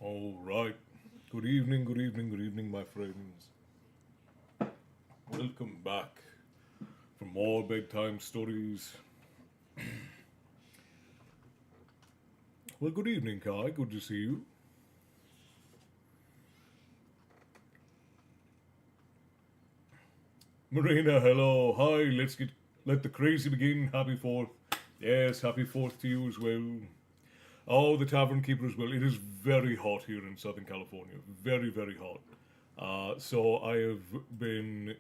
All right. Good evening, good evening, good evening, my friends. Welcome back for more bedtime stories. Well, good evening, Kai. Good to see you. Marina, hello. Hi. Let the crazy begin. Happy Fourth. Yes, happy Fourth to you as well. Oh, the tavern keeper as well. It is very hot here in Southern California. Very, very hot. So I have been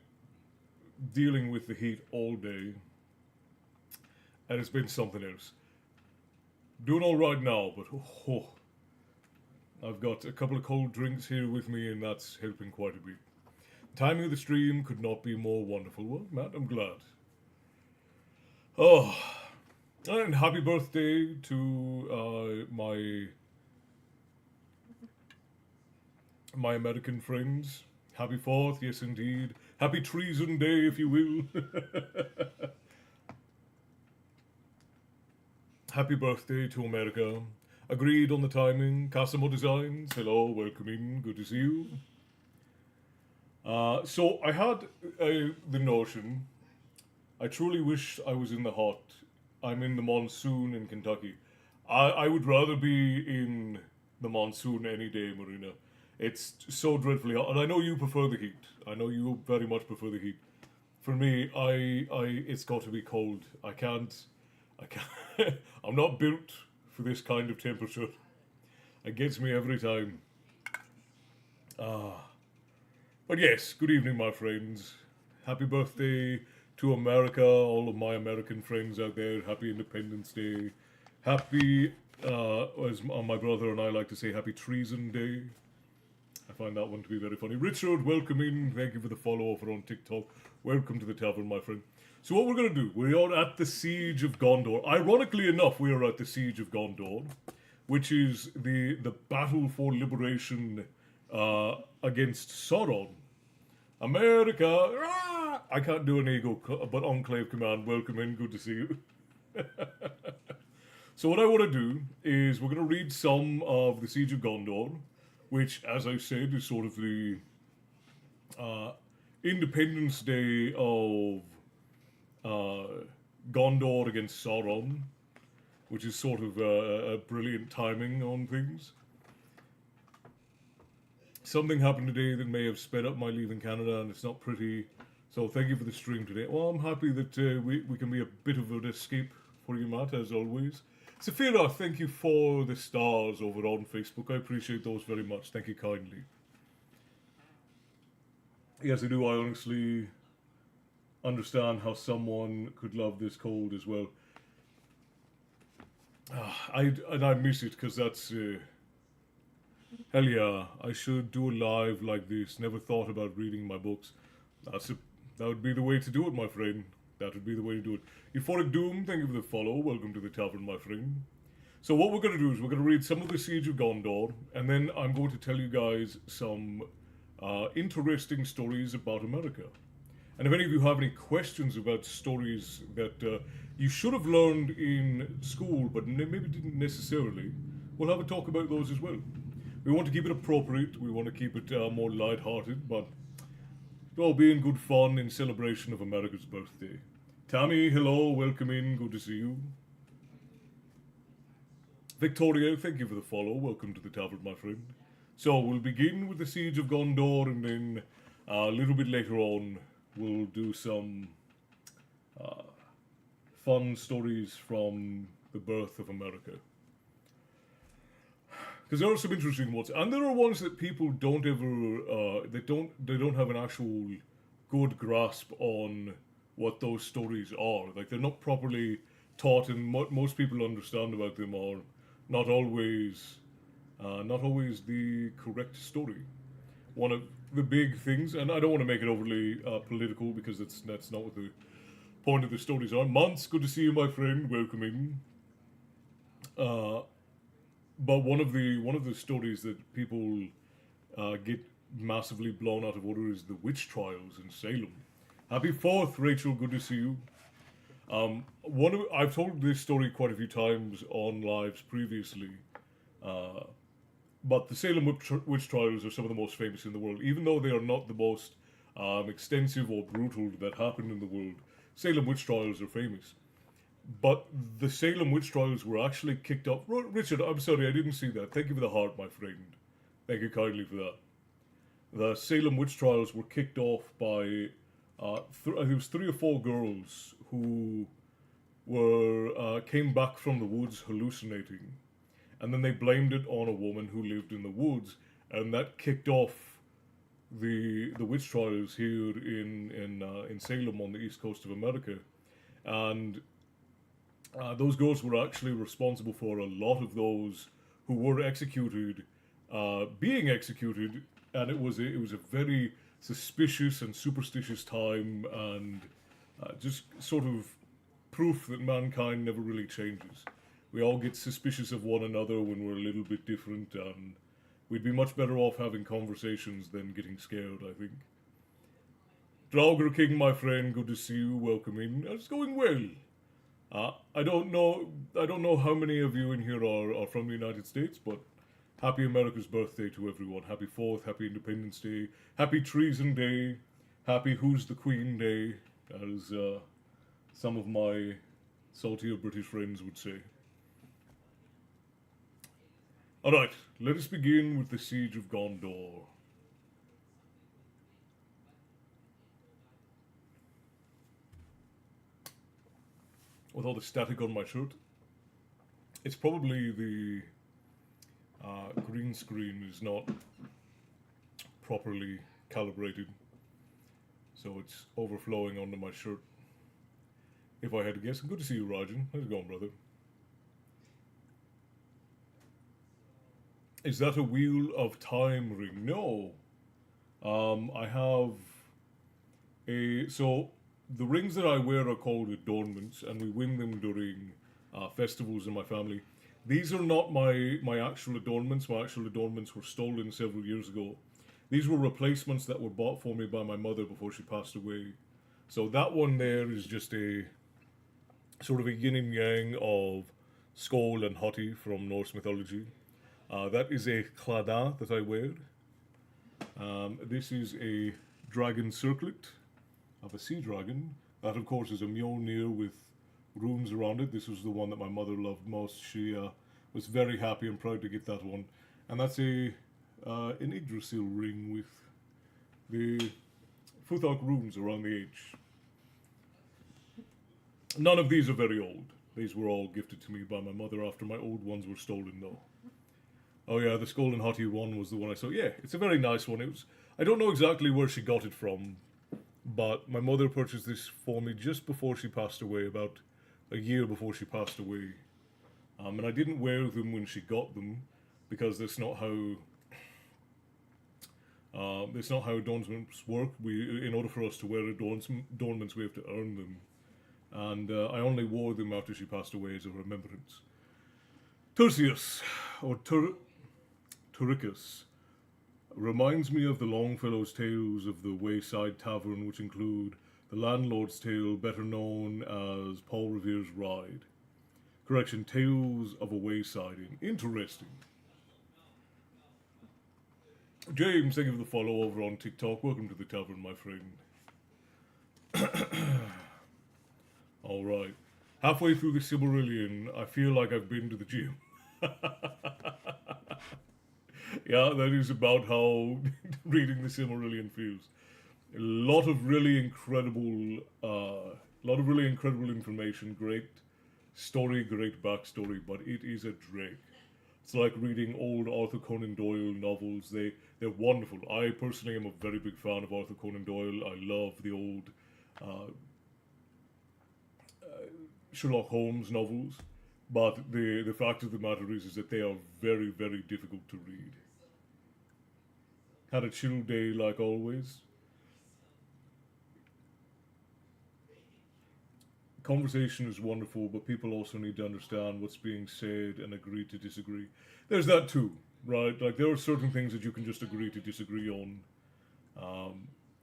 dealing with the heat all day, and it's been something else. Doing all right now, but I've got a couple of cold drinks here with me, and that's helping quite a bit. Timing of the stream could not be more wonderful. Well, Matt, I'm glad. Oh, and happy birthday to my American friends. Happy Fourth, yes indeed. Happy Treason Day, if you will. Happy birthday to America. Agreed on the timing. Casimo Designs, hello, welcome in. Good to see you. So I had the notion. I truly wish I was in the hot. I'm in the monsoon in Kentucky. I would rather be in the monsoon any day, Marina. It's so dreadfully hot, and I know you prefer the heat. I know you very much prefer the heat. For me, it's got to be cold. I can't. I'm not built for this kind of temperature. It gets me every time. Ah, but yes, good evening, my friends. Happy birthday to America, all of my American friends out there. Happy Independence Day. Happy, as my brother and I like to say, Happy Treason Day. I find that one to be very funny. Richard, welcome in. Thank you for the follow over on TikTok. Welcome to the tavern, my friend. So what we're going to do, we are at the Siege of Gondor. Ironically enough, we are at the Siege of Gondor, which is the battle for liberation against Sauron. America! Rah! I can't do an ego, but Enclave Command, welcome in, good to see you. So what I want to do is we're going to read some of the Siege of Gondor, which, as I said, is sort of the uh, Independence Day of Gondor against Sauron, which is sort of a brilliant timing on things. Something happened today that may have sped up my leave in Canada, and it's not pretty. So thank you for the stream today. Well, I'm happy that we can be a bit of an escape for you, Matt, as always. Safira, thank you for the stars over on Facebook. I appreciate those very much. Thank you kindly. Yes, I do. I honestly understand how someone could love this cold as well. I miss it because that's hell yeah. I should do a live like this. Never thought about reading my books. That's a, that would be the way to do it, my friend. That would be the way to do it. Euphoric Doom, thank you for the follow. Welcome to the tavern, my friend. So what we're going to do is we're going to read some of the Siege of Gondor, and then I'm going to tell you guys some interesting stories about America. And if any of you have any questions about stories that you should have learned in school, but maybe didn't necessarily, we'll have a talk about those as well. We want to keep it appropriate. We want to keep it more light-hearted, but all being good fun in celebration of America's birthday. Tammy, hello, welcome in. Good to see you. Victoria, thank you for the follow. Welcome to the tavern, my friend. So we'll begin with the Siege of Gondor, and then a little bit later on, we'll do some fun stories from the birth of America. Because there are some interesting ones, and there are ones that people don't ever they don't have an actual good grasp on what those stories are. Like they're not properly taught, and most people understand about them are not always not always the correct story. One of the big things, and I don't want to make it overly political because that's not what the point of the stories are. Months, good to see you, my friend. Welcome in. Uh, but one of the stories that people get massively blown out of order is the witch trials in Salem. Happy Fourth, Rachel. Good to see you. I've told this story quite a few times on lives previously, uh, But the Salem witch trials are some of the most famous in the world, even though they are not the most extensive or brutal that happened in the world. Salem witch trials are famous. But the Salem witch trials were actually kicked off. Richard, I'm sorry, I didn't see that. Thank you for the heart, my friend. Thank you kindly for that. The Salem witch trials were kicked off by I think it was three or four girls who were came back from the woods hallucinating, and then they blamed it on a woman who lived in the woods, and that kicked off the witch trials here in Salem on the east coast of America, and those girls were actually responsible for a lot of those who were executed being executed, and it was a very suspicious and superstitious time, and just sort of proof that mankind never really changes. We all get suspicious of one another when we're a little bit different, and we'd be much better off having conversations than getting scared, I think. Draugr King, my friend, good to see you. Welcome in. It's going well. I don't know. I don't know how many of you in here are from the United States, but happy America's birthday to everyone. Happy 4th, happy Independence Day, happy Treason Day, happy Who's the Queen Day, as some of my saltier British friends would say. Alright, let us begin with the Siege of Gondor. With all the static on my shirt, it's probably the green screen is not properly calibrated, so it's overflowing onto my shirt. If I had to guess, good to see you, Rajan. How's it going, brother? Is that a Wheel of Time ring? No. I have so the rings that I wear are called adornments, and we win them during festivals in my family. These are not my actual adornments. My actual adornments were stolen several years ago. These were replacements that were bought for me by my mother before she passed away. So that one there is just a sort of a yin and yang of Skoll and Hoti from Norse mythology. That is a claddagh that I wear. This is a dragon circlet of a sea dragon. That, of course, is a Mjolnir with runes around it. This was the one that my mother loved most. She was very happy and proud to get that one. And that's an Yggdrasil ring with the Futhok runes around the edge. None of these are very old. These were all gifted to me by my mother after my old ones were stolen, though. Oh yeah, the Skoll and Hoti one was the one I saw. Yeah, it's a very nice one. I don't know exactly where she got it from, but my mother purchased this for me just before she passed away, about a year before she passed away. And I didn't wear them when she got them, because that's not how adornments work. In order for us to wear adornments, we have to earn them. And I only wore them after she passed away as a remembrance. Turcius, or Turicus, reminds me of the Longfellow's tales of the Wayside Tavern, which include the Landlord's Tale, better known as Paul Revere's Ride. Correction, Tales of a Wayside Inn. Interesting. James, thank you for the follow over on TikTok. Welcome to the tavern, my friend. Alright. Halfway through the Silmarillion, I feel like I've been to the gym. Yeah, that is about how reading the Silmarillion feels. A lot of really incredible information, great story, great backstory, but it is a drag. It's like reading old Arthur Conan Doyle novels. They're wonderful. I personally am a very big fan of Arthur Conan Doyle. I love the old Sherlock Holmes novels. But the fact of the matter is that they are very, very difficult to read. Had a chill day like always. Conversation is wonderful, but people also need to understand what's being said and agree to disagree. There's that too, right? Like, there are certain things that you can just agree to disagree on.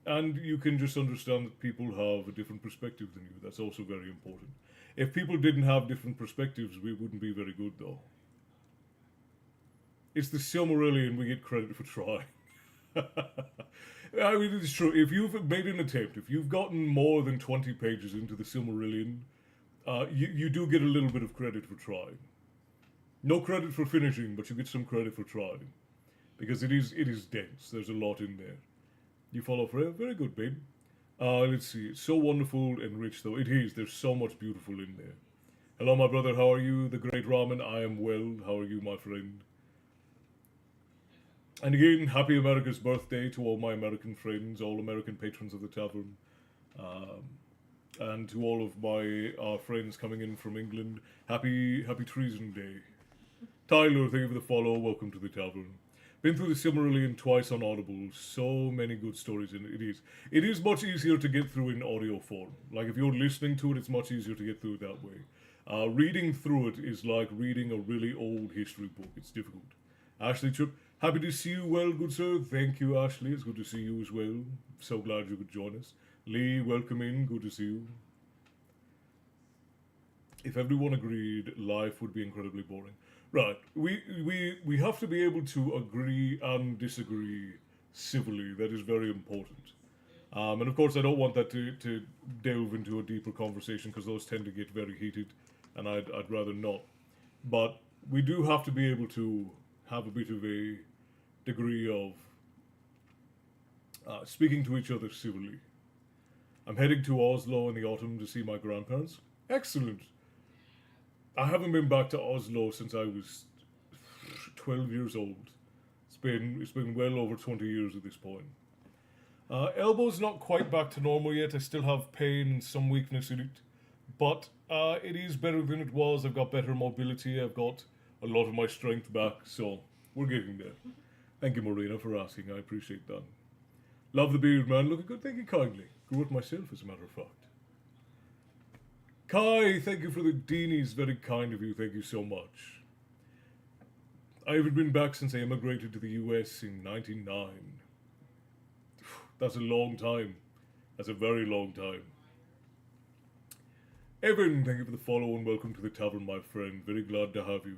And you can just understand that people have a different perspective than you. That's also very important. If people didn't have different perspectives, we wouldn't be very good, though. it's the Silmarillion we get credit for trying. I mean, it's true. If you've made an attempt, if you've gotten more than 20 pages into the Silmarillion, you do get a little bit of credit for trying. No credit for finishing, but you get some credit for trying. Because it is dense. There's a lot in there. You follow Freya? Very good, babe. Let's see. It's so wonderful and rich, though. It is. There's so much beautiful in there. Hello, my brother. How are you? The great Ramen. I am well. How are you, my friend? And again, happy America's birthday to all my American friends, all American patrons of the tavern, um, and to all of my friends coming in from England. Happy Treason Day. Tyler, thank you for the follow. Welcome to the tavern. Been through the Silmarillion twice on Audible. So many good stories in it. It is much easier to get through in audio form. Like if you're listening to it, it's much easier to get through it that way. Reading through it is like reading a really old history book. It's difficult. Ashley Tripp, happy to see you well, good sir. Thank you, Ashley. It's good to see you as well. So glad you could join us. Lee, welcome in. Good to see you. If everyone agreed, life would be incredibly boring. Right. We have to be able to agree and disagree civilly. That is very important. And of course, I don't want that to delve into a deeper conversation because those tend to get very heated, and I'd rather not. But we do have to be able to have a bit of a degree of speaking to each other civilly. I'm heading to Oslo in the autumn to see my grandparents. Excellent. I haven't been back to Oslo since I was 12 years old. It's been well over 20 years at this point. Elbow's not quite back to normal yet. I still have pain and some weakness in it, but it is better than it was. I've got better mobility. I've got a lot of my strength back, so we're getting there. Thank you, Marina, for asking. I appreciate that. Love the beard, man. Looking good. Thank you kindly. Grew it myself, as a matter of fact. Kai, thank you for the Deanies. Very kind of you. Thank you so much. I haven't been back since I immigrated to the US in 99. That's a long time. That's a very long time. Evan, thank you for the follow and welcome to the tavern, my friend. Very glad to have you.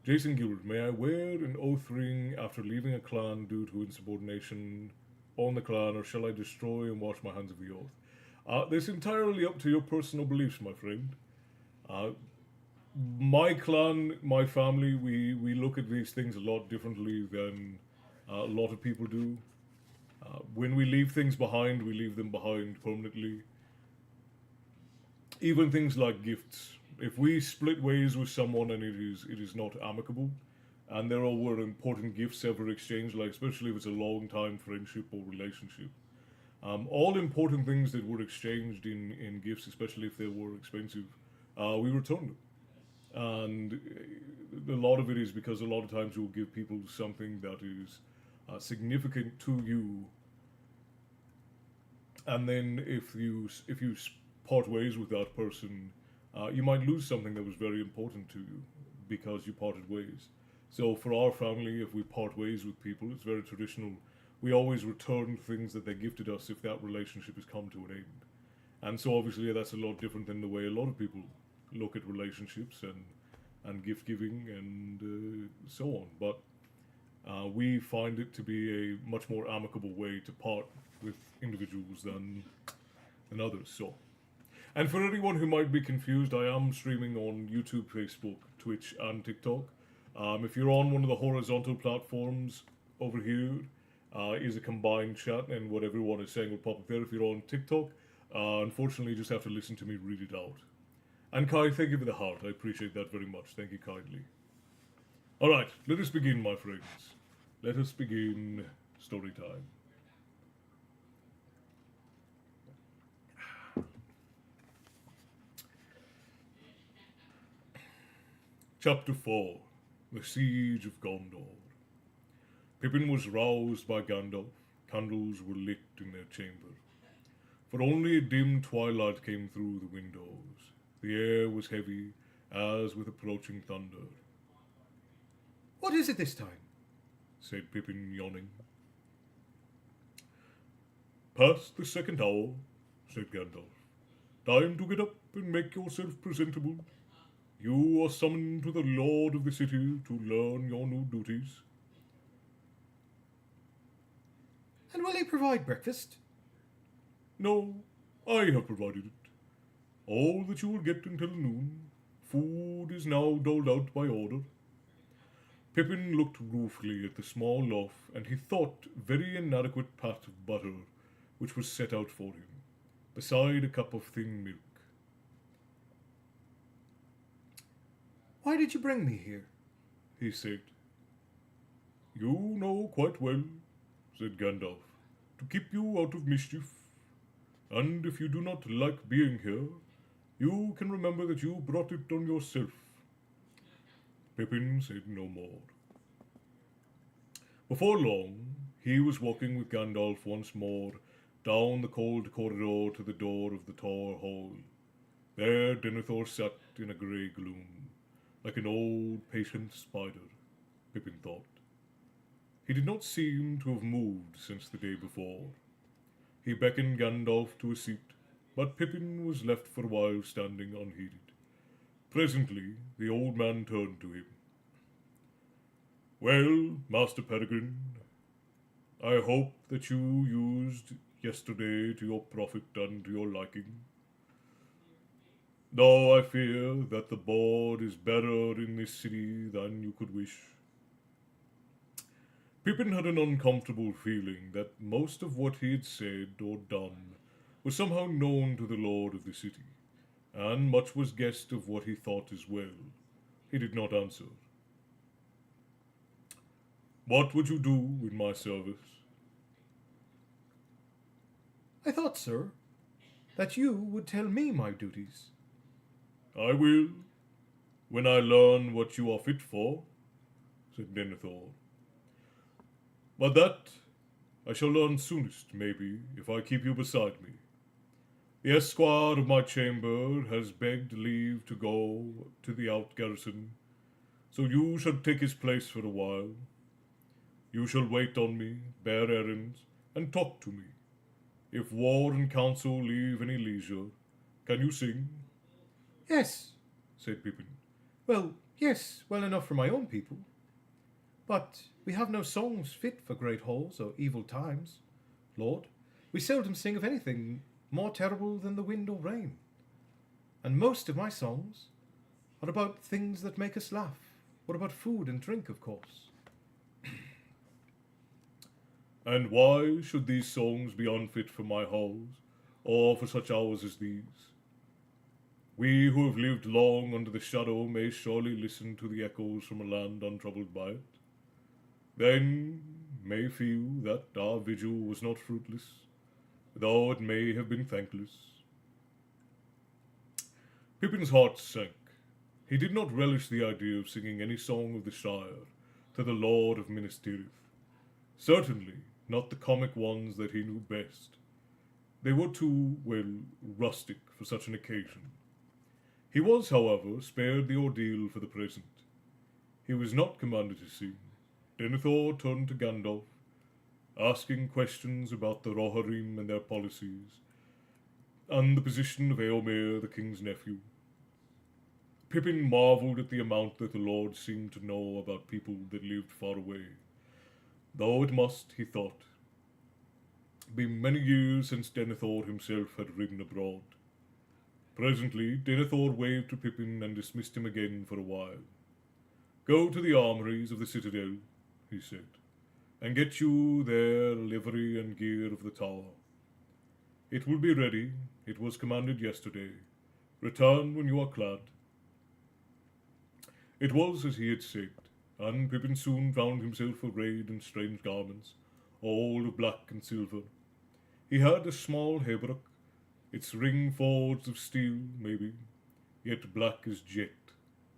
Jason Gilbert, may I wear an oath ring after leaving a clan due to insubordination on the clan, or shall I destroy and wash my hands of the oath? This entirely up to your personal beliefs, my friend. My clan, my family, we look at these things a lot differently than a lot of people do. When we leave things behind, we leave them behind permanently. Even things like gifts. If we split ways with someone and it is not amicable, and there were important gifts ever exchanged, like especially if it's a long time friendship or relationship, all important things that were exchanged in gifts, especially if they were expensive, we return them. And a lot of it is because a lot of times you'll give people something that is significant to you, and then if you part ways with that person, you might lose something that was very important to you because you parted ways. So for our family, if we part ways with people, it's very traditional. We always return things that they gifted us if that relationship has come to an end. And so obviously that's a lot different than the way a lot of people look at relationships and gift giving and so on. But we find it to be a much more amicable way to part with individuals than others. So, and for anyone who might be confused, I am streaming on YouTube, Facebook, Twitch, and TikTok. If you're on one of the horizontal platforms over here, is a combined chat, and what everyone is saying will pop up there. If you're on TikTok, unfortunately, you just have to listen to me read it out. And Kai, thank you for the heart. I appreciate that very much. Thank you kindly. All right, let us begin, my friends. Let us begin story time. Chapter 4. The Siege of Gondor. Pippin was roused by Gandalf. Candles were lit in their chamber. For only a dim twilight came through the windows. The air was heavy, as with approaching thunder. "What is it this time?" said Pippin, yawning. "Past the second hour," said Gandalf. "Time to get up and make yourself presentable." You are summoned to the Lord of the City to learn your new duties. And will he provide breakfast? No, I have provided it. All that you will get until noon. Food is now doled out by order. Pippin looked ruefully at the small loaf, and he thought very inadequate pat of butter which was set out for him, beside a cup of thin milk. Why did you bring me here? He said. You know quite well, said Gandalf, to keep you out of mischief. And if you do not like being here, you can remember that you brought it on yourself. Pippin said no more. Before long, he was walking with Gandalf once more down the cold corridor to the door of the Tor Hall. There Denethor sat in a grey gloom, like an old patient spider, Pippin thought. He did not seem to have moved since the day before. He beckoned Gandalf to a seat, but Pippin was left for a while standing unheeded. Presently, the old man turned to him. Well, Master Peregrine, I hope that you used yesterday to your profit and to your liking. Though I fear that the board is better in this city than you could wish. Pippin had an uncomfortable feeling that most of what he had said or done was somehow known to the lord of the city, and much was guessed of what he thought as well. He did not answer. What would you do in my service? I thought, sir, that you would tell me my duties. I will, when I learn what you are fit for, said Denethor. But that I shall learn soonest, maybe, if I keep you beside me. The esquire of my chamber has begged leave to go to the out garrison, so you shall take his place for a while. You shall wait on me, bear errands, and talk to me. If war and council leave any leisure, can you sing? Yes, Said Pippin. well, yes, well enough for my own people. But we have no songs fit for great halls or evil times, Lord. We seldom sing of anything more terrible than the wind or rain. And most of my songs are about things that make us laugh, or about food and drink, of course. And why should these songs be unfit for my halls, or for such hours as these? We who have lived long under the shadow may surely listen to the echoes from a land untroubled by it. Then may feel that our vigil was not fruitless, though it may have been thankless. Pippin's heart sank. He did not relish the idea of singing any song of the Shire to the Lord of Minas Tirith. Certainly not the comic ones that he knew best. They were too, well, rustic for such an occasion. He was, however, spared the ordeal for the present. He was not commanded to sing. Denethor turned to Gandalf, asking questions about the Rohirrim and their policies, and the position of Eomer, the king's nephew. Pippin marvelled at the amount that the Lord seemed to know about people that lived far away, though it must, he thought, be many years since Denethor himself had ridden abroad. Presently, Denethor waved to Pippin and dismissed him again for a while. Go to the armories of the citadel, he said, and get you their livery and gear of the tower. It will be ready. It was commanded yesterday. Return when you are clad. It was as he had said, and Pippin soon found himself arrayed in strange garments, all of black and silver. He had a small hauberk, its ring forged of steel, maybe, yet black as jet,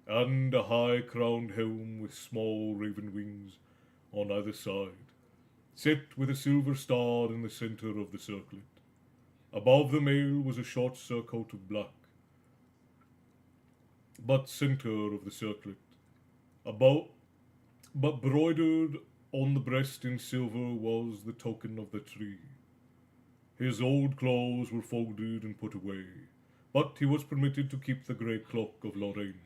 and a high-crowned helm with small raven wings on either side, set with a silver star in the centre of the circlet. Above the mail was a short surcoat of black, but centre of the circlet. Above, but broidered on the breast in silver was the token of the tree. His old clothes were folded and put away, but he was permitted to keep the great cloak of Lorraine.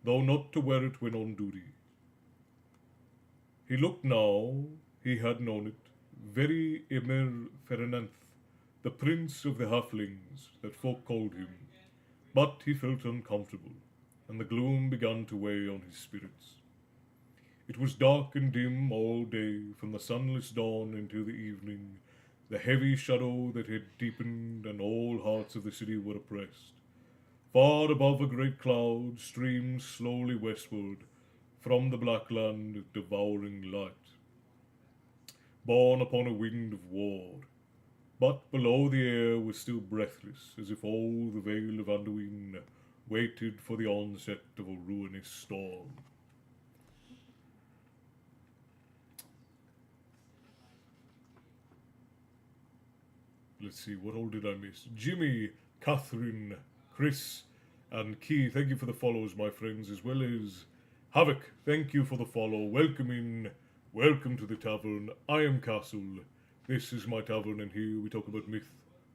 though not to wear it when on duty. He looked now, he had known it, very Emir Ferenanth, the prince of the halflings that folk called him, but he felt uncomfortable, and the gloom began to weigh on his spirits. It was dark and dim all day, from the sunless dawn into the evening, the heavy shadow that had deepened, and all hearts of the city were oppressed. Far above a great cloud streamed slowly westward from the black land devouring light, borne upon a wind of war. But below the air was still breathless, as if all the vale of Anduin waited for the onset of a ruinous storm. Let's see, what all did I miss? Jimmy, Catherine, Chris, and Key, thank you for the follows, my friends, as well as Havoc, thank you for the follow. Welcome in, welcome to the tavern. I am Castle. This is my tavern, and here we talk about myth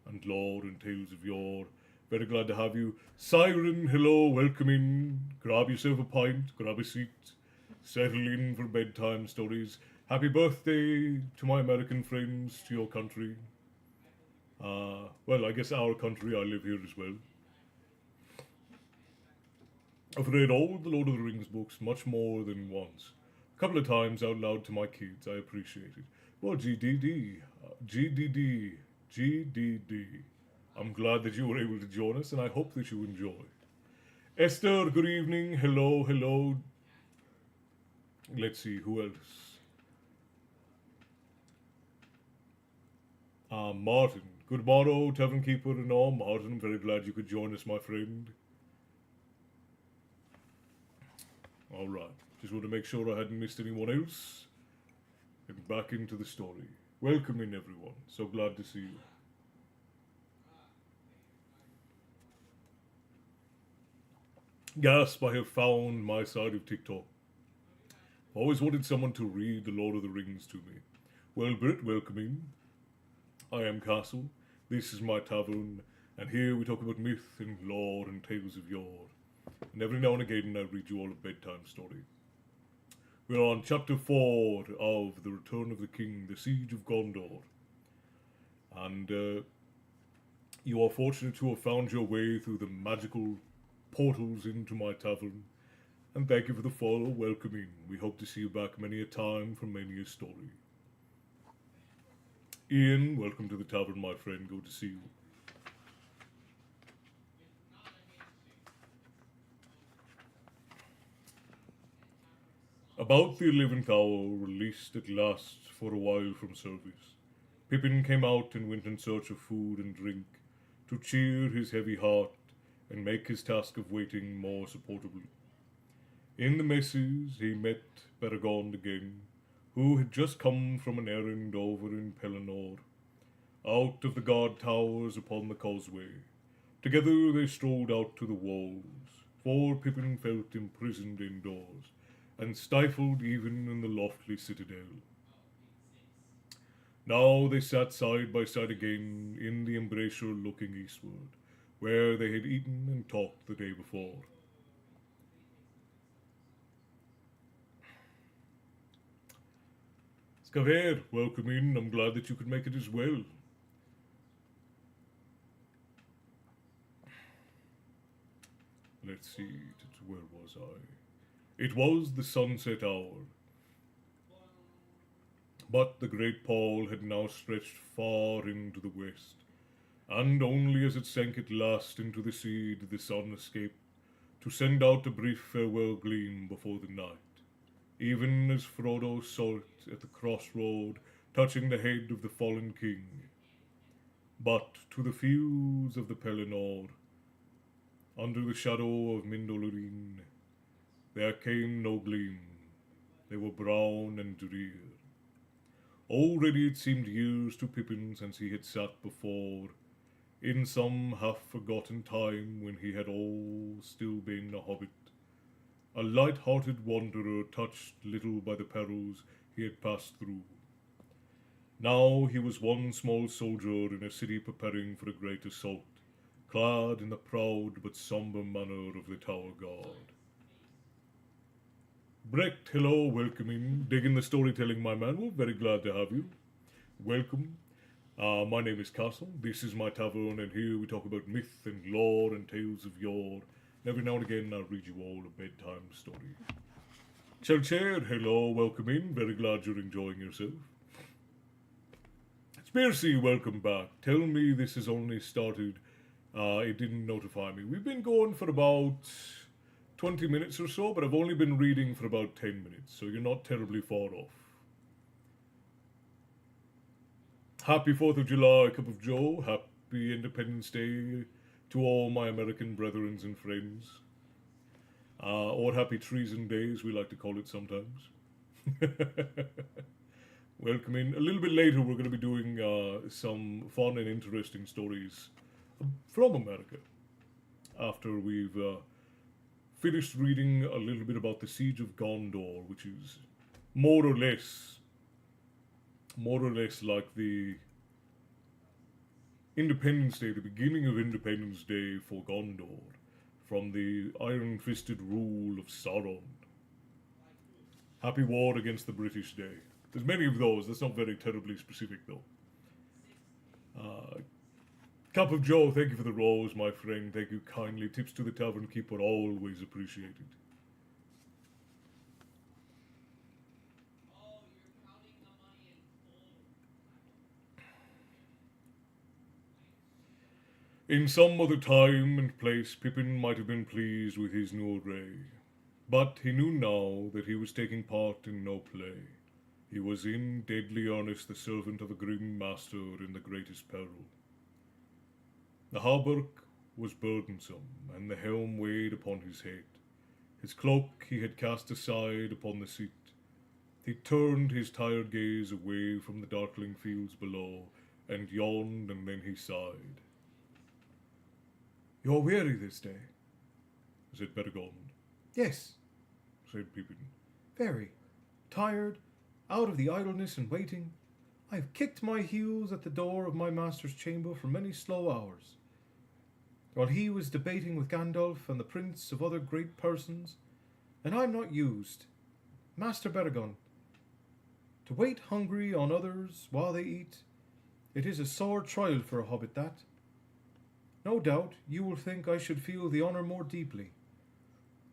and lore and tales of yore. Very glad to have you. Siren, hello, welcome in. Grab yourself a pint, grab a seat, settle in for bedtime stories. Happy birthday to my American friends, to your country. Well, I guess our country, I live here as well. I've read all the Lord of the Rings books much more than once. A couple of times out loud to my kids, I appreciate it. Well, GDD, GDD, GDD. I'm glad that you were able to join us, and I hope that you enjoy. Esther, good evening. Hello, hello. Let's see, who else? Martin. Good morrow, Tavern Keeper and all. Martin, I'm very glad you could join us, my friend. All right. Just want to make sure I hadn't missed anyone else. And back into the story. Welcome in, everyone. So glad to see you. Gasp, I have found my side of TikTok. Always wanted someone to read The Lord of the Rings to me. Well, Britt, welcome in. I am Castle. This is my tavern. And here we talk about myth and lore and tales of yore. And every now and again I read you all a bedtime story. We're on chapter 4 of The Return of the King, The Siege of Gondor. And you are fortunate to have found your way through the magical portals into my tavern. And thank you for the follow, welcome in. We hope to see you back many a time for many a story. Ian, welcome to the tavern, my friend. Good to see you. About the 11th hour, released at last for a while from service, Pippin came out and went in search of food and drink to cheer his heavy heart and make his task of waiting more supportable. In the messes, he met Beregond again, who had just come from an errand over in Pelennor, out of the guard towers upon the causeway. Together they strolled out to the walls, for Pippin felt imprisoned indoors, and stifled even in the lofty citadel. Now they sat side by side again in the embrasure looking eastward, where they had eaten and talked the day before. Skaver, welcome in. I'm glad that you could make it as well. Let's see, where was I? It was the sunset hour. But the great pall had now stretched far into the west, and only as it sank at last into the sea did the sun escape to send out a brief farewell gleam before the night, even as Frodo saw it at the crossroad, touching the head of the fallen king. But to the fields of the Pelennor, under the shadow of Mindollurin, there came no gleam. They were brown and drear. Already it seemed years to Pippin since he had sat before, in some half-forgotten time when he had all still been a hobbit, a light-hearted wanderer touched little by the perils he had passed through. Now he was one small soldier in a city preparing for a great assault, clad in the proud but somber manner of the Tower Guard. Brecht, hello, welcome in. Digging the storytelling, my man. We're very glad to have you. Welcome. My name is Castle. This is my tavern, and here we talk about myth and lore and tales of yore. And every now and again, I'll read you all a bedtime story. Chelched, hello, welcome in. Very glad you're enjoying yourself. Spearsy, welcome back. Tell me this has only started. It didn't notify me. We've been going for about 20 minutes or so, but I've only been reading for about 10 minutes, so you're not terribly far off. Happy 4th of July, Cup of Joe. Happy Independence Day to all my American brethren and friends. Or Happy Treason Day, as we like to call it sometimes. Welcome in. A little bit later, we're going to be doing some fun and interesting stories from America. After we've finished reading a little bit about the Siege of Gondor, which is more or less like the Independence Day, the beginning of Independence Day for Gondor, from the iron-fisted rule of Sauron. Happy War against the British Day. There's many of those. That's not very terribly specific, though. Cup of Joe, thank you for the rose, my friend. Thank you kindly. Tips to the tavern keeper, always appreciated. In some other time and place, Pippin might have been pleased with his new array. But he knew now that he was taking part in no play. He was in deadly earnest the servant of a grim master in the greatest peril. The hauberk was burdensome, and the helm weighed upon his head. His cloak he had cast aside upon the seat. He turned his tired gaze away from the darkling fields below, and yawned, and then he sighed. "You're weary this day?" said Beregond. "Yes." said Pippin. "Very. Tired, out of the idleness and waiting. I have kicked my heels at the door of my master's chamber for many slow hours. While he was debating with Gandalf and the prince of other great persons, and I'm not used, Master Beregond, to wait hungry on others while they eat. It is a sore trial for a hobbit, that. No doubt you will think I should feel the honour more deeply.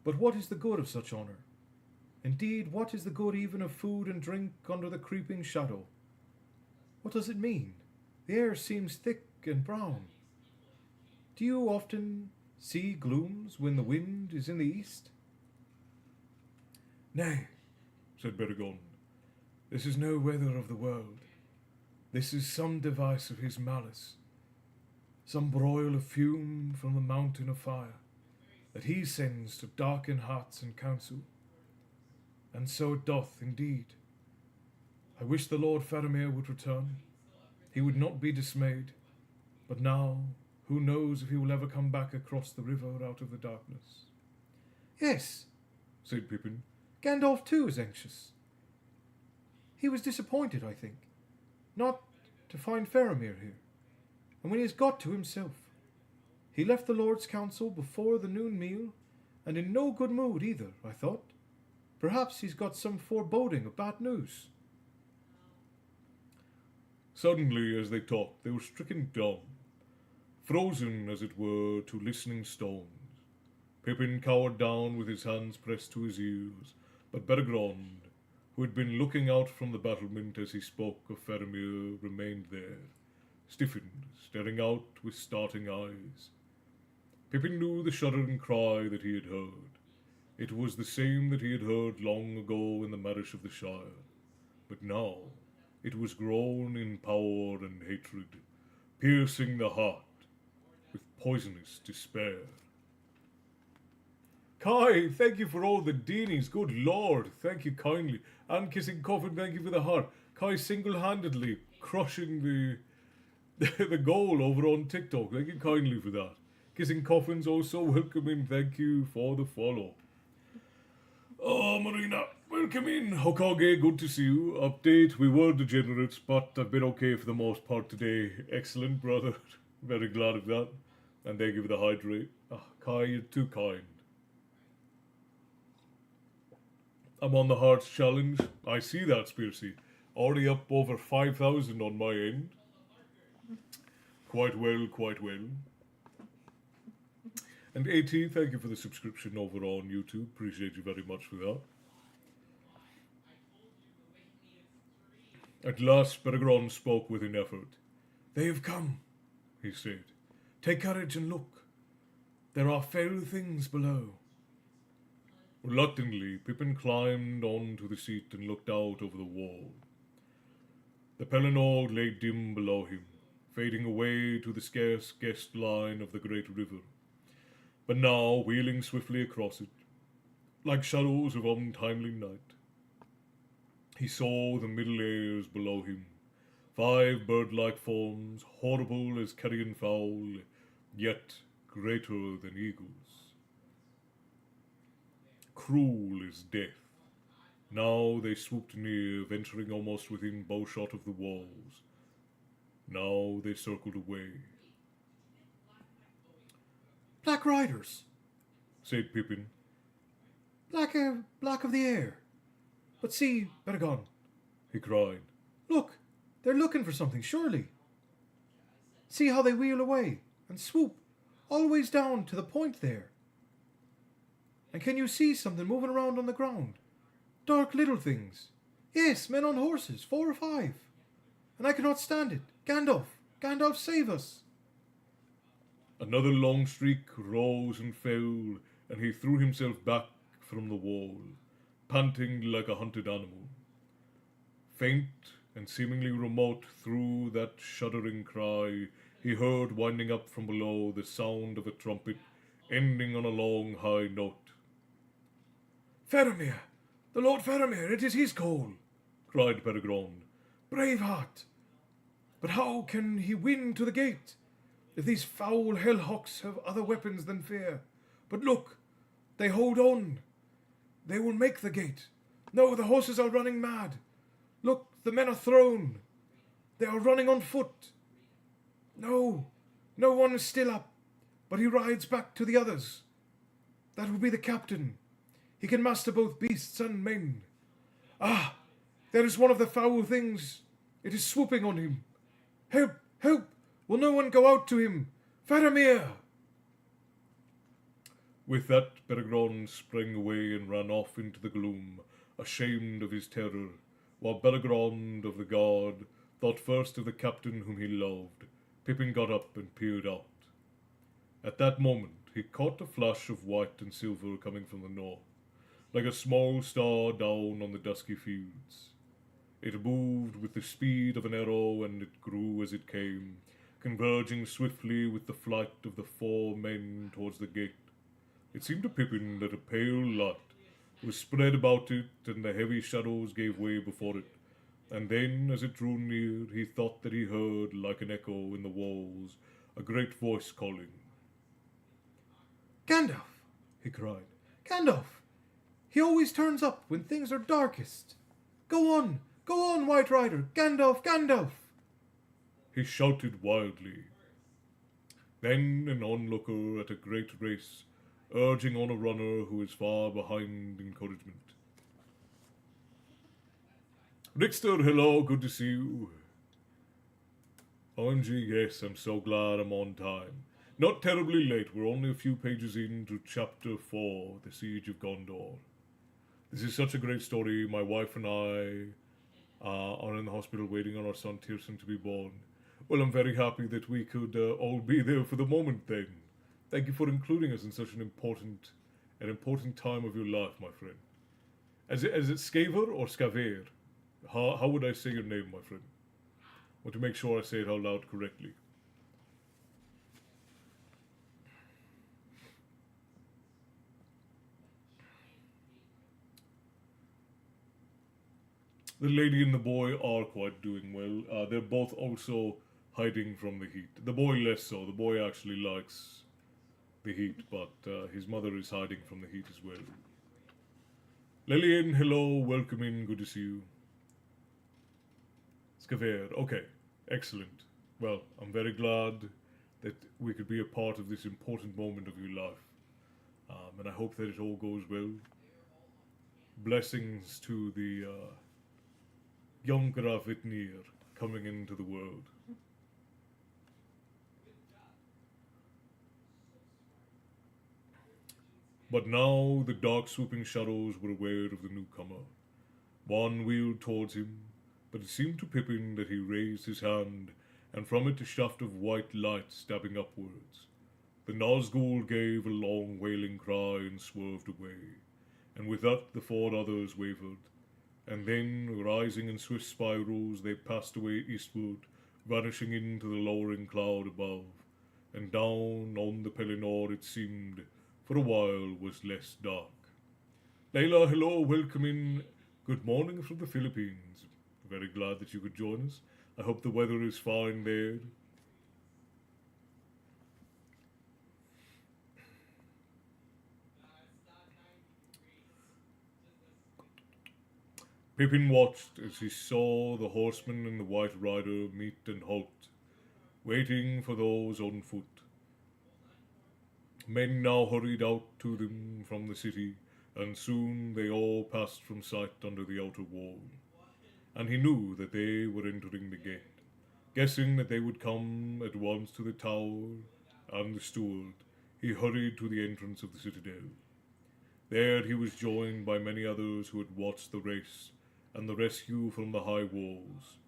But what is the good of such honour? Indeed, what is the good even of food and drink under the creeping shadow? What does it mean? The air seems thick and brown. Do you often see glooms when the wind is in the east?" "Nay," said Beregond. "This is no weather of the world. This is some device of his malice, some broil of fume from the mountain of fire, that he sends to darken hearts in council. And so it doth indeed. I wish the Lord Faramir would return. He would not be dismayed. But now, who knows if he will ever come back across the river out of the darkness?" "Yes," said Pippin. "Gandalf too is anxious. He was disappointed, I think, not to find Faramir here. And when he has got to himself, he left the Lord's council before the noon meal, and in no good mood either, I thought. Perhaps he's got some foreboding of bad news." Suddenly, as they talked, they were stricken dumb, frozen, as it were, to listening stones. Pippin cowered down with his hands pressed to his ears, but Beregond, who had been looking out from the battlement as he spoke of Faramir, remained there, stiffened, staring out with starting eyes. Pippin knew the shuddering cry that he had heard. It was the same that he had heard long ago in the Marish of the Shire, but now it was grown in power and hatred, piercing the heart with poisonous despair. "Kai, thank you for all the deenies, good lord, thank you kindly. And Kissing Coffin, thank you for the heart. Kai single-handedly crushing the the goal over on TikTok, thank you kindly for that. Kissing Coffins also welcome in, thank you for the follow. Oh, Marina, welcome in. Hokage, good to see you. Update, we were degenerates, but I've been okay for the most part today. Excellent, brother. Very glad of that. And thank you for the hydrate. Ah, Kai, you're too kind. I'm on the Hearts Challenge. I see that, Spearsy. Already up over 5,000 on my end. Quite well, quite well. And AT, thank you for the subscription over on YouTube. Appreciate you very much for that. At last, Peregron spoke with an effort. They have come, he said. Take courage and look. There are fell things below. Reluctantly, Pippin climbed onto the seat and looked out over the wall. The Pelennor lay dim below him, fading away to the scarce guessed line of the great river, but now wheeling swiftly across it, like shadows of untimely night. He saw the middle airs below him, 5 bird-like forms, horrible as carrion fowl, yet greater than eagles. Cruel as death. Now they swooped near, venturing almost within bowshot of the walls. Now they circled away. Black riders, Said Pippin. black of the air. But see, Bergon, He cried. look, they're looking for something, surely. See how they wheel away and swoop always down to the point there. And can you see something moving around on the ground? Dark little things. Yes, men on horses, 4 or 5. And I cannot stand it. Gandalf, save us. Another long streak rose and fell, and he threw himself back from the wall, panting like a hunted animal. Faint and seemingly remote through that shuddering cry, he heard winding up from below the sound of a trumpet ending on a long high note. Faramir! The Lord Faramir, it is his call, Cried Peregron. brave heart. But how can he win to the gate, if these foul hellhawks have other weapons than fear? But look, they hold on. They will make the gate. No, the horses are running mad. Look, the men are thrown. They are running on foot. No one is still up, but he rides back to the others. That will be the captain. He can master both beasts and men. Ah, there is one of the foul things. It is swooping on him. Help! Will no one go out to him? Faramir! With that, Peregron sprang away and ran off into the gloom, ashamed of his terror, while Bellegrand of the guard thought first of the captain whom he loved. Pippin got up and peered out. At that moment, he caught a flash of white and silver coming from the north, like a small star down on the dusky fields. It moved with the speed of an arrow, and it grew as it came, converging swiftly with the flight of the 4 men towards the gate. It seemed to Pippin that a pale light was spread about it, and the heavy shadows gave way before it. And then, as it drew near, he thought that he heard, like an echo in the walls, a great voice calling. Gandalf! He cried. Gandalf! He always turns up when things are darkest. Go on, White Rider! Gandalf! He shouted wildly. Then an onlooker at a great race, urging on a runner who is far behind encouragement. Rickster, hello, good to see you. OMG, yes, I'm so glad I'm on time. Not terribly late, we're only a few pages into Chapter 4, The Siege of Gondor. This is such a great story. My wife and I are in the hospital waiting on our son Tirsen to be born. Well, I'm very happy that we could all be there for the moment then. Thank you for including us in such an important time of your life, my friend. Is it Skaver or Skaver? How would I say your name, my friend? I want to make sure I say it out loud correctly. The lady and the boy are quite doing well. They're both also hiding from the heat. The boy less so. The boy actually likes the heat, but his mother is hiding from the heat as well. Lillian, hello, welcome in, good to see you. Skaver, okay, excellent. Well, I'm very glad that we could be a part of this important moment of your life. And I hope that it all goes well. blessings to the young Gravitnir coming into the world. But now the dark swooping shadows were aware of the newcomer. One wheeled towards him, but it seemed to Pippin that he raised his hand, and from it a shaft of white light stabbing upwards. The Nazgul gave a long wailing cry and swerved away, and with that the four others wavered, and then, rising in swift spirals, they passed away eastward, vanishing into the lowering cloud above, and down on the Pelennor it seemed, for a while, was less dark. Layla, hello, welcome in. Good morning from the Philippines. Very glad that you could join us. I hope the weather is fine there. Pippin watched as he saw the horseman and the white rider meet and halt, waiting for those on foot. Men now hurried out to them from the city, and soon they all passed from sight under the outer wall. And he knew that they were entering the gate. Guessing that they would come at once to the tower and the steward, he hurried to the entrance of the citadel. There he was joined by many others who had watched the race and the rescue from the high walls.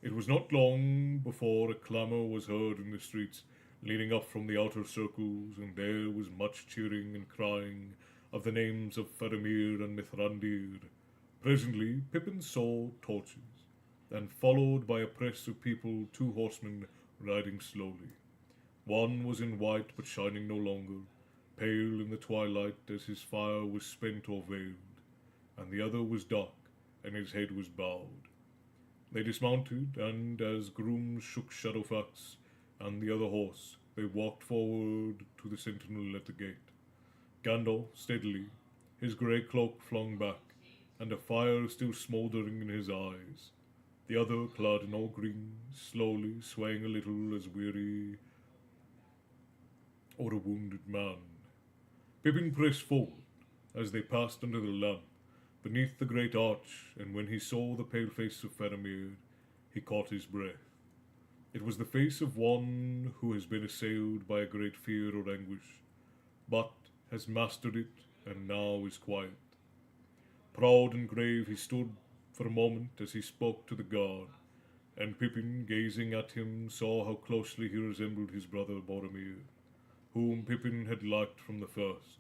It was not long before a clamour was heard in the streets leading up from the outer circles, and there was much cheering and crying of the names of Faramir and Mithrandir. Presently Pippin saw torches, and followed by a press of people 2 horsemen riding slowly. One was in white but shining no longer, pale in the twilight as his fire was spent or veiled, and the other was dark, and his head was bowed. They dismounted, and as grooms shook Shadowfax and the other horse, they walked forward to the sentinel at the gate. Gandalf, steadily, his grey cloak flung back, and a fire still smouldering in his eyes. The other, clad in all green, slowly swaying a little as weary or a wounded man. Pippin pressed forward as they passed under the lamp beneath the great arch, and when he saw the pale face of Faramir, he caught his breath. It was the face of one who has been assailed by a great fear or anguish, but has mastered it and now is quiet. Proud and grave he stood for a moment as he spoke to the guard, and Pippin, gazing at him, saw how closely he resembled his brother Boromir, whom Pippin had liked from the first,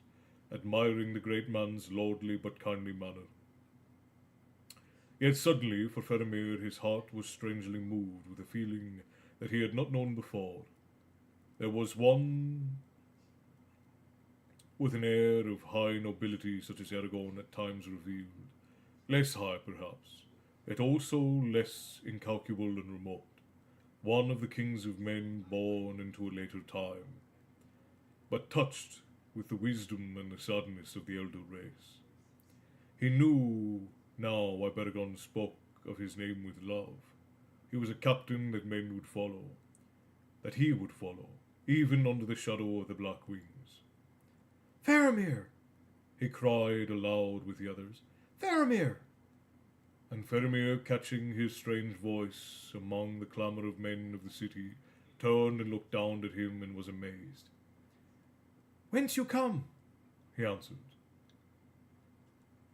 admiring the great man's lordly but kindly manner. Yet suddenly, for Faramir, his heart was strangely moved with a feeling that he had not known before. There was one with an air of high nobility such as Aragorn at times revealed, less high perhaps, yet also less incalculable and remote, one of the kings of men born into a later time, but touched with the wisdom and the sadness of the elder race. He knew now why Beregond spoke of his name with love. He was a captain that men would follow, that he would follow, even under the shadow of the Black Wings. Faramir! He cried aloud with the others, Faramir! and Faramir, catching his strange voice among the clamour of men of the city, turned and looked down at him and was amazed. Whence you come? He answered,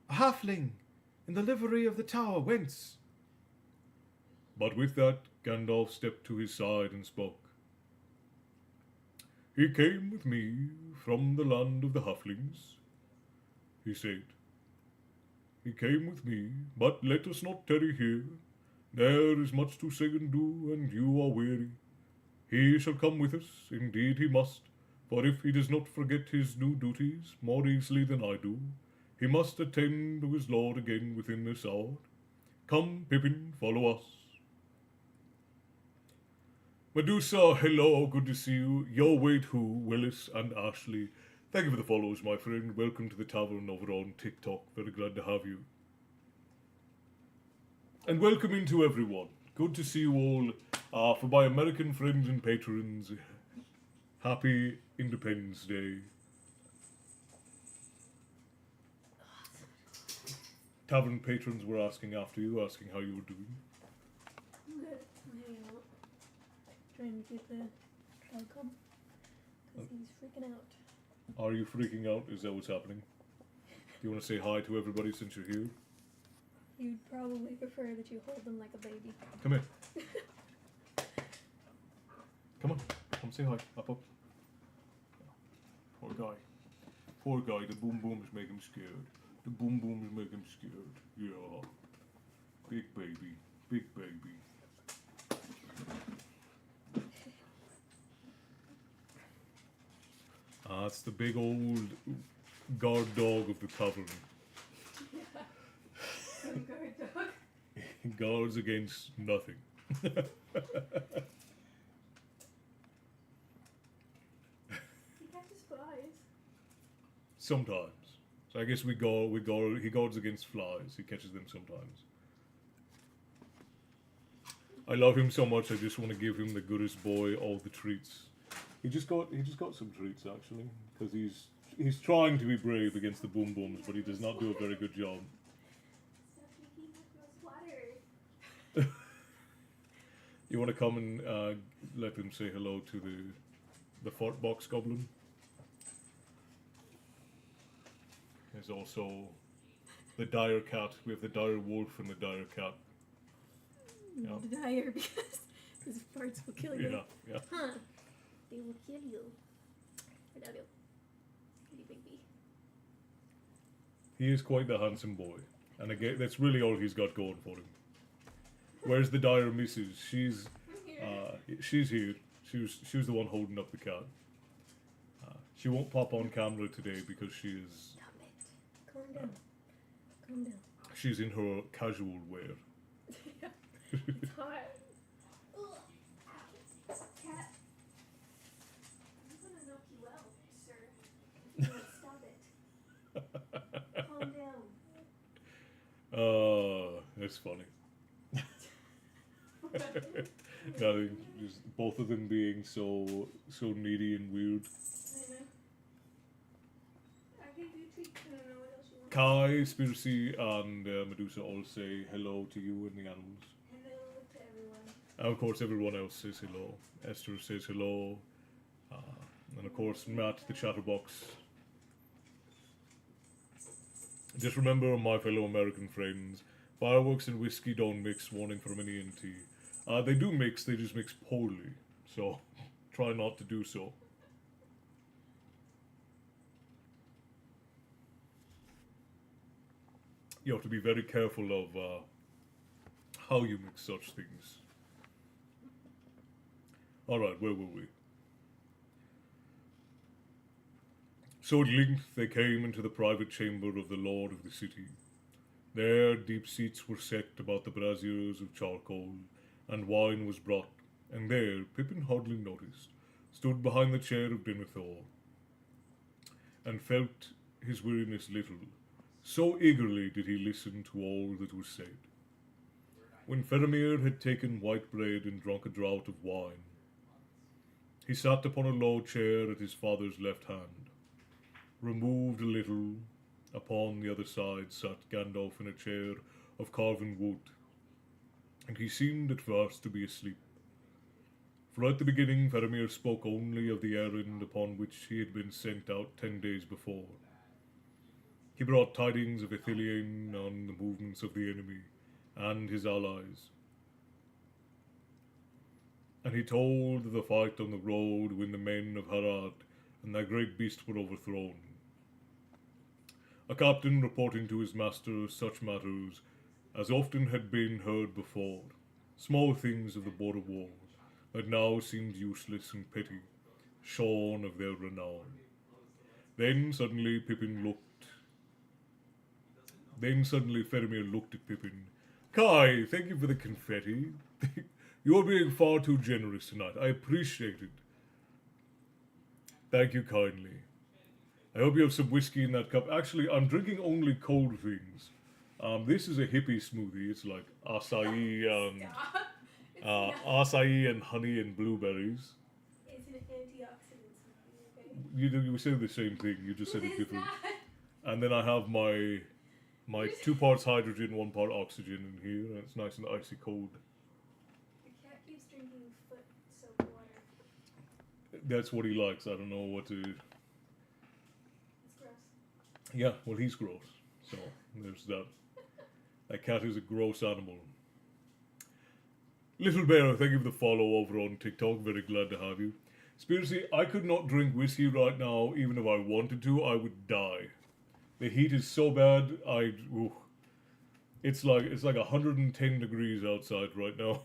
A halfling, in the livery of the tower, whence? But with that, Gandalf stepped to his side and spoke. He came with me from the land of the halflings, he said. He came with me, but let us not tarry here. There is much to say and do, and you are weary. He shall come with us, indeed he must, for if he does not forget his new duties more easily than I do, he must attend to his lord again within this hour. Come, Pippin, follow us. Medusa, hello, good to see you. Your wait who, Willis and Ashley. Thank you for the follows, my friend. Welcome to the Tavern over on TikTok. Very glad to have you. And welcome into everyone. Good to see you all. For my American friends and patrons, happy Independence Day. Tavern patrons were asking after you, asking how you were doing. I'm good. I'm hanging out. Trying to get the child come. Because he's freaking out. Are you freaking out? Is that what's happening? Do you want to say hi to everybody since you're here? You'd probably prefer that you hold them like a baby. Come here. Come on. Come say hi. Up, up. Poor guy. Poor guy. The boom booms make him scared. The boom booms make him scared. Yeah. Big baby. Big baby. That's the big old guard dog of the tavern. Yeah. Some guard dog. Guards against nothing. He catches flies. Sometimes. So I guess he guards against flies. He catches them sometimes. I love him so much. I just want to give him the goodest boy all the treats. He just got some treats actually, because he's trying to be brave against the boom booms, but he does not do a very good job. Stop making my splatter. You want to come and let him say hello to the fart box goblin? There's also the dire cat. We have the dire wolf and the dire cat. Yeah. The dire because his parts will kill you. Yeah, yeah. Huh. They will kill you. I doubt it. Pretty big bee. He is quite the handsome boy, and again, that's really all he's got going for him. Where's the dire missus? She's here. She was the one holding up the cat. She won't pop on camera today because she is. Stop it. Calm down. Calm down. She's in her casual wear. Yeah. It's hot. Ugh. Cat. I'm gonna knock you out, sir. You don't stop it. Calm down. That's funny. No, just both of them being so needy and weird. I know. I gave you a treat. I don't know what else you want. Kai, Spiracy, and Medusa all say hello to you and the animals. Hello to everyone. And of course, everyone else says hello. Esther says hello. And of course, Matt, the chatterbox. Just remember, my fellow American friends, fireworks and whiskey don't mix, warning from any ENT. They do mix, they just mix poorly. So, try not to do so. You have to be very careful of how you mix such things. Alright, where were we? So at length they came into the private chamber of the lord of the city. There deep seats were set about the braziers of charcoal, and wine was brought, and there Pippin hardly noticed, stood behind the chair of Denethor, and felt his weariness little, so eagerly did he listen to all that was said. When Faramir had taken white bread and drunk a draught of wine, he sat upon a low chair at his father's left hand. Removed a little, upon the other side sat Gandalf in a chair of carven wood, and he seemed at first to be asleep. For at the beginning Faramir spoke only of the errand upon which he had been sent out 10 days before. He brought tidings of Ithilien on the movements of the enemy and his allies. And he told of the fight on the road when the men of Harad and their great beast were overthrown. A captain reporting to his master such matters as often had been heard before, small things of the border war, that now seemed useless and petty, shorn of their renown. Then suddenly Faramir looked at Pippin. Kai, thank you for the confetti. You're being far too generous tonight. I appreciate it. Thank you kindly. I hope you have some whiskey in that cup. Actually, I'm drinking only cold things. This is a hippie smoothie. It's like acai and honey and blueberries. It's an antioxidant smoothie, okay? You said the same thing. You just said it What is different. that? And then I have my my 2 parts hydrogen, 1 part oxygen in here, and it's nice and icy cold. The cat keeps drinking foot soap water. That's what he likes. I don't know what to. It's gross. Yeah, well, he's gross. So there's that. That cat is a gross animal. Little Bear, thank you for the follow over on TikTok. Very glad to have you. Spiracy, I could not drink whiskey right now, even if I wanted to. I would die. The heat is so bad. It's like 110 degrees outside right now.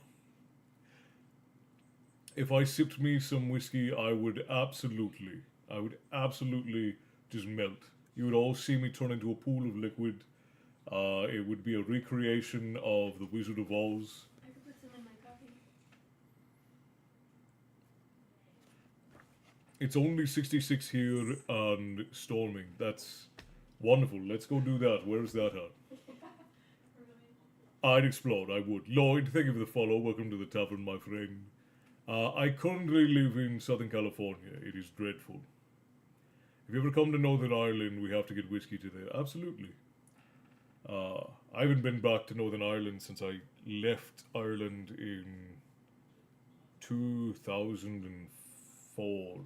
If I sipped me some whiskey, I would absolutely just melt. You would all see me turn into a pool of liquid. It would be a recreation of the Wizard of Oz. I could put some in my coffee. It's only 66 here and storming. That's wonderful. Let's go do that. Where's that at? I'd explode, I would. Lloyd, thank you for the follow. Welcome to the tavern, my friend. I currently live in Southern California. It is dreadful. If you ever come to Northern Ireland, we have to get whiskey to there. Absolutely. I haven't been back to Northern Ireland since I left Ireland in 2004.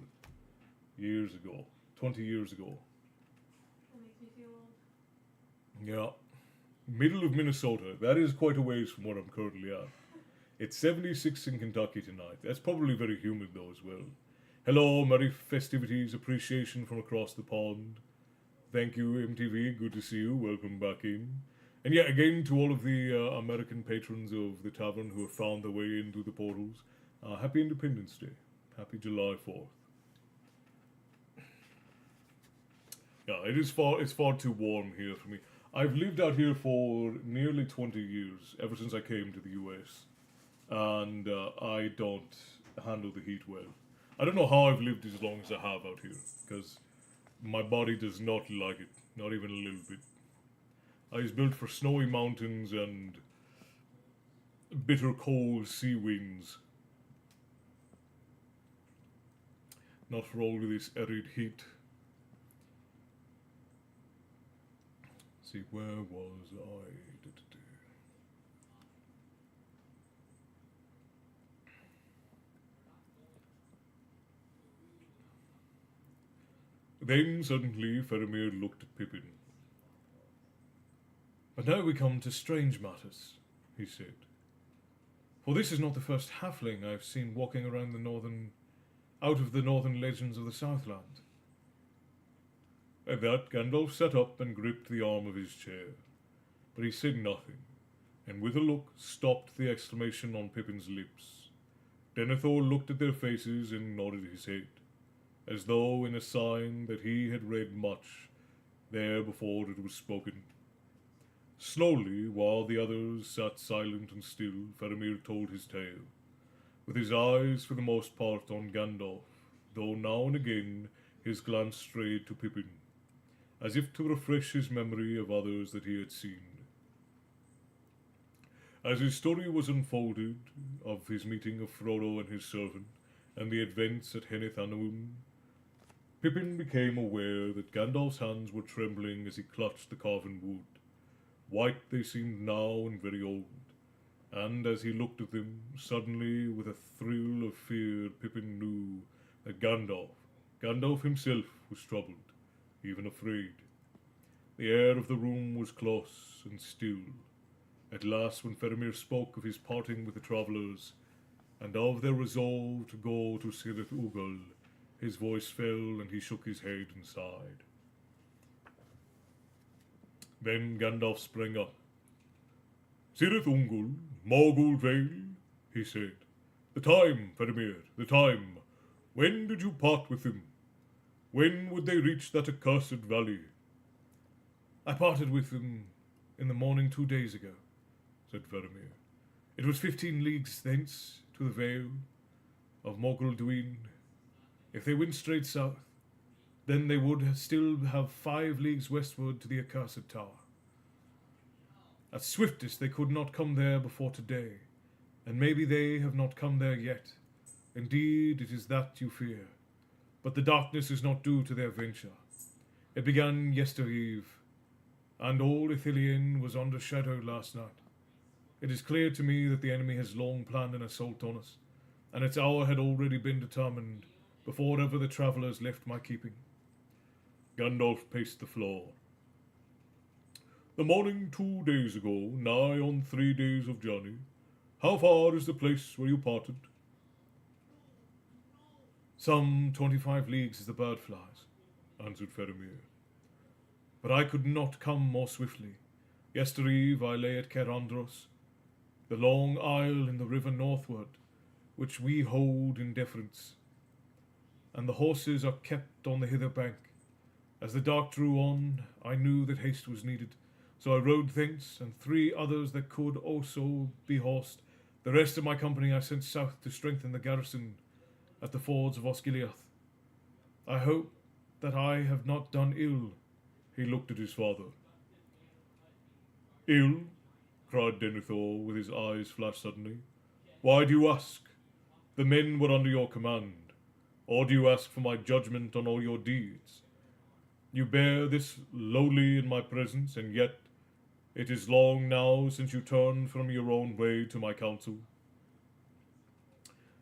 Years ago. 20 years ago. That makes me feel old. Yeah. Middle of Minnesota. That is quite a ways from where I'm currently at. It's 76 in Kentucky tonight. That's probably very humid though as well. Hello, merry festivities, appreciation from across the pond. Thank you, MTV. Good to see you. Welcome back in. And yeah, again to all of the American patrons of the tavern who have found their way into the portals. Happy Independence Day. Happy July 4th. Yeah, it's far too warm here for me. I've lived out here for nearly 20 years, ever since I came to the US. And I don't handle the heat well. I don't know how I've lived as long as I have out here, because my body does not like it, not even a little bit. I was built for snowy mountains and bitter cold sea winds. Not for all of this arid heat. See, where was I? Then suddenly Faramir looked at Pippin. "But now we come to strange matters," he said. "For this is not the first halfling I've seen walking around out of the northern legends of the Southland." At that, Gandalf sat up and gripped the arm of his chair. But he said nothing, and with a look stopped the exclamation on Pippin's lips. Denethor looked at their faces and nodded his head, as though in a sign that he had read much there before it was spoken. Slowly, while the others sat silent and still, Faramir told his tale, with his eyes for the most part on Gandalf, though now and again his glance strayed to Pippin, as if to refresh his memory of others that he had seen. As his story was unfolded of his meeting of Frodo and his servant, and the events at Henneth Annwn, Pippin became aware that Gandalf's hands were trembling as he clutched the carven wood. White they seemed now and very old, and as he looked at them, suddenly with a thrill of fear, Pippin knew that Gandalf himself, was troubled, even afraid. The air of the room was close and still. At last, when Faramir spoke of his parting with the travellers, and of their resolve to go to Cirith Ungol, his voice fell and he shook his head and sighed. Then Gandalf sprang up. "Cirith Ungol, Morgul Vale," he said. "The time, Faramir, the time. When did you part with them? When would they reach that accursed valley?" "I parted with them in the morning 2 days ago," said Faramir. "It was 15 leagues thence to the Vale of Morgul Duin. If they went straight south, then they would still have 5 leagues westward to the accursed tower. At swiftest they could not come there before today, and maybe they have not come there yet. Indeed, it is that you fear. But the darkness is not due to their venture. It began yestereve, and all Ithilien was under shadow last night. It is clear to me that the enemy has long planned an assault on us, and its hour had already been determined before ever the travellers left my keeping. Gandalf paced the floor. The morning 2 days ago, nigh on 3 days of journey. How far is the place where you parted? Some 25 leagues as the bird flies, answered Faramir. but I could not come more swiftly. Yestereve I lay at Cerandros, the long isle in the river northward, which we hold in deference, and the horses are kept on the hither bank. As the dark drew on, I knew that haste was needed, so I rode thence, and 3 others that could also be horsed. The rest of my company I sent south to strengthen the garrison at the fords of Osgiliath. I hope that I have not done ill. He looked at his father. Ill? Cried Denethor, with his eyes flashed suddenly. Why do you ask? The men were under your command. Or do you ask for my judgment on all your deeds? You bear this lowly in my presence, and yet it is long now since you turned from your own way to my counsel.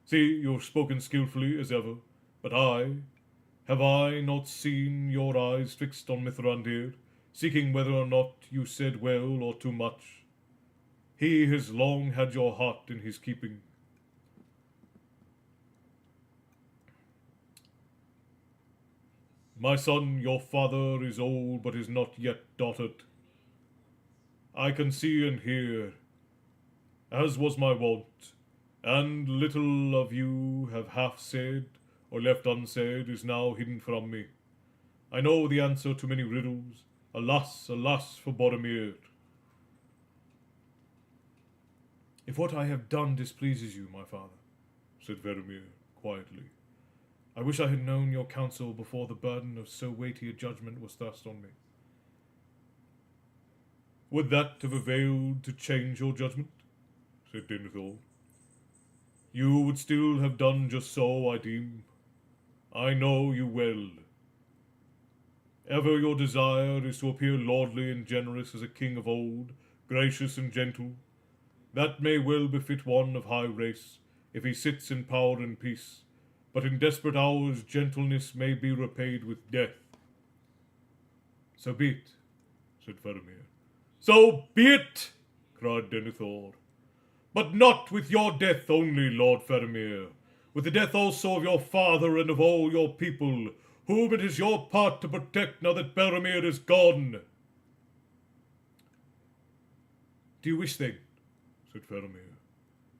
See, you have spoken skilfully as ever, but have I not seen your eyes fixed on Mithrandir, seeking whether or not you said well or too much? He has long had your heart in his keeping. My son, your father is old, but is not yet dotted. I can see and hear, as was my wont, and little of you have half said or left unsaid is now hidden from me. I know the answer to many riddles. Alas, alas for Boromir. If what I have done displeases you, my father, said Faramir quietly, I wish I had known your counsel before the burden of so weighty a judgment was thrust on me. Would that have availed to change your judgment? Said Denethor. You would still have done just so, I deem. I know you well. Ever your desire is to appear lordly and generous as a king of old, gracious and gentle. That may well befit one of high race, if he sits in power and peace, but in desperate hours gentleness may be repaid with death. So be it, said Faramir. So be it, cried Denethor. But not with your death only, Lord Faramir, with the death also of your father and of all your people, whom it is your part to protect now that Boromir is gone. Do you wish, then, said Faramir,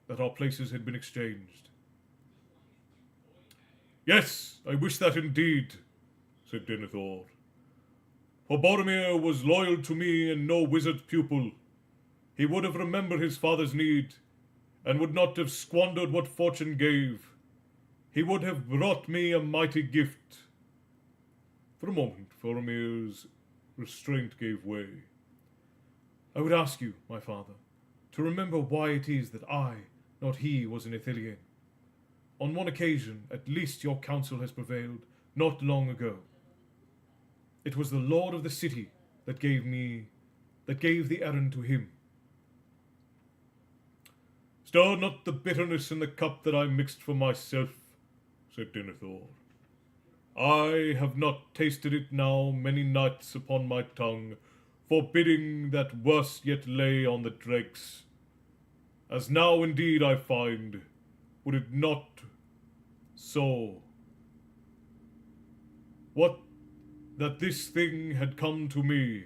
that our places had been exchanged? Yes, I wish that indeed, said Denethor. For Boromir was loyal to me and no wizard pupil. He would have remembered his father's need, and would not have squandered what fortune gave. He would have brought me a mighty gift. For a moment, Boromir's restraint gave way. I would ask you, my father, to remember why it is that I, not he, was an Ithilien. On one occasion, at least, your counsel has prevailed, not long ago. It was the lord of the city that gave the errand to him. Stir not the bitterness in the cup that I mixed for myself, said Denethor. I have not tasted it now many nights upon my tongue, forbidding that worse yet lay on the dregs. As now indeed I find, would it not so? What that this thing had come to me.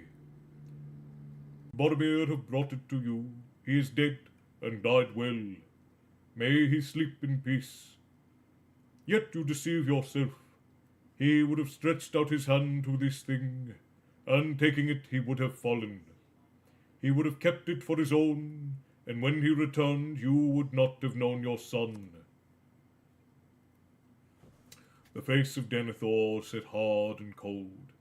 Boromir have brought it to you. He is dead and died well. May he sleep in peace. Yet you deceive yourself. He would have stretched out his hand to this thing, and taking it he would have fallen. He would have kept it for his own, and when he returned you would not have known your son. The face of Denethor set hard and cold.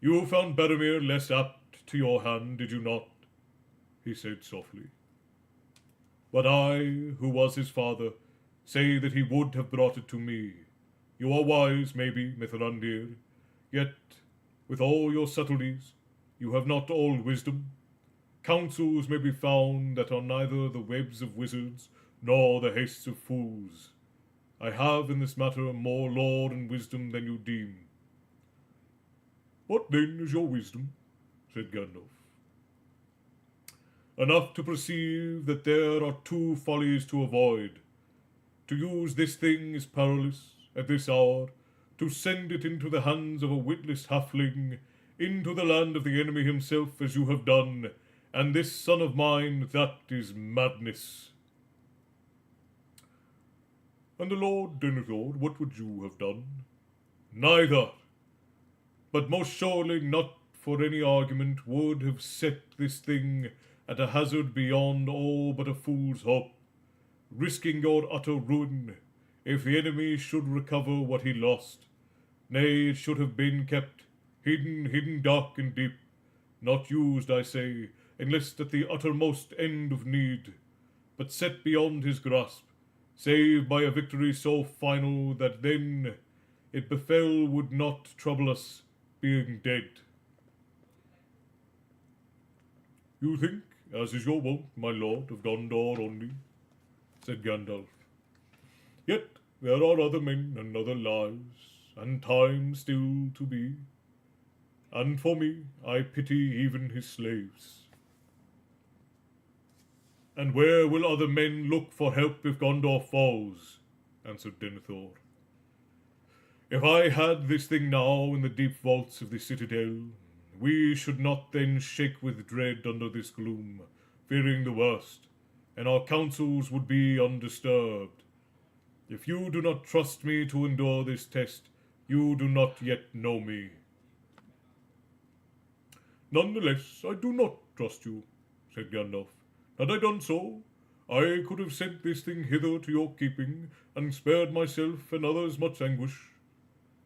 You found Boromir less apt to your hand, did you not? He said softly. But I, who was his father, say that he would have brought it to me. You are wise, maybe, Mithrandir, yet, with all your subtleties, You have not all wisdom. Counsels may be found that are neither the webs of wizards nor the hastes of fools. I have in this matter more lore and wisdom than you deem. What then is your wisdom? Said Gandalf. Enough to perceive that there are two follies to avoid. To use this thing is perilous at this hour, to send it into the hands of a witless halfling, into the land of the enemy himself, as you have done, and this son of mine, that is madness. And the Lord Denethor, what would you have done? Neither, but most surely not for any argument would have set this thing at a hazard beyond all but a fool's hope, risking your utter ruin, if the enemy should recover what he lost. Nay, it should have been kept hidden dark and deep, not used, I say, unless at the uttermost end of need, but set beyond his grasp, save by a victory so final that then it befell would not trouble us, being dead. You think, as is your wont, my lord of Gondor only, said Gandalf. Yet there are other men and other lives, and time still to be. And for me, I pity even his slaves. And where will other men look for help if Gondor falls? Answered Denethor. If I had this thing now in the deep vaults of the citadel, we should not then shake with dread under this gloom, fearing the worst, and our counsels would be undisturbed. If you do not trust me to endure this test, you do not yet know me. Nonetheless, I do not trust you, said Gandalf. Had I done so, I could have sent this thing hither to your keeping, and spared myself and others much anguish.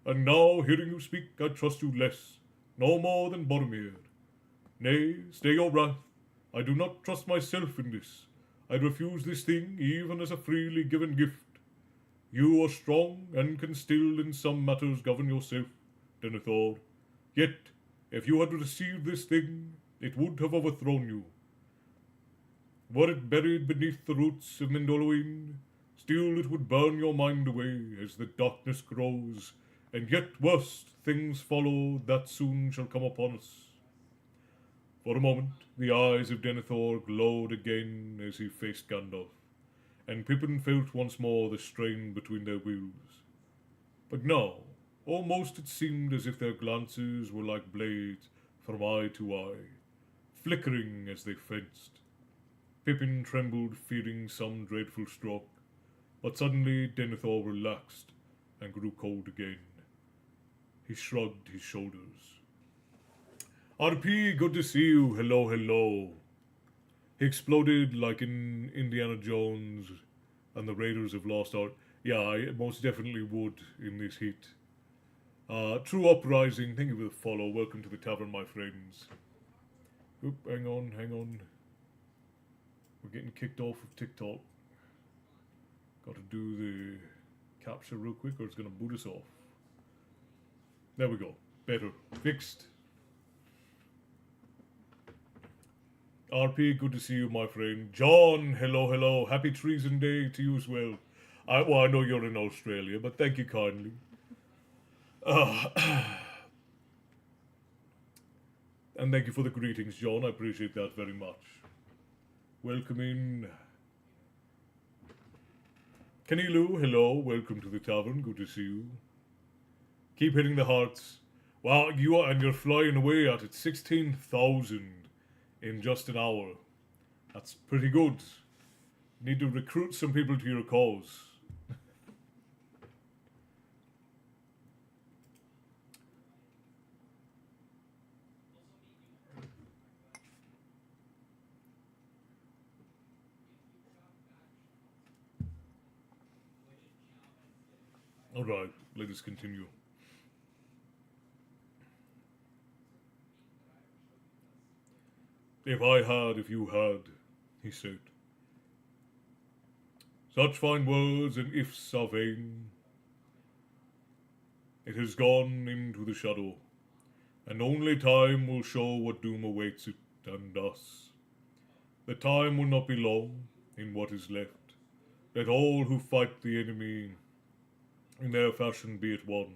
And now, hearing you speak, I trust you less, no more than Boromir. Nay, stay your wrath. I do not trust myself in this. I refuse this thing even as a freely given gift. You are strong, and can still in some matters govern yourself, Denethor. Yet, if you had received this thing, it would have overthrown you. Were it buried beneath the roots of Mindolluin, still it would burn your mind away as the darkness grows, and yet worse things follow that soon shall come upon us. For a moment, the eyes of Denethor glowed again as he faced Gandalf, and Pippin felt once more the strain between their wills. But now, almost it seemed as if their glances were like blades from eye to eye, flickering as they fenced. Pippin trembled, fearing some dreadful stroke, but suddenly Denethor relaxed and grew cold again. He shrugged his shoulders. RP, good to see you. Hello, hello. He exploded like in Indiana Jones and the Raiders of Lost Ark. Yeah, I most definitely would in this heat. True Uprising, thank you for the follow. Welcome to the tavern, my friends. Oop, hang on. We're getting kicked off of TikTok. Got to do the capture real quick or it's going to boot us off. There we go. Better. Fixed. RP, good to see you, my friend. John, hello. Happy Treason Day to you as well. I know you're in Australia, but thank you kindly. And thank you for the greetings, John. I appreciate that very much. Welcome in. Kanilu, hello. Welcome to the tavern. Good to see you. Keep hitting the hearts. Wow, you're flying away at it. 16,000 in just an hour. That's pretty good. Need to recruit some people to your cause. Alright, let us continue. If you had, he said. Such fine words and ifs are vain. It has gone into the shadow. and only time will show what doom awaits it and us. The time will not be long in what is left. Let all who fight the enemy in their fashion be at one,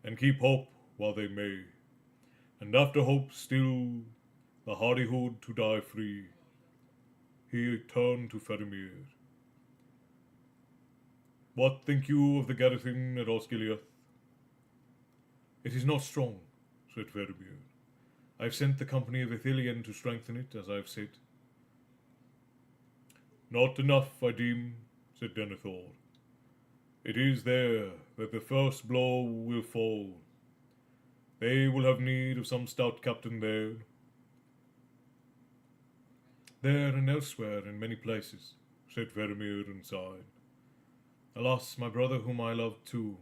and keep hope while they may. And after hope still the hardihood to die free, he turned to Faramir. What think you of the garrison at Osgiliath? It is not strong, said Faramir. I have sent the company of Ithilien to strengthen it, as I have said. Not enough, I deem, said Denethor. It is there that the first blow will fall. They will have need of some stout captain there. There and elsewhere in many places, said Faramir and sighed. Alas, my brother whom I loved too.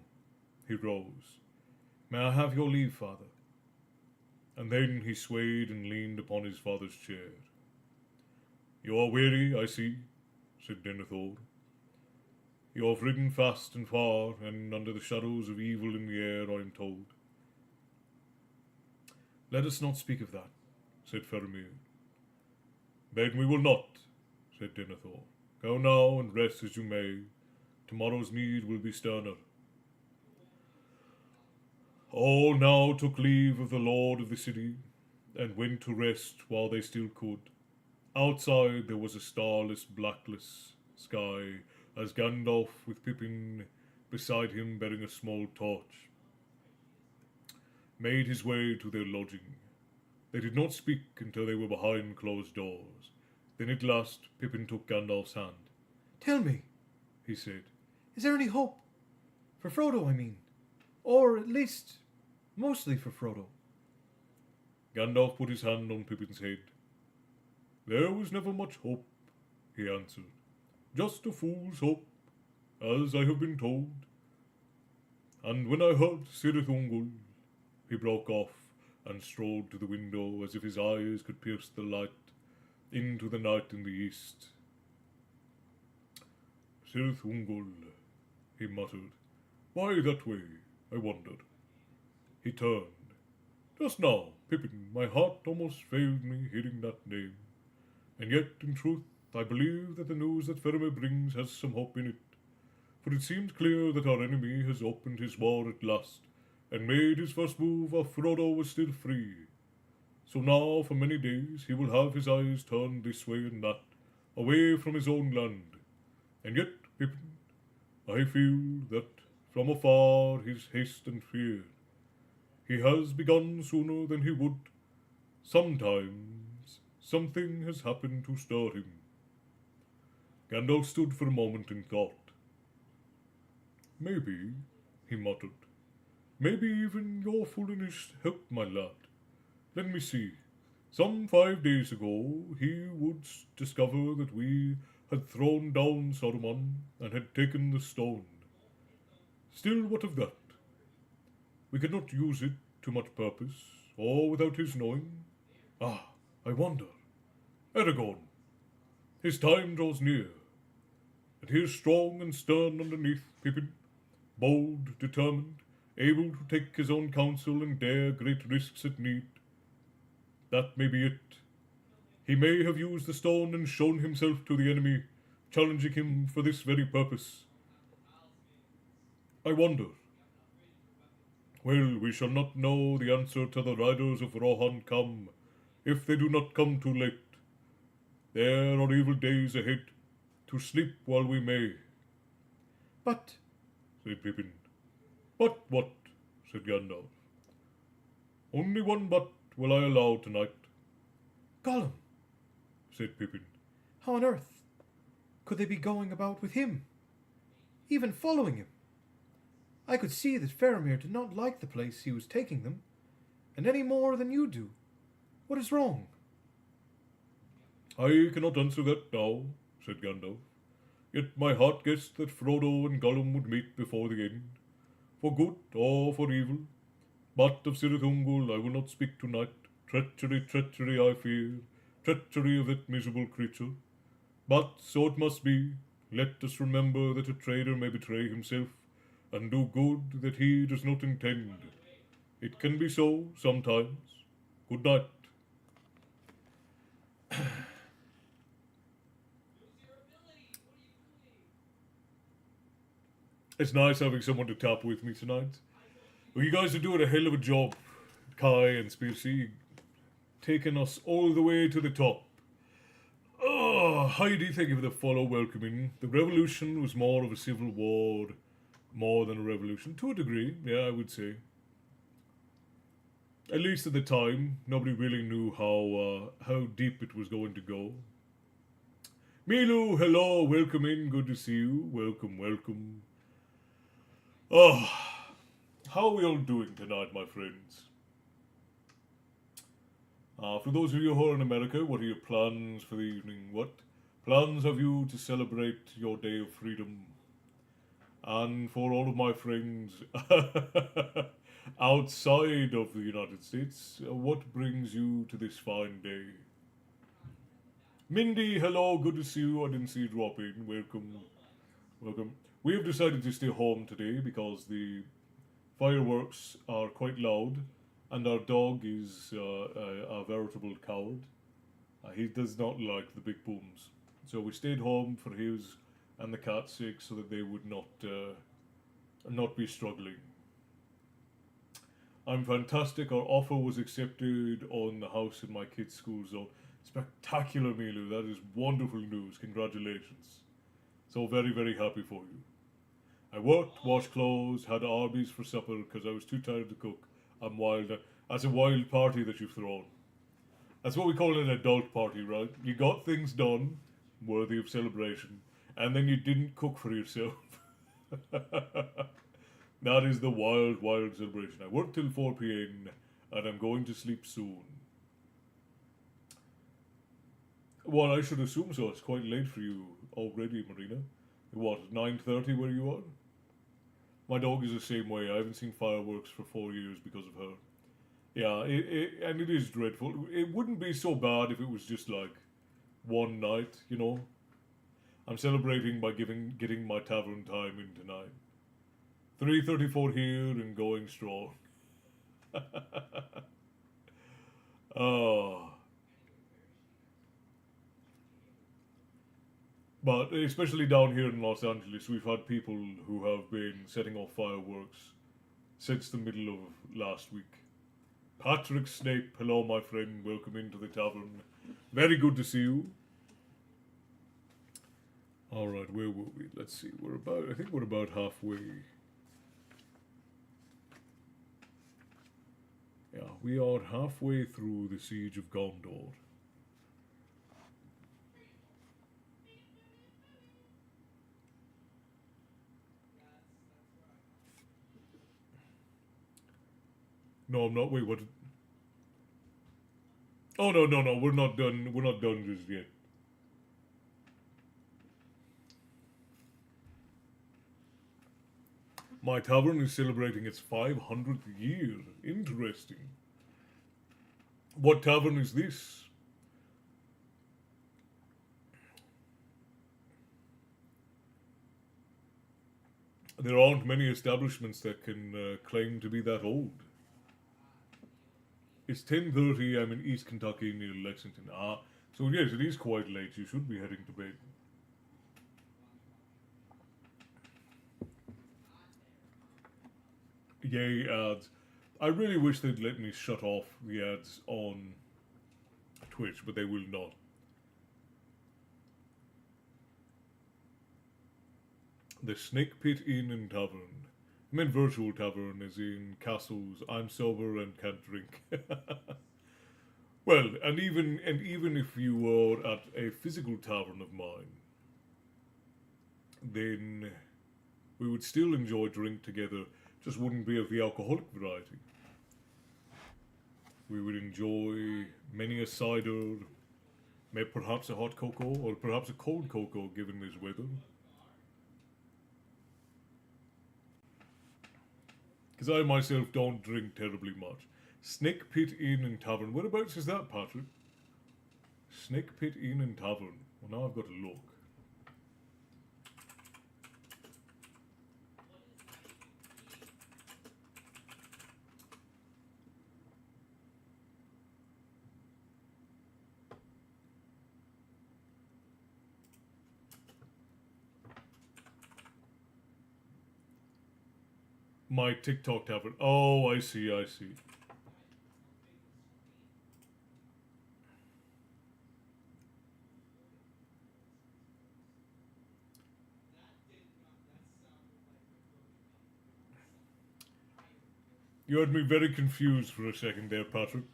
He rose. May I have your leave, father? And then he swayed and leaned upon his father's chair. You are weary, I see, said Denethor. You have ridden fast and far, and under the shadows of evil in the air, I am told. Let us not speak of that, said Faramir. Then we will not, said Denethor. Go now and rest as you may. Tomorrow's need will be sterner. All now took leave of the lord of the city, and went to rest while they still could. Outside there was a starless, blackless sky, as Gandalf, with Pippin beside him bearing a small torch, made his way to their lodging. They did not speak until they were behind closed doors. Then at last Pippin took Gandalf's hand. Tell me, he said, is there any hope? For Frodo, I mean. Or at least, mostly for Frodo. Gandalf put his hand on Pippin's head. There was never much hope, he answered. Just a fool's hope, as I have been told. And when I heard Cirith Ungol, he broke off and strolled to the window as if his eyes could pierce the light into the night in the east. Cirith Ungol, he muttered. Why that way, I wondered. He turned. Just now, Pippin, my heart almost failed me hearing that name. And yet, in truth, I believe that the news that Faramir brings has some hope in it. For it seems clear that our enemy has opened his war at last, and made his first move while Frodo was still free. So now, for many days, he will have his eyes turned this way and that, away from his own land. And yet, Pippin, I feel that from afar his haste and fear. He has begun sooner than he would. Sometimes something has happened to stir him. Gandalf stood for a moment in thought. Maybe, he muttered, maybe even your foolishness helped my lad. Let me see. Some 5 days ago he would discover that we had thrown down Saruman and had taken the stone. Still, what of that? We could not use it to much purpose, or without his knowing. Ah, I wonder. Aragorn. His time draws near, and he is strong and stern underneath, Pippin, bold, determined, able to take his own counsel and dare great risks at need. That may be it. He may have used the stone and shown himself to the enemy, challenging him for this very purpose. I wonder. Well, we shall not know the answer till the riders of Rohan come, if they do not come too late. There are evil days ahead, to sleep while we may. But, said Pippin. But what? Said Gandalf. Only one but will I allow tonight. Gollum, said Pippin. how on earth could they be going about with him? Even following him? I could see that Faramir did not like the place he was taking them, and any more than you do. What is wrong? I cannot answer that now, said Gandalf. Yet my heart guessed that Frodo and Gollum would meet before the end, for good or for evil. But of Cirith Ungol I will not speak tonight. Treachery, treachery, I fear, treachery of that miserable creature. But so it must be. Let us remember that a traitor may betray himself, and do good that he does not intend. It can be so sometimes. Good night. It's nice having someone to tap with me tonight. Well, you guys are doing a hell of a job, Kai and Spearsy, taking us all the way to the top. Oh, Heidi, thank you for the follow welcoming. The revolution was more of a civil war, more than a revolution. To a degree, yeah, I would say. At least at the time, nobody really knew how deep it was going to go. Milu, hello, welcome in, good to see you. Welcome, welcome. Oh, how are we all doing tonight, my friends? For those of you who are in America, what are your plans for the evening? What plans have you to celebrate your day of freedom? And for all of my friends outside of the United States, what brings you to this fine day? Mindy, hello, good to see you. I didn't see you drop in. Welcome. Welcome. We have decided to stay home today because the fireworks are quite loud and our dog is a veritable coward. He does not like the big booms. So we stayed home for his and the cat's sake so that they would not be struggling. I'm fantastic. Our offer was accepted on the house in my kids' school zone. Spectacular, Milu. That is wonderful news. Congratulations. So very, very happy for you. I worked, washed clothes, had Arby's for supper because I was too tired to cook. I'm wild. That's a wild party that you've thrown. That's what we call an adult party, right? You got things done, worthy of celebration, and then you didn't cook for yourself. That is the wild, wild celebration. I work till 4 p.m. and I'm going to sleep soon. Well, I should assume so. It's quite late for you already, Marina. What, 9:30 where you are? My dog is the same way. I haven't seen fireworks for 4 years because of her. Yeah, and it is dreadful. It wouldn't be so bad if it was just like one night, you know. I'm celebrating by getting my tavern time in tonight. 3:34 here and going strong. Oh. But especially down here in Los Angeles, we've had people who have been setting off fireworks since the middle of last week. Patrick Snape, hello my friend, welcome into the tavern. Very good to see you. Alright, where were we? Let's see, I think we're about halfway. Yeah, we are halfway through the Siege of Gondor. No, I'm not. Wait, what? Oh, no, no, no. We're not done. We're not done just yet. My tavern is celebrating its 500th year. Interesting. What tavern is this? There aren't many establishments that can claim to be that old. It's 10:30. I'm in East Kentucky near Lexington. So yes, it is quite late. You should be heading to bed. Yay, ads. I really wish they'd let me shut off the ads on Twitch, but they will not. The Snake Pit Inn and Tavern. I meant virtual tavern, as in castles. I'm sober and can't drink. Well, and even if you were at a physical tavern of mine, then we would still enjoy drink together. Just wouldn't be of the alcoholic variety. We would enjoy many a cider, maybe perhaps a hot cocoa, or perhaps a cold cocoa given this weather. Because I myself don't drink terribly much. Snake Pit Inn and Tavern. Whereabouts is that, Patrick? Snake Pit Inn and Tavern. Well, now I've got to look. My TikTok tavern. Oh, I see, I see. You had me very confused for a second there, Patrick.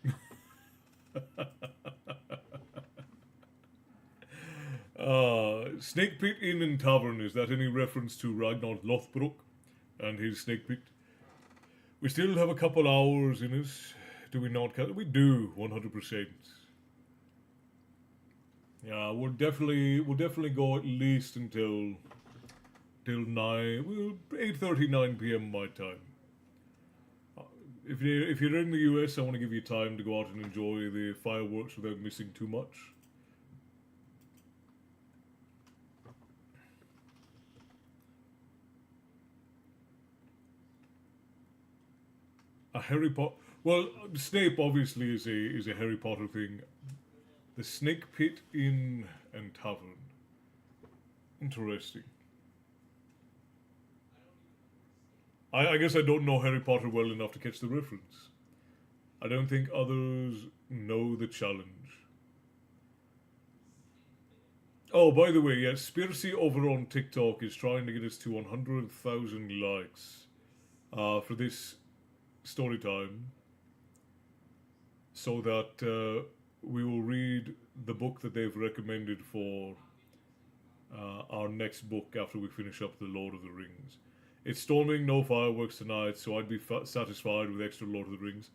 Snake Pit Inn and Tavern, is that any reference to Ragnar Lothbrok and his snake pit? We still have a couple hours in us, do we not? We do, 100%. Yeah, we'll definitely go at least until till 9, well, 8:30, 9 p.m. my time. If you're in the US, I want to give you time to go out and enjoy the fireworks without missing too much. A Harry Potter. Well, Snape obviously is a Harry Potter thing. The Snake Pit Inn and Tavern. Interesting. I guess I don't know Harry Potter well enough to catch the reference. I don't think others know the challenge. Oh, by the way, yes, Spircy over on TikTok is trying to get us to 100,000 likes for this story time, so that we will read the book that they've recommended for our next book after we finish up The Lord of the Rings. It's storming, no fireworks tonight, so I'd be satisfied with extra Lord of the Rings.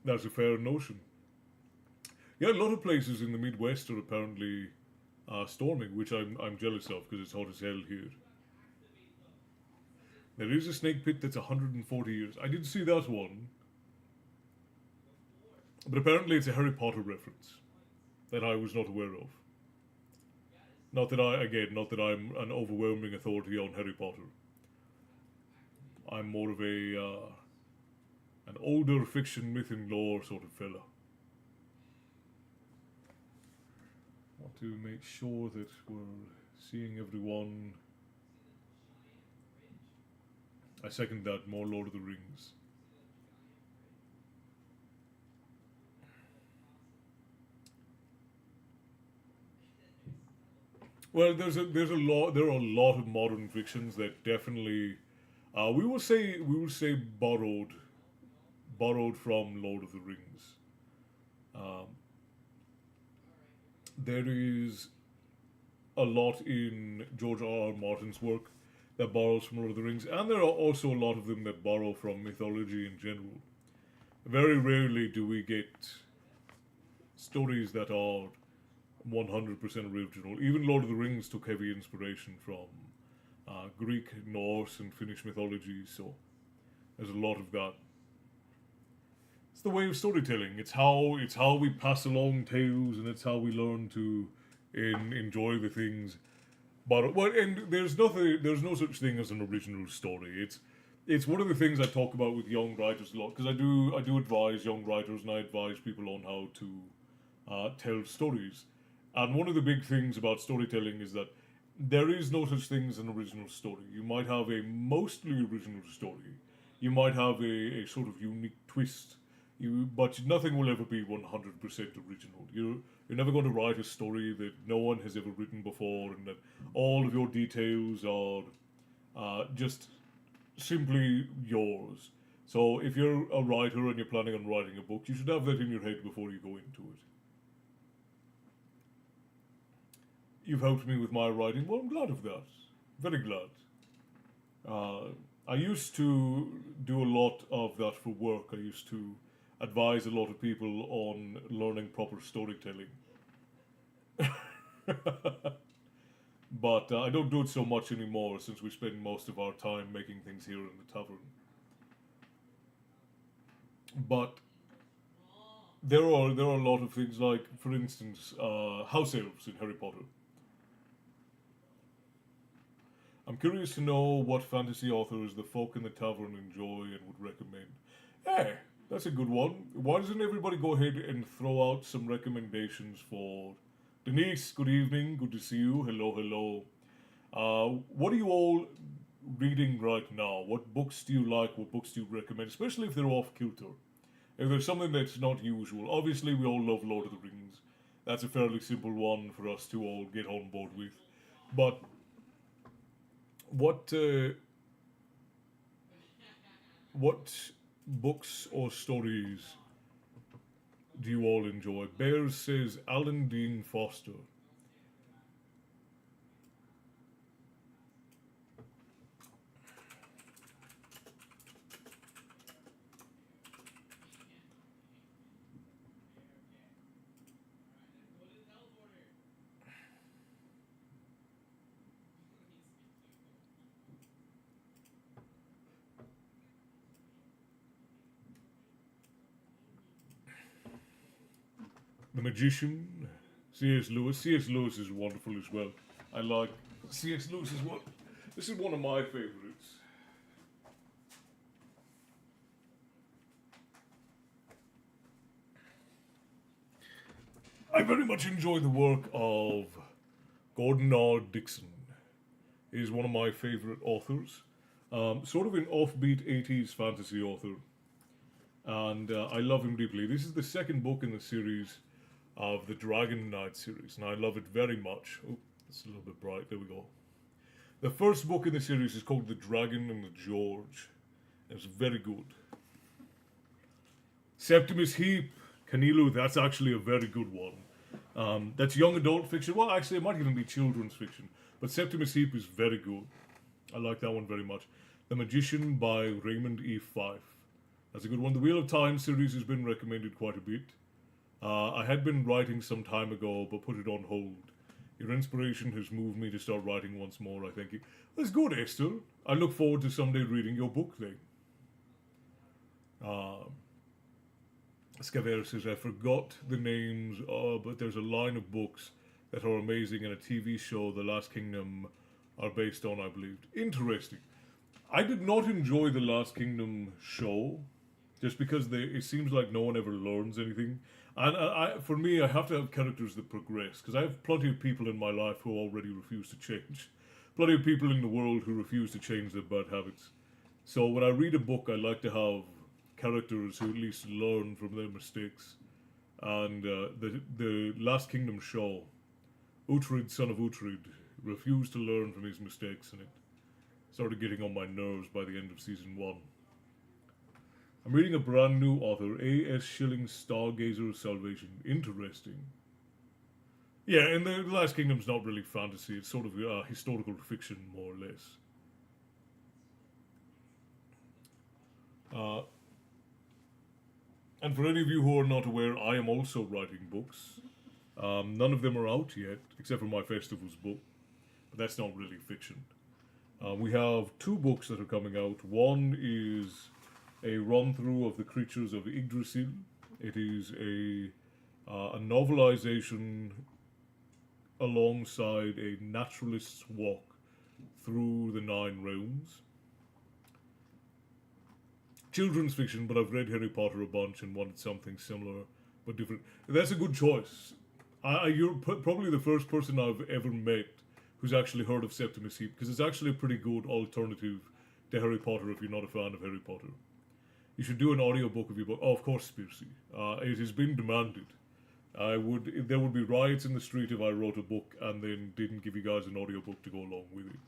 That's a fair notion. Yeah, a lot of places in the Midwest are apparently storming, which I'm jealous of because it's hot as hell here. There is a snake pit that's 140 years. I did see that one, but apparently it's a Harry Potter reference that I was not aware of. Not that I'm an overwhelming authority on Harry Potter. I'm more of an older fiction, myth, and lore sort of fella. Want to make sure that we're seeing everyone. I second that. More Lord of the Rings. Well, there are a lot of modern fictions that definitely, we will say borrowed from Lord of the Rings. Um, there is a lot in George R. R. Martin's work that borrows from Lord of the Rings, and there are also a lot of them that borrow from mythology in general. Very rarely do we get stories that are 100% original. Even Lord of the Rings took heavy inspiration from Greek, Norse, and Finnish mythology, so there's a lot of that. It's the way of storytelling. It's how we pass along tales, and it's how we learn to enjoy the things. But well, and there's no such thing as an original story. It's one of the things I talk about with young writers a lot, because I do advise young writers, and I advise people on how to tell stories. And one of the big things about storytelling is that there is no such thing as an original story. You might have a mostly original story. You might have a sort of unique twist. But nothing will ever be 100% original. You're never going to write a story that no one has ever written before, and that all of your details are just simply yours. So if you're a writer and you're planning on writing a book, you should have that in your head before you go into it. You've helped me with my writing. Well, I'm glad of that. Very glad. I used to do a lot of that for work. I used to advise a lot of people on learning proper storytelling. But I don't do it so much anymore since we spend most of our time making things here in the tavern. But there are a lot of things like, for instance, house elves in Harry Potter. I'm curious to know what fantasy authors the folk in the tavern enjoy and would recommend. Hey, that's a good one. Why doesn't everybody go ahead and throw out some recommendations for Denise? Good evening. Good to see you. Hello, hello. What do you all? reading right now? What books do you like? What books do you recommend? Especially if they're off kilter. If there's something that's not usual. Obviously, we all love Lord of the Rings. That's a fairly simple one for us to all get on board with. But what what books or stories do you all enjoy? Bears says Alan Dean Foster. The Magician, C.S. Lewis. C.S. Lewis is wonderful as well. I like C.S. Lewis as well. This is one of my favorites. I very much enjoy the work of Gordon R. Dixon. He's one of my favorite authors. Sort of an offbeat 80s fantasy author. And I love him deeply. This is the second book in the series of the Dragon Knight series, and I love it very much. Oh, it's a little bit bright. There we go. The first book in the series is called The Dragon and the George. It's very good. Septimus Heap, Canilu, that's actually a very good one. That's young adult fiction. Well, actually, it might even be children's fiction. But Septimus Heap is very good. I like that one very much. The Magician by Raymond E. Fife. That's a good one. The Wheel of Time series has been recommended quite a bit. I had been writing some time ago, but put it on hold. Your inspiration has moved me to start writing once more, I think. That's good, Esther. I look forward to someday reading your book then. Scaver says, I forgot the names, but there's a line of books that are amazing and a TV show, The Last Kingdom, are based on, I believe. Interesting. I did not enjoy The Last Kingdom show, just because it seems like no one ever learns anything. And for me, I have to have characters that progress, because I have plenty of people in my life who already refuse to change. Plenty of people in the world who refuse to change their bad habits. So when I read a book, I like to have characters who at least learn from their mistakes. And the Last Kingdom show, Uhtred, son of Uhtred, refused to learn from his mistakes, and it started getting on my nerves by the end of season 1. I'm reading a brand new author, A.S. Schilling's Stargazer Salvation. Interesting. Yeah, and the Last Kingdom's not really fantasy. It's sort of historical fiction, more or less. And for any of you who are not aware, I am also writing books. None of them are out yet, except for my festival's book. But that's not really fiction. We have 2 books that are coming out. One is a run-through of the creatures of Yggdrasil. It is a novelization alongside a naturalist's walk through the 9 realms. Children's fiction, but I've read Harry Potter a bunch and wanted something similar but different. That's a good choice. You're probably the first person I've ever met who's actually heard of Septimus Heap, because it's actually a pretty good alternative to Harry Potter if you're not a fan of Harry Potter. You should do an audiobook of your book. Oh, of course, Spearsy. It has been demanded. There would be riots in the street if I wrote a book and then didn't give you guys an audiobook to go along with it.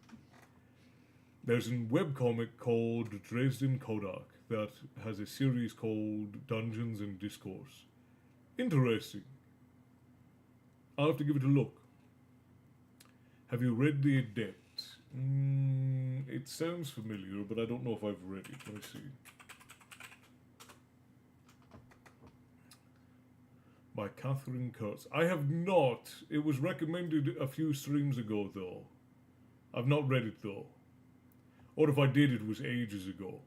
There's a webcomic called Dresden Kodak that has a series called Dungeons and Discourse. Interesting. I'll have to give it a look. Have you read The Adept? It sounds familiar, but I don't know if I've read it. Let me see. By Catherine Kurtz. I have not. It was recommended a few streams ago, though. I've not read it, though. Or if I did, it was ages ago.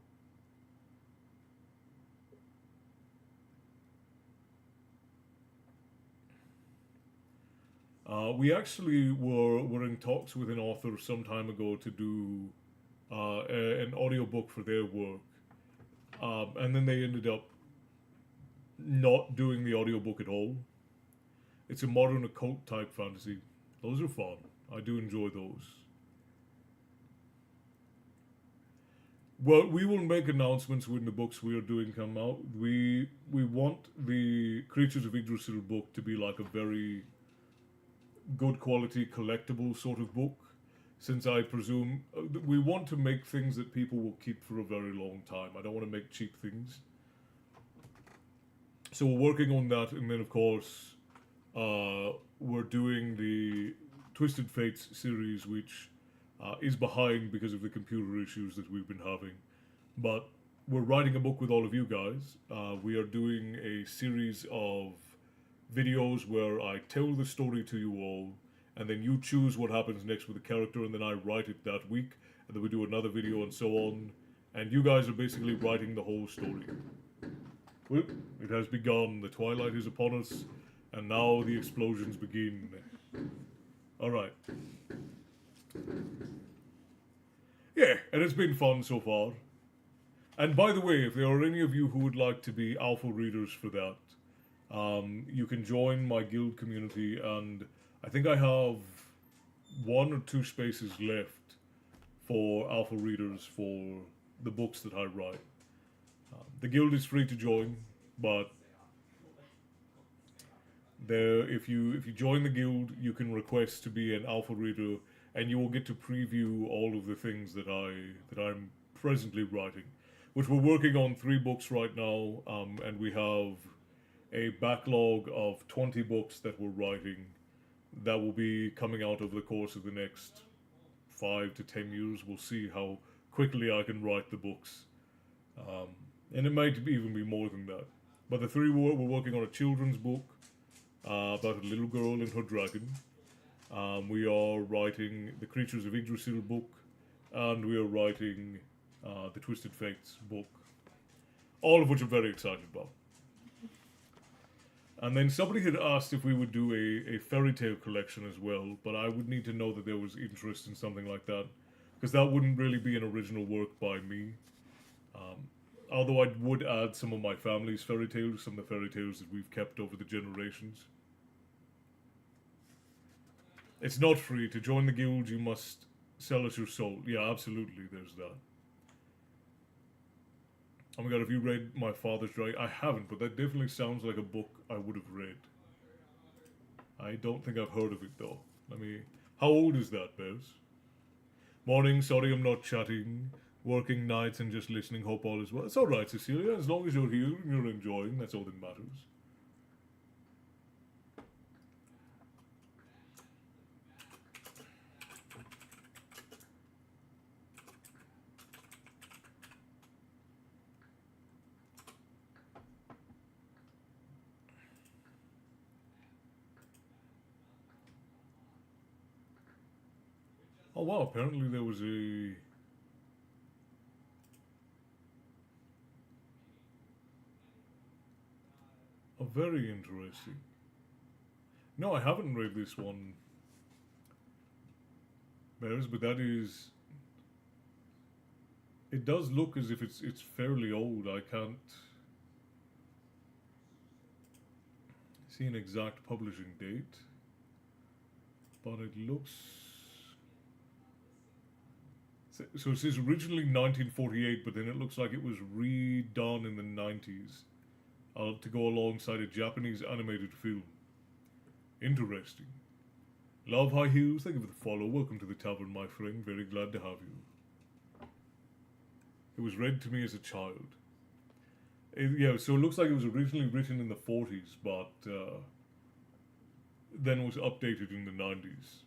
We actually were in talks with an author some time ago to do an audiobook for their work. And then they ended up not doing the audiobook at all. It's a modern occult type fantasy. Those are fun. I do enjoy those. Well, we will make announcements when the books we are doing come out. We want the Creatures of Yggdrasil book to be like a very good quality collectible sort of book, since I presume we want to make things that people will keep for a very long time. I don't want to make cheap things. So we're working on that, and then of course we're doing the Twisted Fates series, which is behind because of the computer issues that we've been having. But we're writing a book with all of you guys. We are doing a series of videos where I tell the story to you all, and then you choose what happens next with the character, and then I write it that week, and then we do another video and so on. And you guys are basically writing the whole story. Well, it has begun. The twilight is upon us, and now the explosions begin. Alright. Yeah, and it's been fun so far. And by the way, if there are any of you who would like to be alpha readers for that, you can join my guild community, and I think I have 1 or 2 spaces left for alpha readers for the books that I write. The guild is free to join, but if you join the guild, you can request to be an alpha reader, and you will get to preview all of the things that I'm presently writing, which we're working on 3 books right now, and we have a backlog of 20 books that we're writing that will be coming out over the course of the next 5 to 10 years. We'll see how quickly I can write the books, and it might even be more than that. But the 3 we're working on a children's book about a little girl and her dragon. We are writing the Creatures of Yggdrasil book, and we are writing the Twisted Fates book, all of which I'm very excited about. And then somebody had asked if we would do a fairy tale collection as well, but I would need to know that there was interest in something like that, because that wouldn't really be an original work by me. Although I would add some of my family's fairy tales, some of the fairy tales that we've kept over the generations. It's not free. To join the guild, you must sell us your soul. Yeah, absolutely, there's that. Oh my god, have you read My Father's Dragon? I haven't, but that definitely sounds like a book I would have read. I don't think I've heard of it, though. How old is that, Bez? Morning, sorry I'm not chatting. Working nights and just listening, hope all is well. It's alright, Cecilia, as long as you're here and you're enjoying, that's all that matters. Oh wow, apparently there was a very interesting. No, I haven't read this one, Bears, but that is... It does look as if it's fairly old. I can't see an exact publishing date, but it looks... So it says originally 1948, but then it looks like it was redone in the 90s. To go alongside a Japanese animated film. Interesting. Love High Heels, thank you for the follow. Welcome to the Tavern, my friend. Very glad to have you. It was read to me as a child. Yeah, so it looks like it was originally written in the 40s, but then was updated in the 90s.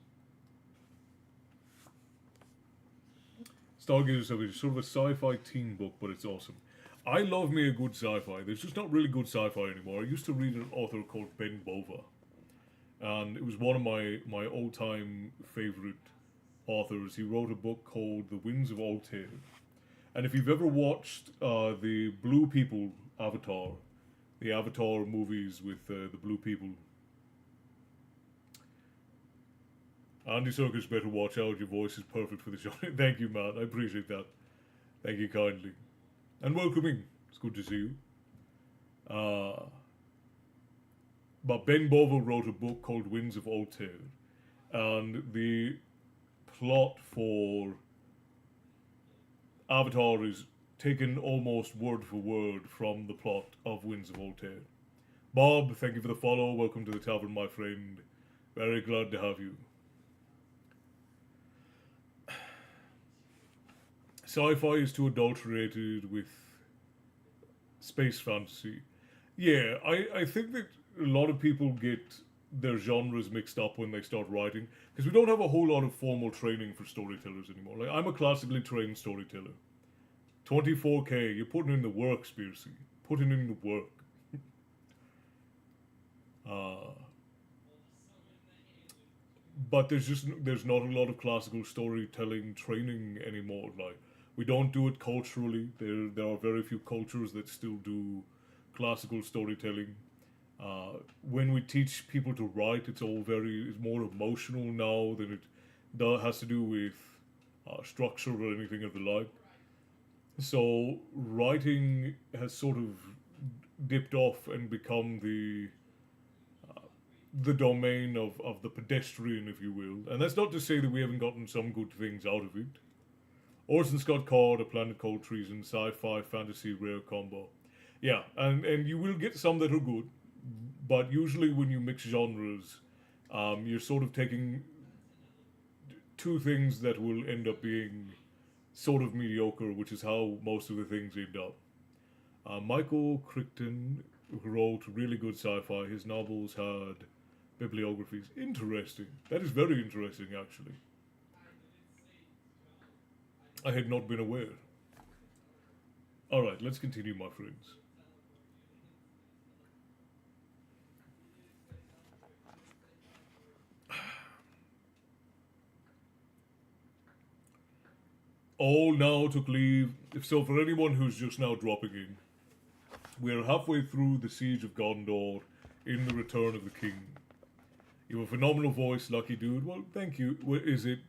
Stargazer is sort of a sci-fi teen book, but it's awesome. I love me a good sci-fi. There's just not really good sci-fi anymore. I used to read an author called Ben Bova, and it was one of my all-time favorite authors. He wrote a book called The Winds of Altair. And if you've ever watched the Blue People Avatar, the Avatar movies with the Blue People, Andy Serkis better watch out. Your voice is perfect for the show. Thank you, Matt. I appreciate that. Thank you kindly. And welcoming. It's good to see you. But Ben Bova wrote a book called Winds of Altair. And the plot for Avatar is taken almost word for word from the plot of Winds of Voltaire. Bob, thank you for the follow. Welcome to the Tavern, my friend. Very glad to have you. Sci-fi is too adulterated with space fantasy. Yeah, I think that a lot of people get their genres mixed up when they start writing because we don't have a whole lot of formal training for storytellers anymore. Like, I'm a classically trained storyteller. 24K, you're putting in the work, Spearsy. Putting in the work. But there's not a lot of classical storytelling training anymore. Like, we don't do it culturally. There are very few cultures that still do classical storytelling. When we teach people to write, it's more emotional now than it has to do with structure or anything of the like. So writing has sort of dipped off and become the domain of the pedestrian, if you will. And that's not to say that we haven't gotten some good things out of it. Orson Scott Card, A Planet Called Treason, sci-fi, fantasy, rare combo. Yeah, and you will get some that are good, but usually when you mix genres, you're sort of taking two things that will end up being sort of mediocre, which is how most of the things end up. Michael Crichton wrote really good sci-fi. His novels had bibliographies. Interesting. That is very interesting, actually. I had not been aware. Alright, let's continue, my friends. All now took leave. So, for anyone who's just now dropping in, we're halfway through the Siege of Gondor in The Return of the King. You have a phenomenal voice, lucky dude. Well, thank you. Is it...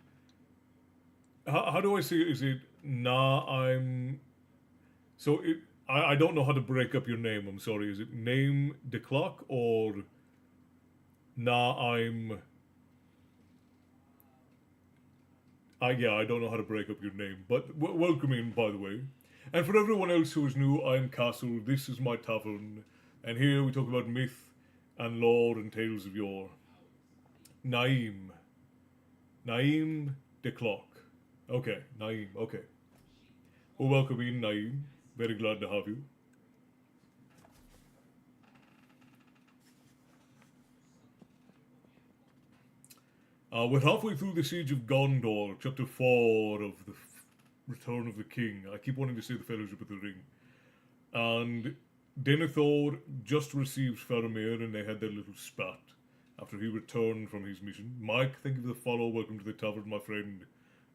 How do I say it? Is it... Nah, I'm... So, I don't know how to break up your name, I'm sorry. Is it name de clock or... Nah, I'm... yeah, I don't know how to break up your name. But welcome in, by the way. And for everyone else who is new, I'm Castle, this is my tavern. And here we talk about myth and lore and tales of yore. Naim de Clock. Okay, Naim, okay. Well, welcome in, Naim. Very glad to have you. We're halfway through the Siege of Gondor, chapter 4 of the Return of the King. I keep wanting to say the Fellowship of the Ring. And Denethor just received Faramir and they had their little spat after he returned from his mission. Mike, thank you for the follow. Welcome to the tavern, my friend.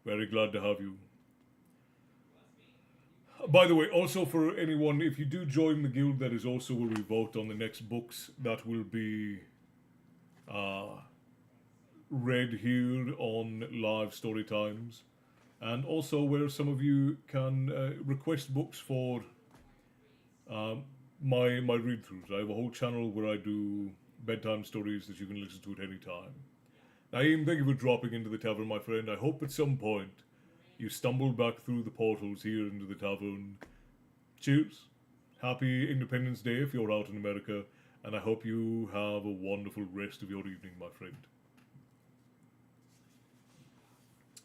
Very glad to have you. By the way, also for anyone, if you do join the guild, that is also where we vote on the next books that will be read here on live story times. And also where some of you can request books for my read-throughs. I have a whole channel where I do bedtime stories that you can listen to at any time. Naeem, thank you for dropping into the tavern, my friend. I hope at some point you stumble back through the portals here into the tavern. Cheers. Happy Independence Day if you're out in America, and I hope you have a wonderful rest of your evening, my friend.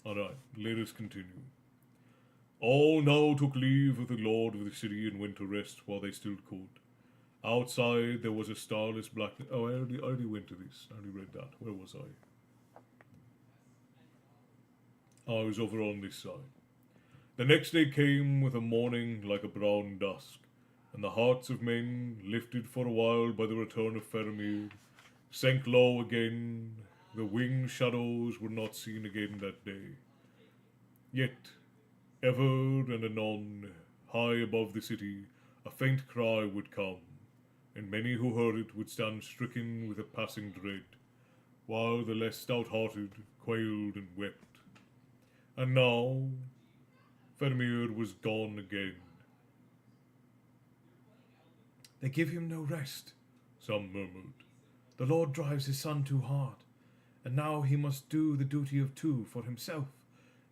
Alright, let us continue. All now took leave of the lord of the city and went to rest while they still could. Outside there was a starless blackness. Oh, I already went to this. I already read that. Where was I? I was over on this side. The next day came with a morning like a brown dusk, and the hearts of men, lifted for a while by the return of Faramir, sank low again. The winged shadows were not seen again that day. Yet, ever and anon, high above the city, a faint cry would come, and many who heard it would stand stricken with a passing dread, while the less stout-hearted quailed and wept. And now, Faramir was gone again. They give him no rest, Some murmured. the Lord drives his son too hard, and now he must do the duty of two for himself,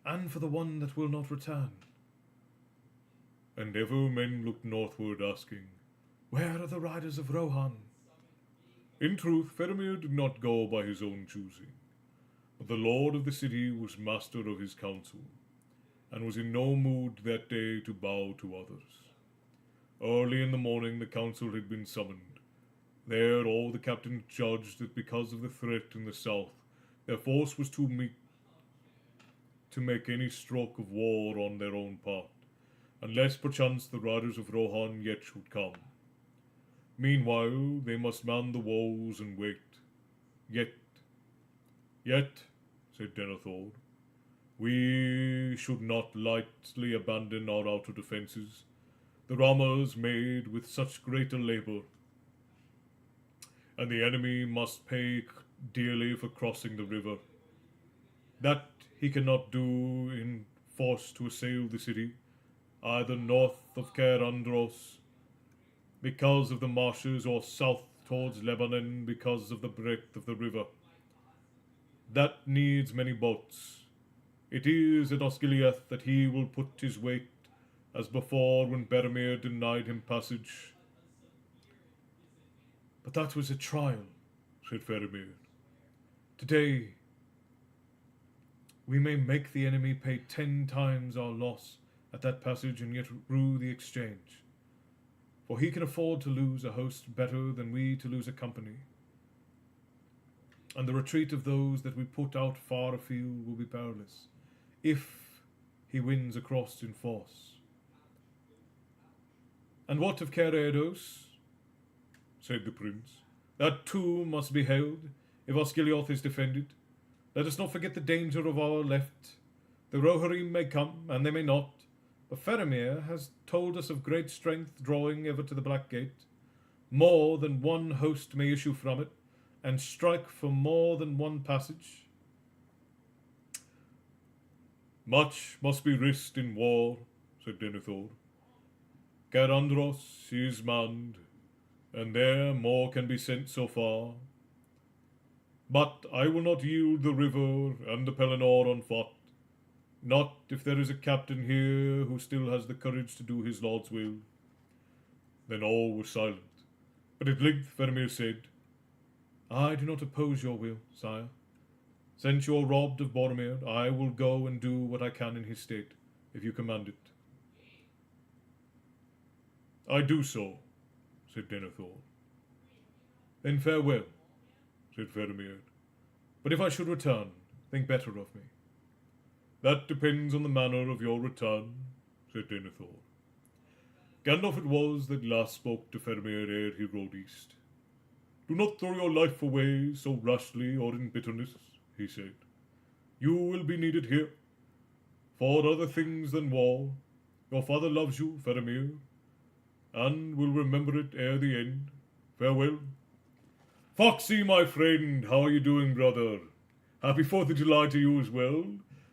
and for the one that will not return. and ever men looked northward, asking, "Where are the riders of Rohan?" In truth, Faramir did not go by his own choosing, but the lord of the city was master of his council, and was in no mood that day to bow to others. Early in the morning the council had been summoned. There all the captains judged that because of the threat in the south, their force was too meek to make any stroke of war on their own part, unless perchance the riders of Rohan yet should come. Meanwhile, they must man the walls and wait. Yet, said Denethor, we should not lightly abandon our outer defences, the Ramas made with such greater labour, and the enemy must pay dearly for crossing the river. That he cannot do in force to assail the city, either north of Caer Andros, because of the marshes, or south towards Lebanon, because of the breadth of the river. That needs many boats. It is at Osgiliath that he will put his weight, as before when Boromir denied him passage. But that was a trial, said Faramir. Today, we may make the enemy pay 10 times our loss at that passage and yet rue the exchange. For he can afford to lose a host better than we to lose a company. And the retreat of those that we put out far afield will be perilous, if he wins across in force. And what of Caer Aedos? Said the prince. That too must be held, if Osgiliath is defended. Let us not forget the danger of our left. The Rohirrim may come, and they may not, but Faramir has told us of great strength drawing ever to the Black Gate. More than one host may issue from it, and strike for more than one passage. Much must be risked in war, said Denethor. Caer Andros is manned, and there more can be sent so far. But I will not yield the river and the Pelennor on foot, not if there is a captain here who still has the courage to do his lord's will. Then all were silent, but at length Faramir said, I do not oppose your will, sire. Since you are robbed of Boromir, I will go and do what I can in his stead, if you command it. I do so, said Denethor. Then farewell, said Faramir. But if I should return, think better of me. That depends on the manner of your return, said Denethor. Gandalf it was that last spoke to Faramir ere he rode east. Do not throw your life away so rashly or in bitterness, he said. You will be needed here, for other things than war. Your father loves you, Faramir, and will remember it ere the end. Farewell. Foxy, my friend, how are you doing, brother? Happy 4th of July to you as well.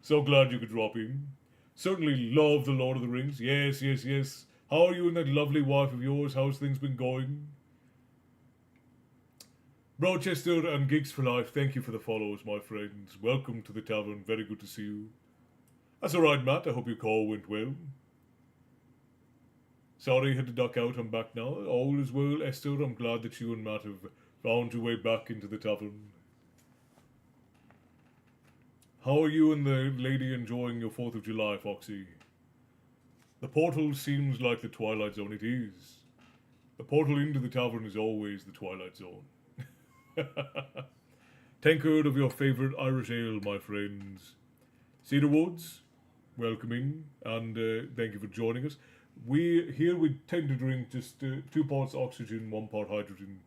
So glad you could drop in. Certainly love the Lord of the Rings. Yes, yes, yes. How are you and that lovely wife of yours? How's things been going? Rochester and Geeks for Life, thank you for the follows, my friends. Welcome to the tavern. Very good to see you. That's all right, Matt. I hope your call went well. Sorry, had to duck out. I'm back now. All is well, Esther. I'm glad that you and Matt have found your way back into the tavern. How are you and the lady enjoying your 4th of July, Foxy? The portal seems like the Twilight Zone. It is. The portal into the tavern is always the Twilight Zone. Tankard of your favourite Irish ale, my friends. Cedar Woods, welcoming, and thank you for joining us. We tend to drink just 2 parts oxygen, 1 part hydrogen.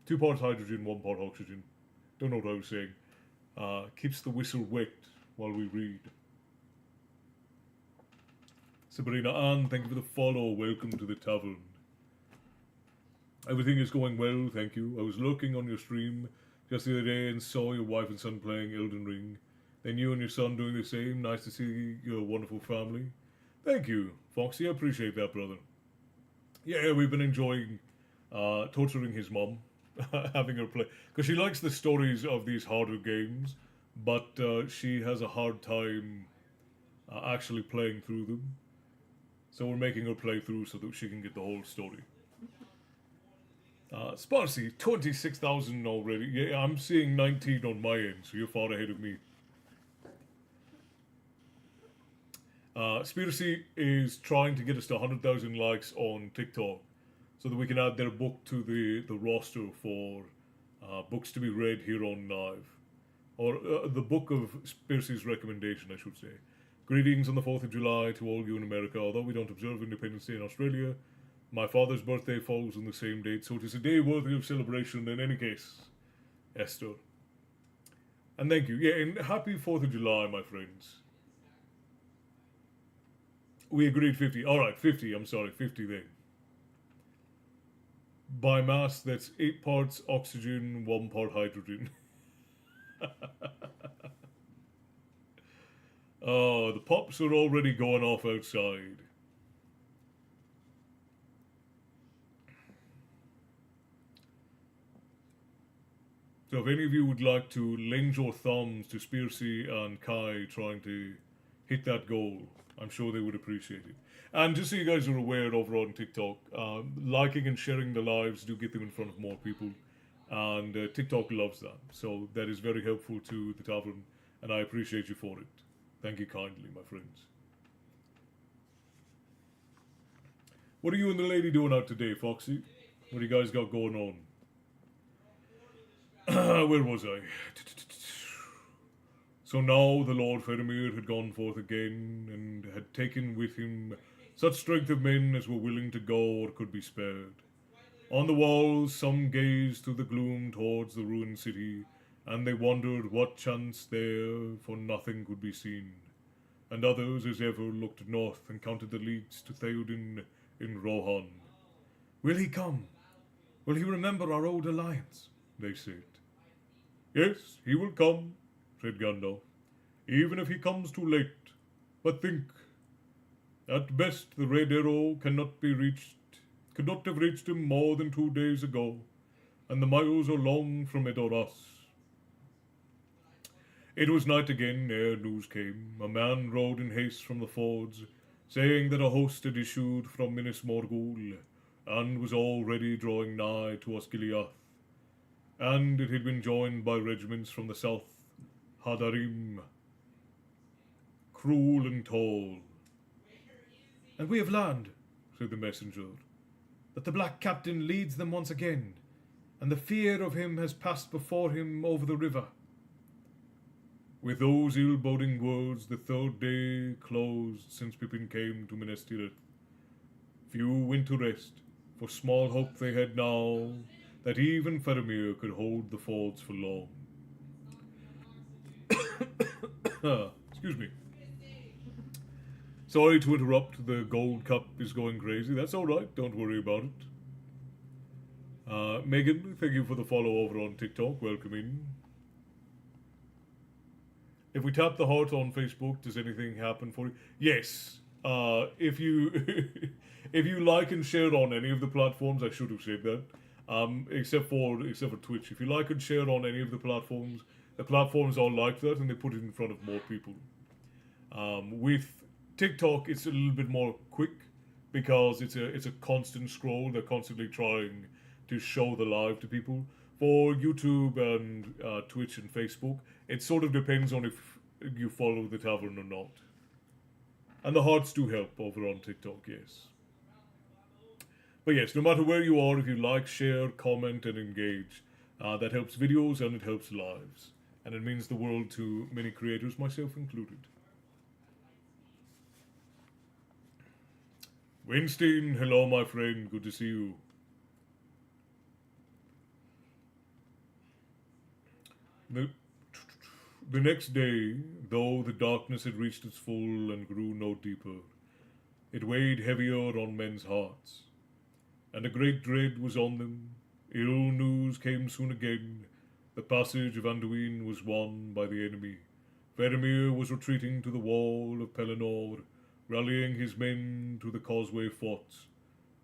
2 parts hydrogen, 1 part oxygen. Don't know what I was saying. Keeps the whistle wet while we read. Sabrina Ann, thank you for the follow. Welcome to the tavern. Everything is going well, thank you. I was looking on your stream just the other day and saw your wife and son playing Elden Ring. Then you and your son doing the same. Nice to see your wonderful family. Thank you, Foxy. I appreciate that, brother. Yeah, we've been enjoying torturing his mom, having her play. Because she likes the stories of these harder games, but she has a hard time actually playing through them. So we're making her play through so that she can get the whole story. Sparsy, 26,000 already. Yeah, I'm seeing 19 on my end, so you're far ahead of me. Spiracy is trying to get us to 100,000 likes on TikTok so that we can add their book to the roster for books to be read here on Live. Or the book of Spiracy's recommendation, I should say. Greetings on the 4th of July to all you in America. Although we don't observe Independence Day in Australia, my father's birthday falls on the same date, so it is a day worthy of celebration in any case. Esther. And thank you. Yeah, and happy 4th of July, my friends. We agreed 50. Alright, 50. I'm sorry, 50 then. By mass, that's 8 parts oxygen, 1 part hydrogen. Oh, the pops are already going off outside. So if any of you would like to lend your thumbs to Spearsy and Kai trying to hit that goal, I'm sure they would appreciate it. And just so you guys are aware over on TikTok, liking and sharing the lives do get them in front of more people. And TikTok loves that. So that is very helpful to the Tavern, and I appreciate you for it. Thank you kindly, my friends. What are you and the lady doing out today, Foxy? What do you guys got going on? Where was I? So now the Lord Faramir had gone forth again, and had taken with him such strength of men as were willing to go or could be spared. On the walls some gazed through the gloom towards the ruined city, and they wondered what chance there, for nothing could be seen. And others, as ever, looked north and counted the leagues to Theoden in Rohan. Will he come? Will he remember our old alliance? They said. Yes, he will come, said Gandalf, even if he comes too late. But think, at best the Red Arrow could not have reached him more than 2 days ago, and the miles are long from Edoras. It was night again ere news came. A man rode in haste from the fords, saying that a host had issued from Minas Morgul, and was already drawing nigh to Osgiliath. And it had been joined by regiments from the south, Hadarim, cruel and tall. And we have learned, said the messenger, that the Black Captain leads them once again, and the fear of him has passed before him over the river. With those ill-boding words, the 3rd day closed since Pippin came to Minas Tirith. Few went to rest, for small hope they had now that even Faramir could hold the fords for long. Excuse me. Sorry to interrupt, the gold cup is going crazy. That's alright, don't worry about it. Megan, thank you for the follow over on TikTok. Welcome in. If we tap the heart on Facebook, does anything happen for you? Yes. If you if you like and share on any of the platforms, I should have said that. Except for Twitch. If you like and share on any of the platforms all like that, and they put it in front of more people. With TikTok, it's a little bit more quick because it's a constant scroll. They're constantly trying to show the live to people. For YouTube and Twitch and Facebook, it sort of depends on if you follow the Tavern or not. And the hearts do help over on TikTok, yes. But yes, no matter where you are, if you like, share, comment, and engage, that helps videos and it helps lives. And it means the world to many creators, myself included. Winstein, hello my friend, good to see you. The next day, though the darkness had reached its full and grew no deeper, it weighed heavier on men's hearts, and a great dread was on them. Ill news came soon again. The passage of Anduin was won by the enemy. Faramir was retreating to the wall of Pelennor, rallying his men to the causeway forts,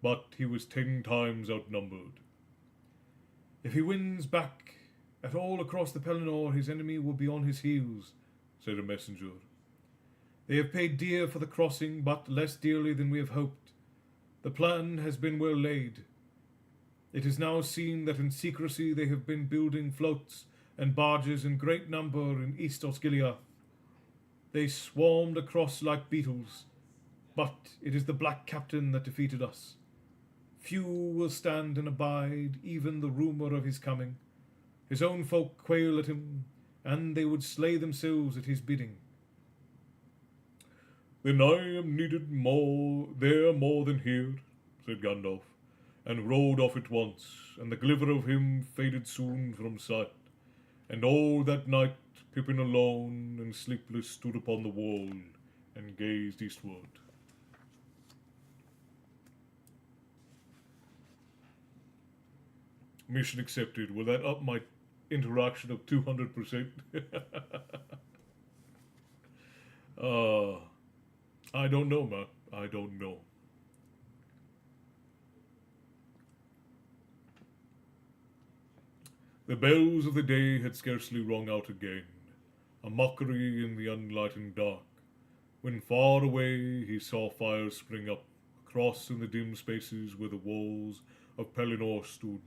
but he was 10 times outnumbered. If he wins back at all across the Pelennor, his enemy will be on his heels, said a messenger. They have paid dear for the crossing, but less dearly than we have hoped. The plan has been well laid. It is now seen that in secrecy they have been building floats and barges in great number in East Osgiliath. They swarmed across like beetles, but it is the black captain that defeated us. Few will stand and abide even the rumour of his coming. His own folk quail at him, and they would slay themselves at his bidding. Then I am needed there more than here, said Gandalf, and rode off at once, and the glitter of him faded soon from sight. And all that night Pippin alone and sleepless stood upon the wall and gazed eastward. Mission accepted. Will that up my interaction of 200%? I don't know, Matt. I don't know. The bells of the day had scarcely rung out again, a mockery in the unlightened dark, when far away he saw fires spring up, across in the dim spaces where the walls of Pelennor stood.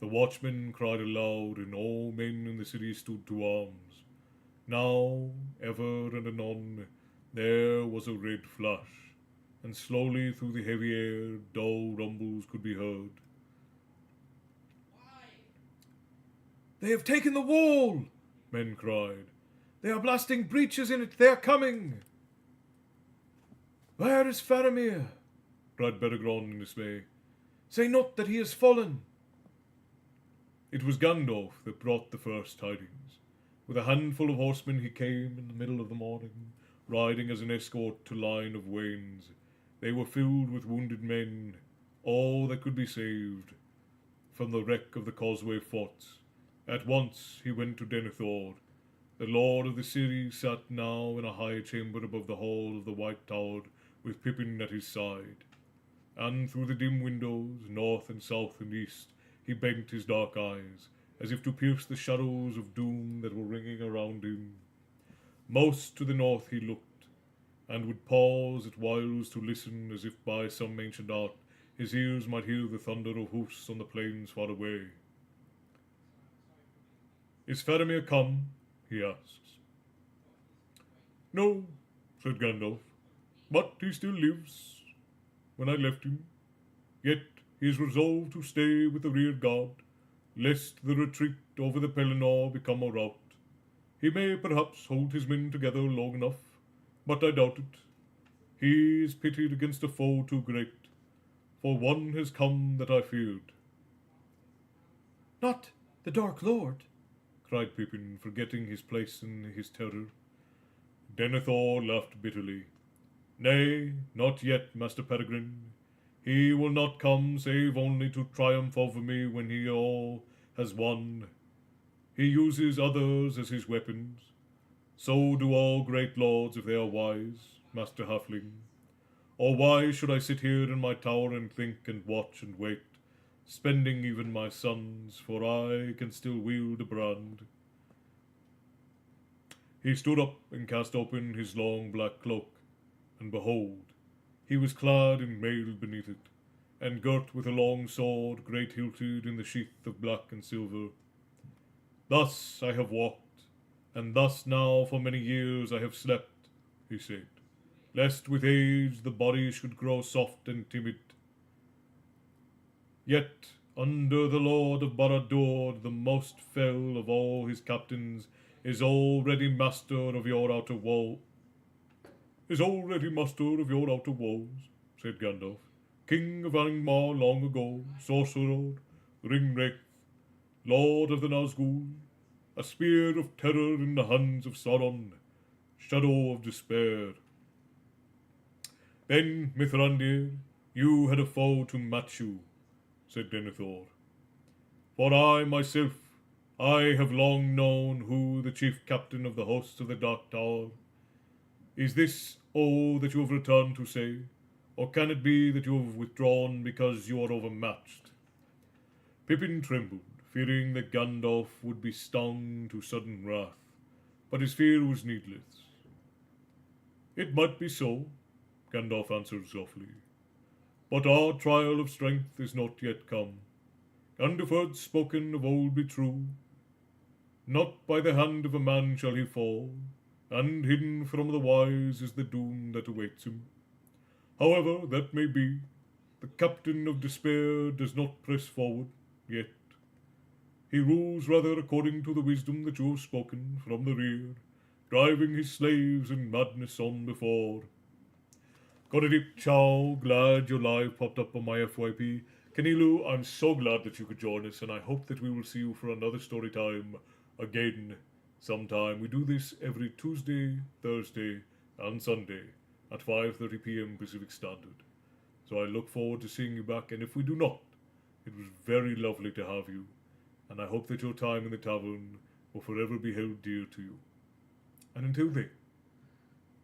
The watchmen cried aloud, and all men in the city stood to arms. Now, ever and anon, there was a red flash, and slowly through the heavy air dull rumbles could be heard. They have taken the wall, men cried. They are blasting breaches in it. They are coming. Where is Faramir? Cried Beregron in dismay. Say not that he has fallen. It was Gandalf that brought the first tidings. With a handful of horsemen he came in the middle of the morning, riding as an escort to line of wains. They were filled with wounded men, all that could be saved, from the wreck of the causeway forts. At once he went to Denethor. The lord of the city sat now in a high chamber above the hall of the White Tower, with Pippin at his side. And through the dim windows, north and south and east, he bent his dark eyes, as if to pierce the shadows of doom that were ringing around him. Most to the north he looked, and would pause at whiles to listen, as if by some ancient art his ears might hear the thunder of hoofs on the plains far away. Is Faramir come? He asks. No, said Gandalf, but he still lives. When I left him, yet he is resolved to stay with the rear guard, lest the retreat over the Pelennor become a rout. He may perhaps hold his men together long enough, but I doubt it. He is pitted against a foe too great, for one has come that I feared. Not the Dark Lord, cried Pippin, forgetting his place in his terror. Denethor laughed bitterly. Nay, not yet, Master Peregrine. He will not come save only to triumph over me when he all has won. He uses others as his weapons. So do all great lords if they are wise, Master Halfling. Or why should I sit here in my tower and think and watch and wait, spending even my sons, for I can still wield a brand. He stood up and cast open his long black cloak, and behold, he was clad in mail beneath it, and girt with a long sword, great hilted in the sheath of black and silver. Thus I have walked, and thus now for many years I have slept, he said, lest with age the body should grow soft and timid. Yet under the Lord of Barad-dûr, the most fell of all his captains, is already master of your outer wall. Is already master of your outer walls, said Gandalf, King of Angmar long ago, sorcerer, Ringwraith, Lord of the Nazgûl, a spear of terror in the hands of Sauron, shadow of despair. Then, Mithrandir, you had a foe to match you, said Denethor. For I myself, I have long known who the chief captain of the hosts of the Dark Tower. Is this all that you have returned to say, or can it be that you have withdrawn because you are overmatched? Pippin trembled, fearing that Gandalf would be stung to sudden wrath, but his fear was needless. It might be so, Gandalf answered softly. But our trial of strength is not yet come, and if words spoken of old be true, not by the hand of a man shall he fall, and hidden from the wise is the doom that awaits him. However that may be, the captain of despair does not press forward yet. He rules rather according to the wisdom that you have spoken from the rear, driving his slaves in madness on before. Goradip Chow, glad your live popped up on my FYP. Kanilu, I'm so glad that you could join us, and I hope that we will see you for another story time again sometime. We do this every Tuesday, Thursday, and Sunday at 5:30 p.m. Pacific Standard. So I look forward to seeing you back, and if we do not, it was very lovely to have you, and I hope that your time in the tavern will forever be held dear to you. And until then,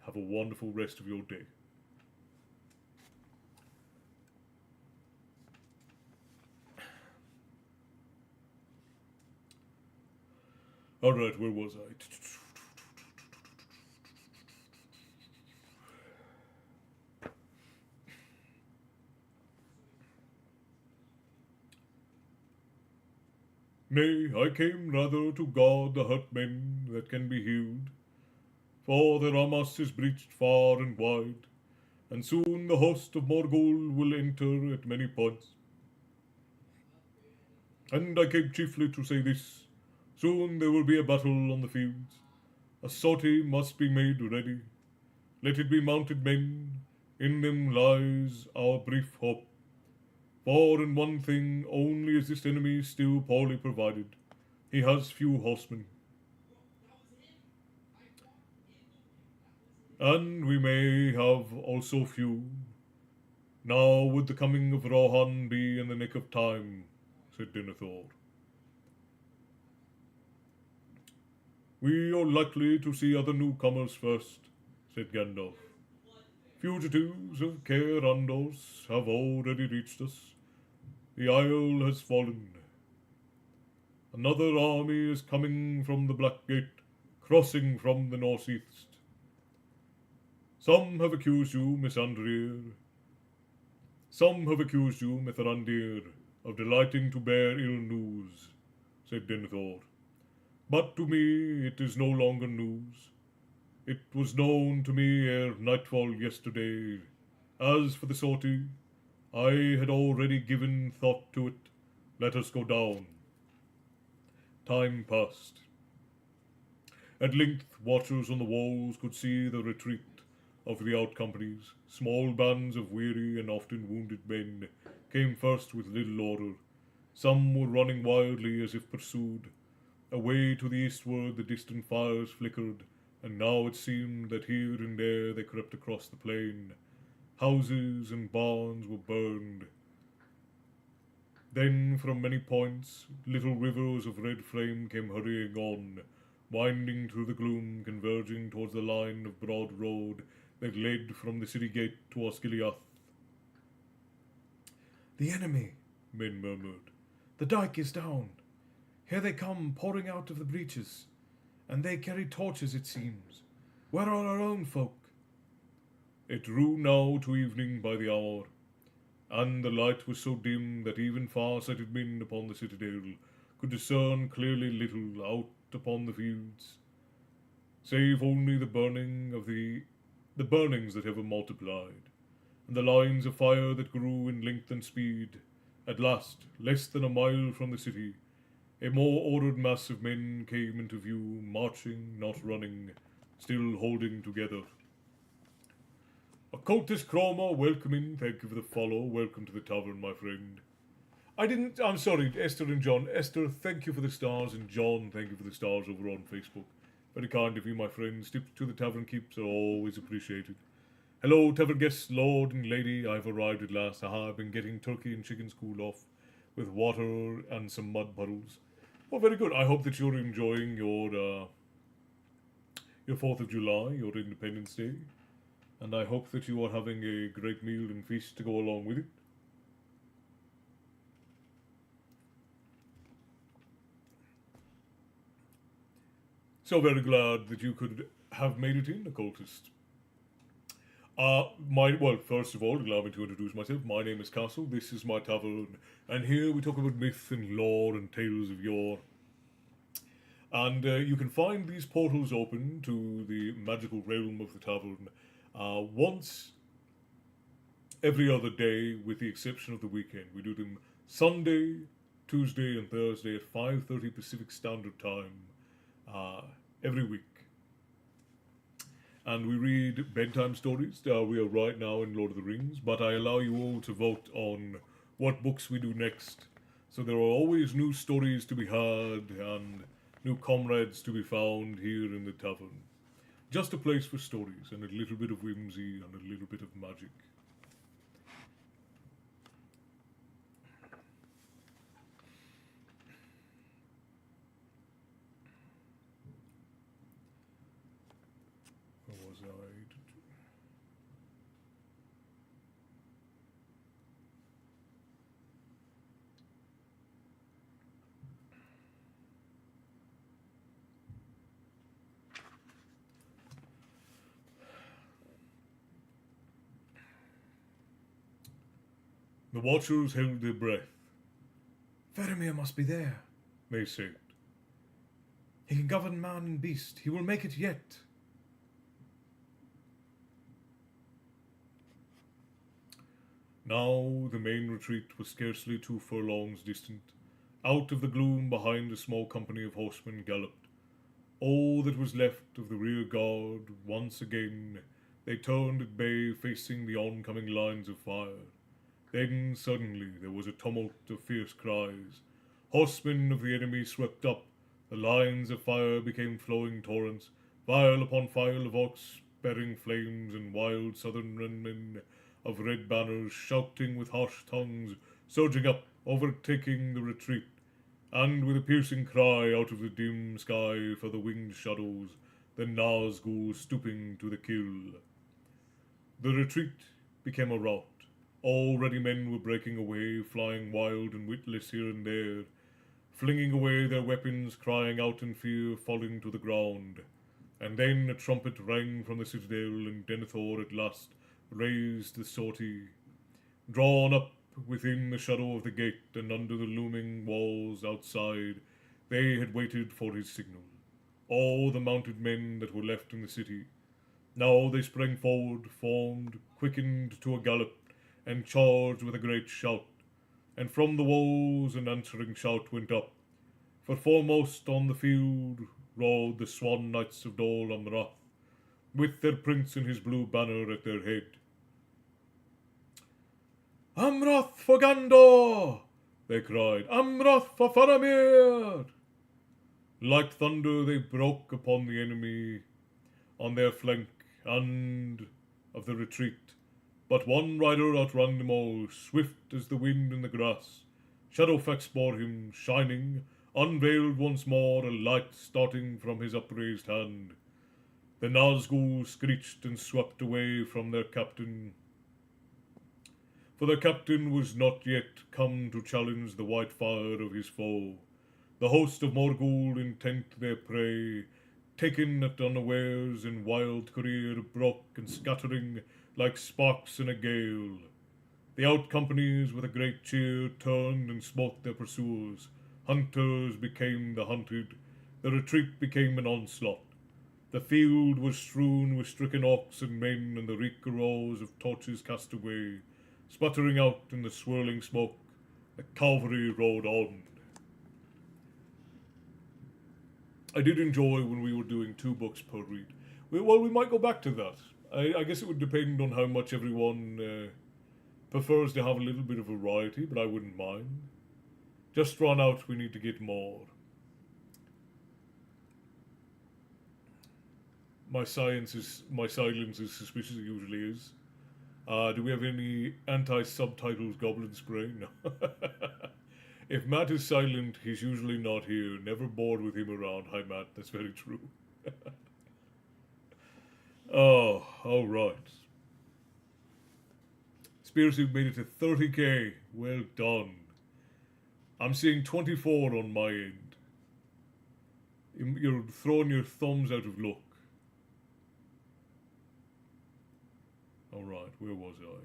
have a wonderful rest of your day. Alright, where was I? Nay, I came rather to guard the hurt men that can be healed, for their Ramas is breached far and wide, and soon the host of Morgul will enter at many points. And I came chiefly to say this: soon there will be a battle on the fields. A sortie must be made ready. Let it be mounted men, in them lies our brief hope. For in one thing only is this enemy still poorly provided. He has few horsemen. And we may have also few. Now would the coming of Rohan be in the nick of time, said Denethor. We are likely to see other newcomers first, said Gandalf. Fugitives of Caer Andos have already reached us. The Isle has fallen. Another army is coming from the Black Gate, crossing from the northeast. Some have accused you, Mithrandir, of delighting to bear ill news, said Denethor. But to me it is no longer news. It was known to me ere nightfall yesterday. As for the sortie, I had already given thought to it. Let us go down. Time passed. At length, watchers on the walls could see the retreat of the outcompanies. Small bands of weary and often wounded men came first with little order. Some were running wildly as if pursued. Away to the eastward the distant fires flickered, and now it seemed that here and there they crept across the plain. Houses and barns were burned. Then from many points little rivers of red flame came hurrying on, winding through the gloom, converging towards the line of broad road that led from the city gate to Osgiliath. The enemy, men murmured. The dike is down. Here they come, pouring out of the breaches. And they carry torches, it seems. Where are our own folk? It drew now to evening by the hour, and the light was so dim that even far-sighted men upon the citadel could discern clearly little out upon the fields, save only the burnings that ever multiplied, and the lines of fire that grew in length and speed. At last, less than a mile from the city, a more ordered mass of men came into view, marching, not running, still holding together. Occultist Chroma, welcoming. Thank you for the follow. Welcome to the tavern, my friend. I'm sorry, Esther and John. Esther, thank you for the stars, and John, thank you for the stars over on Facebook. Very kind of you, my friends. Tips to the tavern keeps are always appreciated. Hello, tavern guests, lord and lady. I've arrived at last. I've been getting turkey and chickens cooled off with water and some mud puddles. Well, very good. I hope that you're enjoying your 4th of July, your Independence Day. And I hope that you are having a great meal and feast to go along with it. So very glad that you could have made it in, Occultist. First of all, allow me to introduce myself. My name is Castle. This is my tavern, and here we talk about myth and lore and tales of yore. And you can find these portals open to the magical realm of the tavern once every other day, with the exception of the weekend. We do them Sunday, Tuesday, and Thursday at 5:30 Pacific Standard Time every week. And we read bedtime stories. We are right now in Lord of the Rings, but I allow you all to vote on what books we do next. So there are always new stories to be had and new comrades to be found here in the tavern. Just a place for stories and a little bit of whimsy and a little bit of magic. Where was I? The watchers held their breath. Faramir must be there. They said. He can govern man and beast. He will make it yet. Now the main retreat was scarcely 2 furlongs distant. Out of the gloom behind a small company of horsemen galloped. All that was left of the rear guard. Once again they turned at bay, facing the oncoming lines of fire. Then suddenly there was a tumult of fierce cries. Horsemen of the enemy swept up. The lines of fire became flowing torrents, file upon file of orcs spreading flames, and wild southern men of red banners shouting with harsh tongues, surging up, overtaking the retreat, and with a piercing cry out of the dim sky for the winged shadows, the Nazgûl stooping to the kill. The retreat became a rout. Already men were breaking away, flying wild and witless here and there, flinging away their weapons, crying out in fear, falling to the ground. And then a trumpet rang from the citadel, and Denethor at last raised the sortie. Drawn up within the shadow of the gate and under the looming walls outside, they had waited for his signal. All the mounted men that were left in the city. Now they sprang forward, formed, quickened to a gallop, and charged with a great shout. And from the walls an answering shout went up. For foremost on the field rode the swan knights of Dol Amroth, with their prince and his blue banner at their head. Amroth for Gondor! They cried. Amroth for Faramir! Like thunder they broke upon the enemy on their flank and of the retreat. But one rider outran them all, swift as the wind in the grass. Shadowfax bore him, shining, unveiled once more, a light starting from his upraised hand. The Nazgûl screeched and swept away from their captain. For their captain was not yet come to challenge the white fire of his foe. The host of Morgul, intent their prey, taken at unawares in wild career, broke and scattering like sparks in a gale. The out-companies with a great cheer turned and smote their pursuers. Hunters became the hunted. The retreat became an onslaught. The field was strewn with stricken orcs and men, and the reek arose of torches cast away. Sputtering out in the swirling smoke, the cavalry rode on. I did enjoy when we were doing 2 books per read. We might go back to that. I guess it would depend on how much everyone prefers to have a little bit of variety, but I wouldn't mind. Just run out, we need to get more. My silence is suspicious, it usually is. Do we have any anti-subtitles goblin spray? No. If Matt is silent, he's usually not here. Never bored with him around. Hi, Matt. That's very true. Oh, all right. Spearsuit made it to 30k. Well done. I'm seeing 24 on my end. You're throwing your thumbs out of luck. Alright, where was I?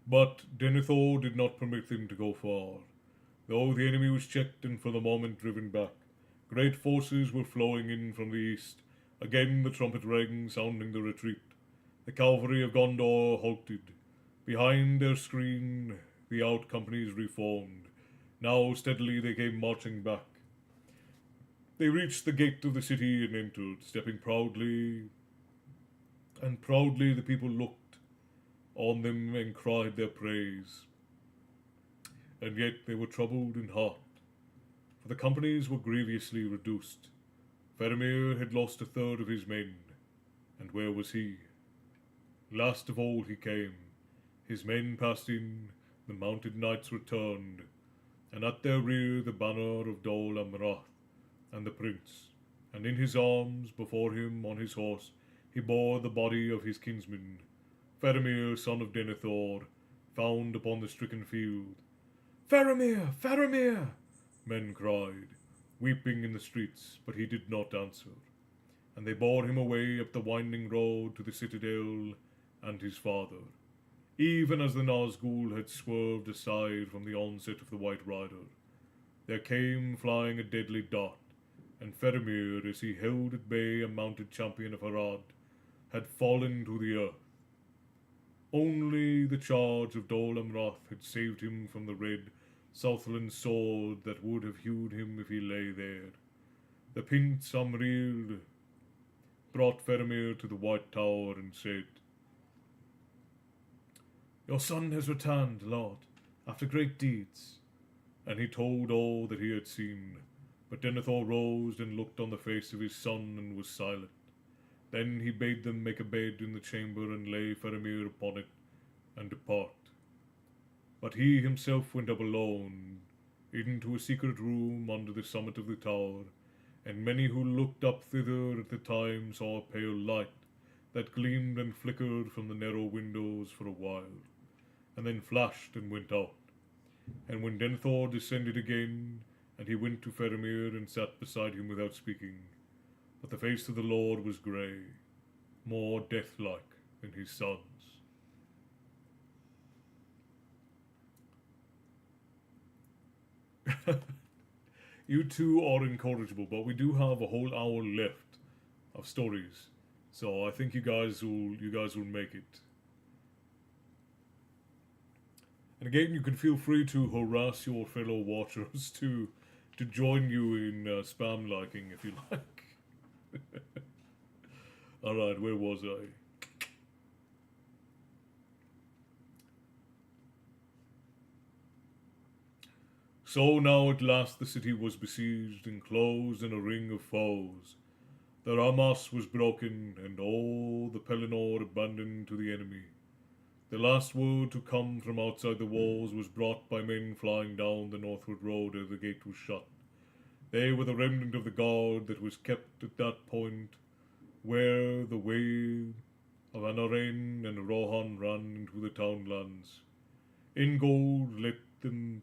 But Denethor did not permit them to go far. Though the enemy was checked and for the moment driven back, great forces were flowing in from the east. Again the trumpet rang, sounding the retreat. The cavalry of Gondor halted. Behind their screen, the out companies reformed. Now steadily they came marching back. They reached the gate of the city and entered, stepping proudly, and proudly the people looked on them and cried their praise. And yet they were troubled in heart, for the companies were grievously reduced. Faramir had lost a third of his men, and where was he? Last of all he came. His men passed in, the mounted knights returned, and at their rear the banner of Dol Amroth and the prince, and in his arms, before him on his horse, he bore the body of his kinsman, Faramir, son of Denethor, found upon the stricken field. Faramir! Faramir! Men cried, weeping in the streets, but he did not answer. And they bore him away up the winding road to the citadel and his father, even as the Nazgul had swerved aside from the onset of the White Rider. There came flying a deadly dart, and Faramir, as he held at bay a mounted champion of Harad, had fallen to the earth. Only the charge of Dol Amroth had saved him from the red Southland sword that would have hewed him if he lay there. The Prince Amril brought Faramir to the White Tower and said, "Your son has returned, Lord, after great deeds." And he told all that he had seen. But Denethor rose and looked on the face of his son and was silent. Then he bade them make a bed in the chamber and lay Faramir upon it and depart. But he himself went up alone into a secret room under the summit of the tower, and many who looked up thither at the time saw a pale light that gleamed and flickered from the narrow windows for a while, and then flashed and went out. And when Denethor descended again, and he went to Faramir and sat beside him without speaking, but the face of the Lord was grey, more death-like than his son's. You two are incorrigible, but we do have a whole hour left of stories, so I think you guys will make it. And again, you can feel free to harass your fellow watchers to join you in spam liking if you like. Alright, where was I? So now at last the city was besieged, enclosed in a ring of foes. The Ramas was broken, and all the Pelennor abandoned to the enemy. The last word to come from outside the walls was brought by men flying down the northward road as the gate was shut. They were the remnant of the guard that was kept at that point where the way of Anaren and Rohan ran into the townlands. Ingold led them,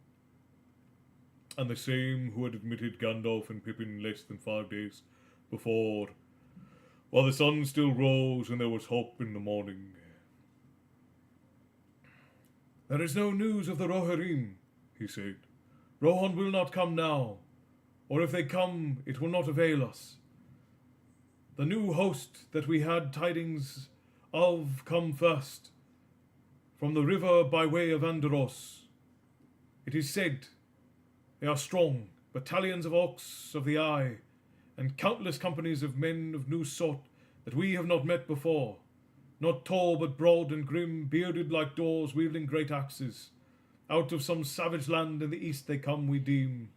and the same who had admitted Gandalf and Pippin less than 5 days before, while the sun still rose and there was hope in the morning. "There is no news of the Rohirrim," he said. "Rohan will not come now, or if they come, it will not avail us. The new host that we had tidings of come first, from the river by way of Andros. It is said they are strong, battalions of orcs of the eye, and countless companies of men of new sort that we have not met before. Not tall, but broad and grim, bearded like dwarves, wielding great axes. Out of some savage land in the east they come, we deem.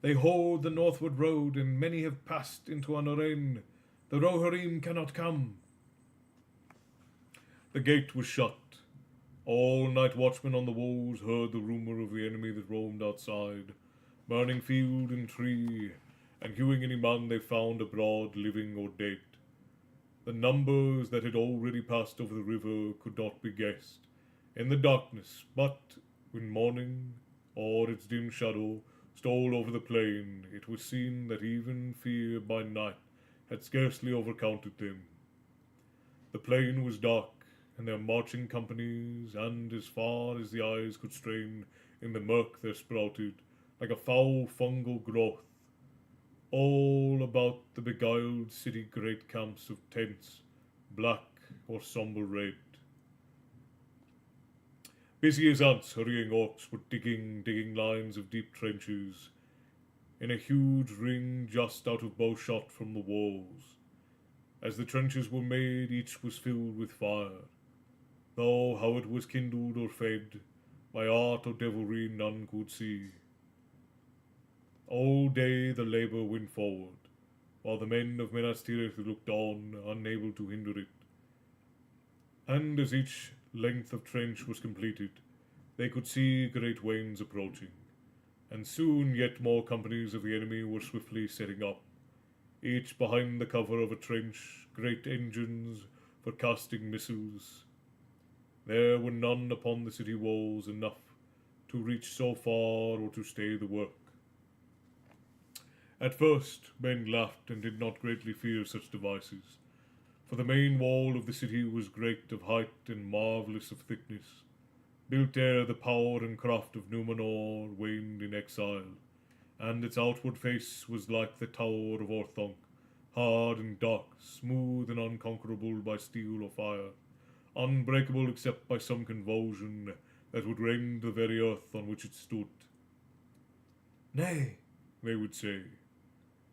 They hold the northward road, and many have passed into Anaren. The Rohirrim cannot come." The gate was shut. All night watchmen on the walls heard the rumour of the enemy that roamed outside, burning field and tree, and hewing any man they found abroad, living or dead. The numbers that had already passed over the river could not be guessed in the darkness, but when morning or its dim shadow stole over the plain, it was seen that even fear by night had scarcely overcounted them. The plain was dark, and their marching companies, and as far as the eyes could strain, in the murk there sprouted, like a foul fungal growth, all about the beguiled city great camps of tents, black or sombre red. Busy as ants, hurrying orcs were digging lines of deep trenches in a huge ring just out of bowshot from the walls. As the trenches were made, each was filled with fire, though how it was kindled or fed, by art or devilry none could see. All day the labour went forward, while the men of Minas Tirith looked on, unable to hinder it. And as each length of trench was completed, they could see great wains approaching, and soon yet more companies of the enemy were swiftly setting up, each behind the cover of a trench, great engines for casting missiles. There were none upon the city walls enough to reach so far or to stay the work. At first, men laughed and did not greatly fear such devices, for the main wall of the city was great of height and marvellous of thickness, built ere the power and craft of Numenor waned in exile, and its outward face was like the tower of Orthanc, hard and dark, smooth and unconquerable by steel or fire, unbreakable except by some convulsion that would rend the very earth on which it stood. Nay, They would say,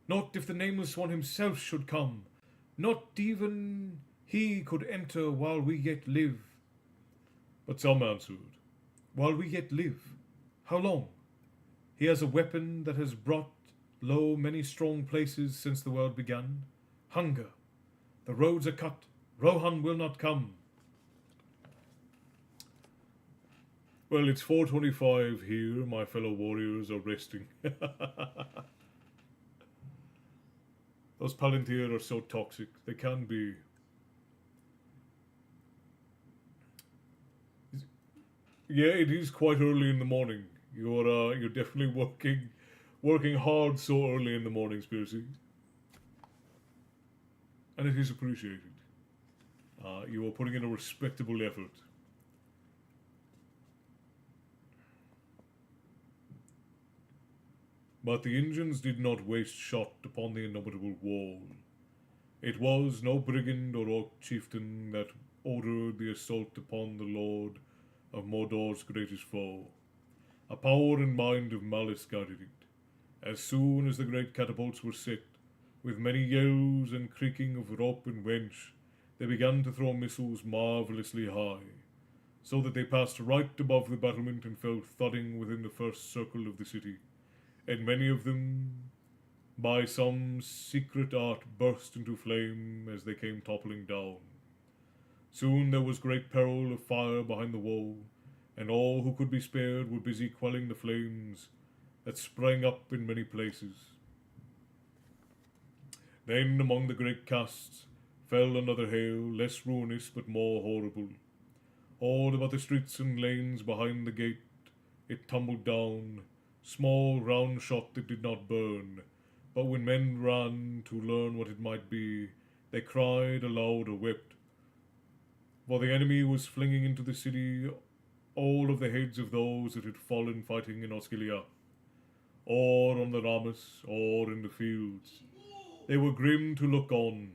not if the Nameless One himself should come. Not even he could enter while we yet live. but some answered, While we yet live? How long? He has a weapon that has brought low many strong places since the world began. Hunger. The roads are cut. Rohan will not come. well, it's 4:25 here, my fellow warriors are resting. Those Palantir are so toxic, they can be. Yeah, it is quite early in the morning. You're definitely working hard so early in the morning, Spearsy. And it is appreciated. You are putting in a respectable effort. But the engines did not waste shot upon the indomitable wall. It was no brigand or orc chieftain that ordered the assault upon the lord of Mordor's greatest foe. A power and mind of malice guided it. As soon as the great catapults were set, with many yells and creaking of rope and wench, they began to throw missiles marvellously high, so that they passed right above the battlement and fell thudding within the first circle of the city, and many of them, by some secret art, burst into flame as they came toppling down. Soon there was great peril of fire behind the wall, and all who could be spared were busy quelling the flames that sprang up in many places. Then among the great casts fell another hail, less ruinous but more horrible. All about the streets and lanes behind the gate it tumbled down, small round shot that did not burn, but when men ran to learn what it might be, they cried aloud or wept, for the enemy was flinging into the city all of the heads of those that had fallen fighting in Osgiliath, or on the Ramus, or in the fields. They were grim to look on,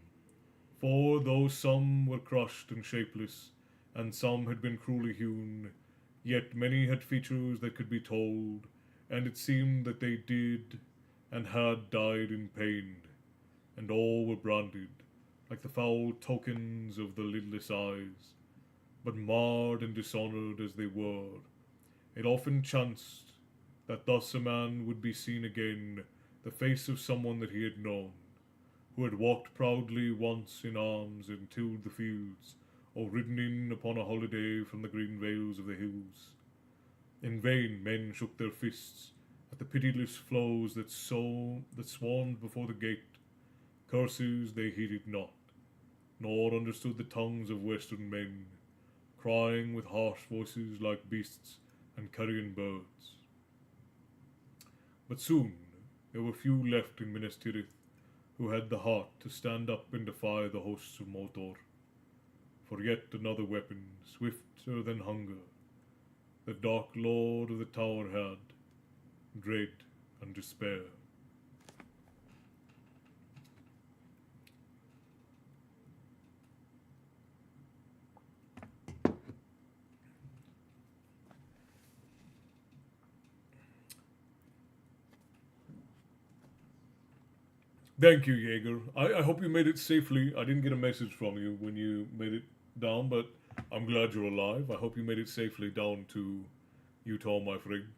for though some were crushed and shapeless, and some had been cruelly hewn, yet many had features that could be told, and it seemed that they did and had died in pain, and all were branded, like the foul tokens of the lidless eyes. But marred and dishonoured as they were, it often chanced that thus a man would be seen again, the face of someone that he had known, who had walked proudly once in arms and tilled the fields, or ridden in upon a holiday from the green vales of the hills. In vain men shook their fists at the pitiless flows that swarmed before the gate. Curses they heeded not, nor understood the tongues of western men, crying with harsh voices like beasts and carrion birds. But soon there were few left in Minas Tirith who had the heart to stand up and defy the hosts of Mordor. For yet another weapon, swifter than hunger, the Dark Lord of the Tower had, dread and despair. Thank you, Jaeger. I hope you made it safely. I didn't get a message from you when you made it down, but I'm glad you're alive. I hope you made it safely down to Utah, my friend.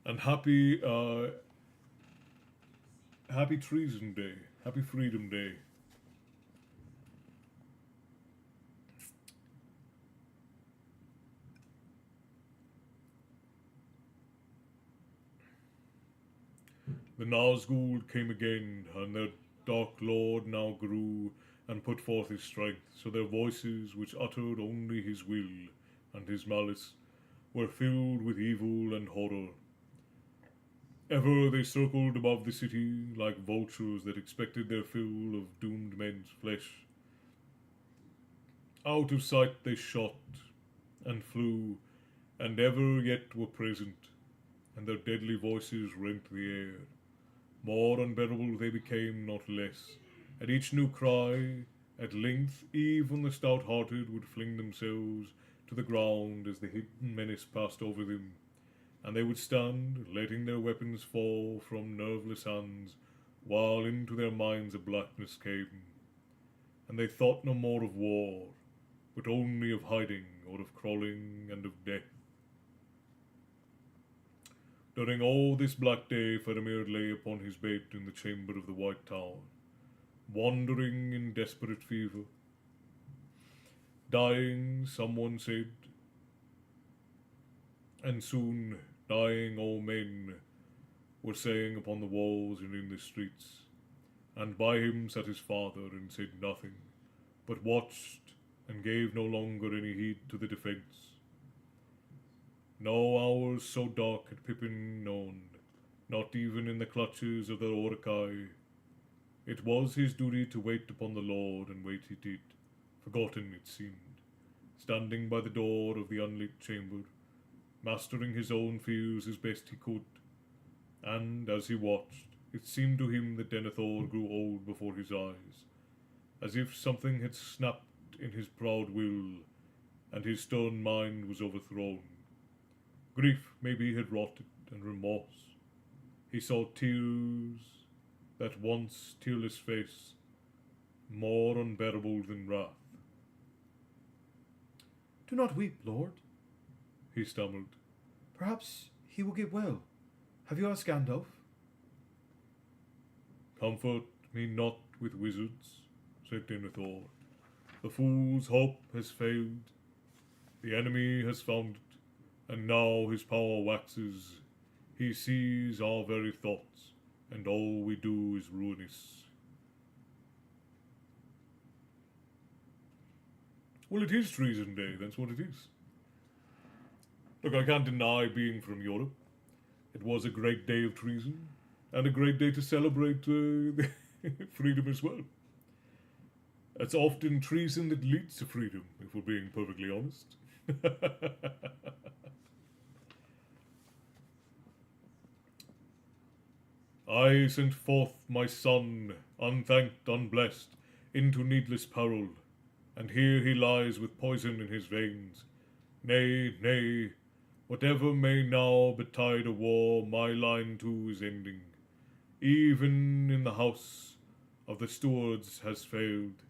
And happy Treason Day. Happy Freedom Day. The Nazgul came again, and their dark lord now grew and put forth his strength, so their voices, which uttered only his will and his malice, were filled with evil and horror. Ever they circled above the city like vultures that expected their fill of doomed men's flesh. Out of sight they shot and flew, and ever yet were present, and their deadly voices rent the air. More unbearable they became, not less. At each new cry, at length even the stout-hearted would fling themselves to the ground as the hidden menace passed over them, and they would stand, letting their weapons fall from nerveless hands, while into their minds a blackness came, and they thought no more of war, but only of hiding, or of crawling, and of death. During all this black day, Faramir lay upon his bed in the chamber of the White Tower, wandering in desperate fever. Dying, someone said, and soon dying all men were saying upon the walls and in the streets. And by him sat his father and said nothing, but watched and gave no longer any heed to the defence. No hours so dark had Pippin known, not even in the clutches of the Orcai. It was his duty to wait upon the Lord, and wait he did, forgotten it seemed, standing by the door of the unlit chamber, mastering his own fears as best he could. And as he watched, it seemed to him that Denethor grew old before his eyes, as if something had snapped in his proud will, and his stern mind was overthrown. Grief maybe had rotted, and remorse. He saw tears, that once tearless face, more unbearable than wrath. Do not weep, Lord, He stammered. perhaps he will get well. Have you asked Gandalf? Comfort me not with wizards, said Denethor. The fool's hope has failed. The enemy has found it, and now his power waxes. He sees our very thoughts, and all we do is ruinous. Well, it is Treason Day, that's what it is. Look, I can't deny being from Europe. It was a great day of treason, and a great day to celebrate freedom as well. It's often treason that leads to freedom, if we're being perfectly honest. I sent forth my son, unthanked, unblessed, into needless peril, and here he lies with poison in his veins. Nay, nay, whatever may now betide a war, my line too is ending. Even in the house of the stewards has failed.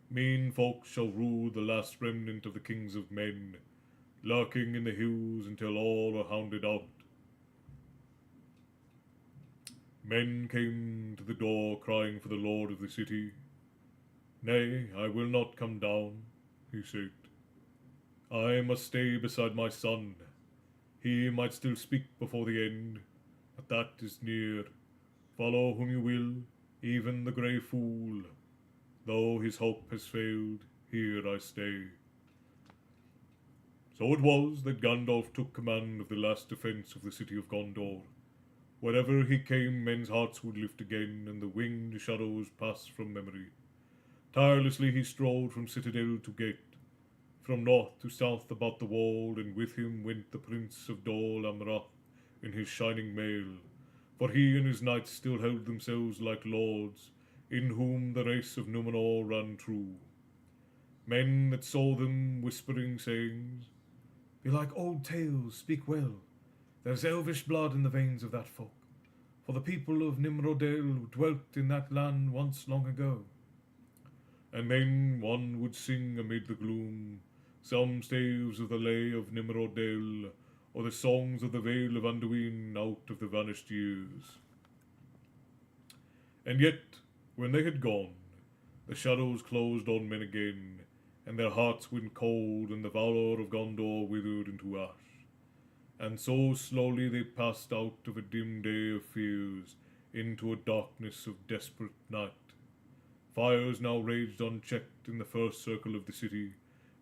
Mean folk shall rule the last remnant of the kings of men, lurking in the hills until all are hounded out. Men came to the door crying for the lord of the city. Nay, I will not come down, he said. I must stay beside my son. He might still speak before the end, but that is near. Follow whom you will, even the grey fool. Though his hope has failed, here I stay. So it was that Gandalf took command of the last defence of the city of Gondor. Wherever he came, men's hearts would lift again, and the winged shadows pass from memory. Tirelessly he strode from citadel to gate, from north to south about the wall, and with him went the Prince of Dol Amroth in his shining mail, for he and his knights still held themselves like lords, in whom the race of Numenor ran true. Men that saw them whispering sayings, Belike old tales speak well. There's elvish blood in the veins of that folk, for the people of Nimrodale dwelt in that land once long ago. and then one would sing amid the gloom some staves of the lay of Nimrodale, or the songs of the Vale of Anduin out of the vanished years. And yet, when they had gone, the shadows closed on men again, and their hearts went cold, and the valour of Gondor withered into ash. And so slowly they passed out of a dim day of fears into a darkness of desperate night. Fires now raged unchecked in the first circle of the city,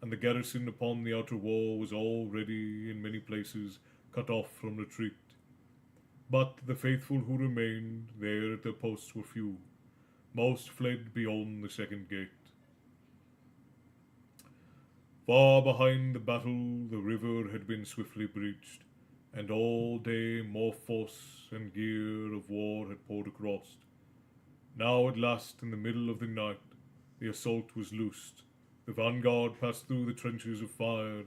and the garrison upon the outer wall was already, in many places, cut off from retreat. But the faithful who remained there at their posts were few. Most fled beyond the second gate. Far behind the battle the river had been swiftly breached, and all day more force and gear of war had poured across. Now at last, in the middle of the night, the assault was loosed. The vanguard passed through the trenches of fire,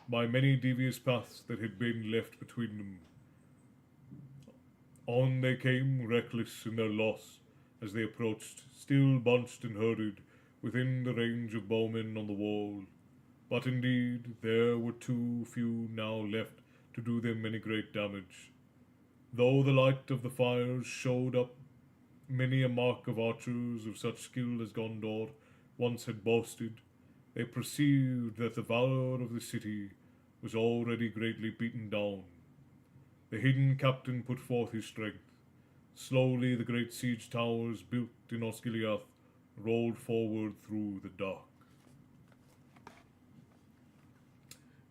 by many devious paths that had been left between them. On they came, reckless in their loss, as they approached, still bunched and herded, within the range of bowmen on the wall. But indeed, there were too few now left to do them any great damage. Though the light of the fires showed up many a mark of archers of such skill as Gondor once had boasted, they perceived that the valour of the city was already greatly beaten down. The hidden captain put forth his strength. Slowly the great siege towers built in Osgiliath rolled forward through the dark.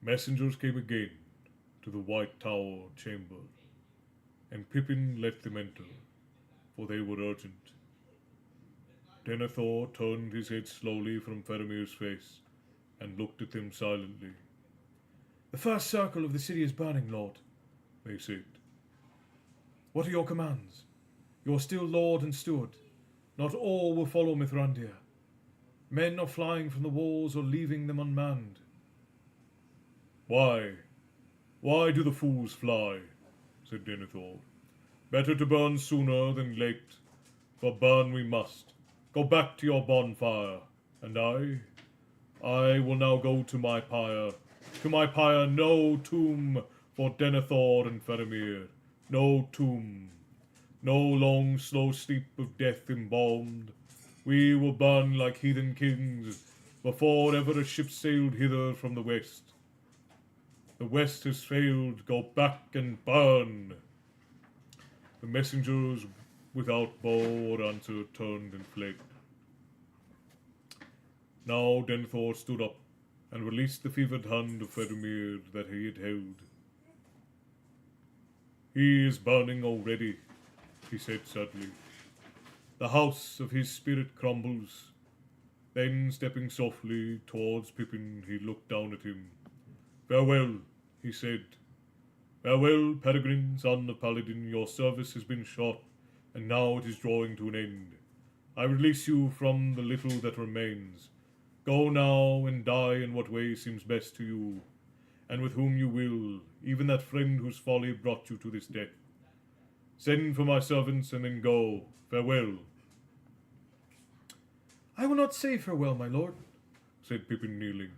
Messengers came again to the White Tower chamber, and Pippin let them enter, for they were urgent. Denethor turned his head slowly from Faramir's face and looked at them silently. The first circle of the city is burning, Lord, They said, What are your commands? You are still Lord and Steward. Not all will follow Mithrandir. Men are flying from the walls or leaving them unmanned. Why? Why do the fools fly? Said Denethor. Better to burn sooner than late, for burn we must. Go back to your bonfire, and I will now go to my pyre. To my pyre, no tomb for Denethor and Faramir. No tomb. No long, slow sleep of death embalmed. We will burn like heathen kings before ever a ship sailed hither from the west. The west has failed. Go back and burn. The messengers, without bow or answer, turned and fled. Now Denethor stood up and released the fevered hand of Faramir that he had held. He is burning already, he said sadly. The house of his spirit crumbles. Then, stepping softly towards Pippin, he looked down at him. Farewell, he said. Farewell, Peregrine, son of Paladin, your service has been short, and now it is drawing to an end. I release you from the little that remains. Go now and die in what way seems best to you, and with whom you will, even that friend whose folly brought you to this death. Send for my servants and then go. Farewell. I will not say farewell, my lord, said Pippin, kneeling.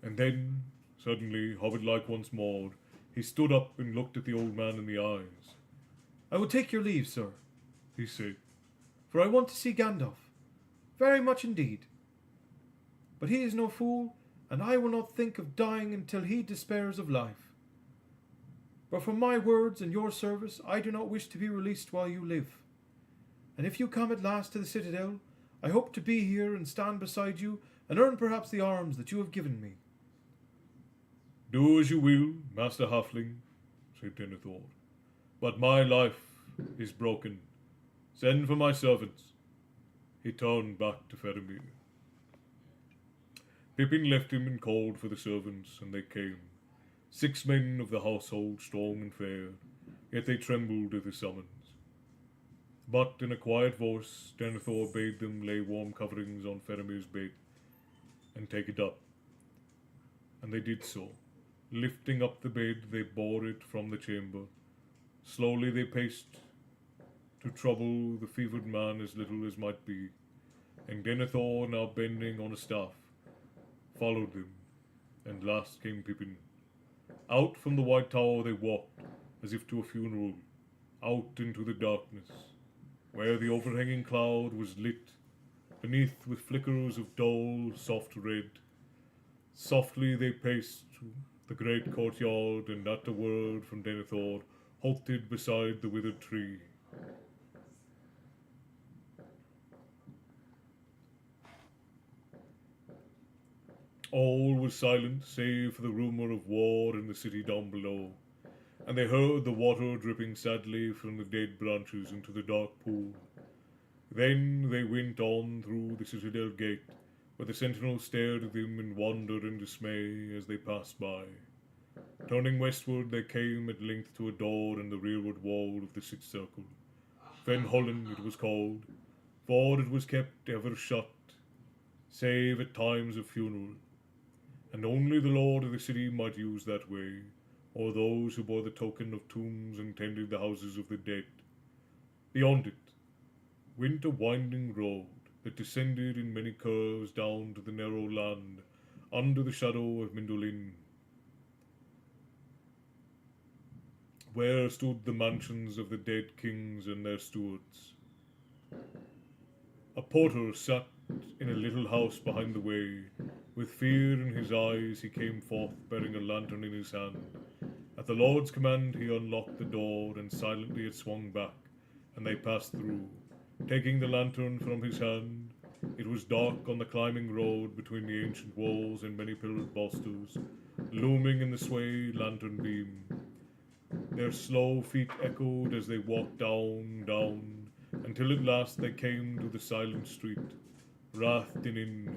And then, suddenly, hobbit-like once more, he stood up and looked at the old man in the eyes. I will take your leave, sir, He said, for I want to see Gandalf. Very much indeed. But he is no fool, and I will not think of dying until he despairs of life. But for my words and your service, I do not wish to be released while you live. And if you come at last to the citadel, I hope to be here and stand beside you and earn perhaps the arms that you have given me. Do as you will, Master Halfling, said Denethor, but my life is broken. Send for my servants. He turned back to Faramir. Pippin left him and called for the servants, and they came. 6 men of the household, strong and fair, yet they trembled at the summons. But in a quiet voice, Denethor bade them lay warm coverings on Faramir's bed and take it up. And they did so. Lifting up the bed, they bore it from the chamber. Slowly they paced to trouble the fevered man as little as might be, and Denethor, now bending on a staff, followed them, and last came Pippin. Out from the White Tower they walked, as if to a funeral, out into the darkness, where the overhanging cloud was lit, beneath with flickers of dull, soft red. Softly they paced the great courtyard, and at a word from Denethor, halted beside the withered tree. All was silent, save for the rumour of war in the city down below, and they heard the water dripping sadly from the dead branches into the dark pool. Then they went on through the citadel gate, where the sentinels stared at them in wonder and dismay as they passed by. Turning westward, they came at length to a door in the rearward wall of the sixth circle. Fen Holland it was called, for it was kept ever shut, save at times of funeral, and only the lord of the city might use that way, or those who bore the token of tombs and tended the houses of the dead. Beyond it went a winding road that descended in many curves down to the narrow land under the shadow of Mindolin, where stood the mansions of the dead kings and their stewards. A porter sat in a little house behind the way. With fear in his eyes he came forth, bearing a lantern in his hand. At the Lord's command he unlocked the door, and silently it swung back, and they passed through. Taking the lantern from his hand, it was dark on the climbing road between the ancient walls and many pillared balusters, looming in the sway lantern beam. Their slow feet echoed as they walked down, down, until at last they came to the silent street, wrathed in.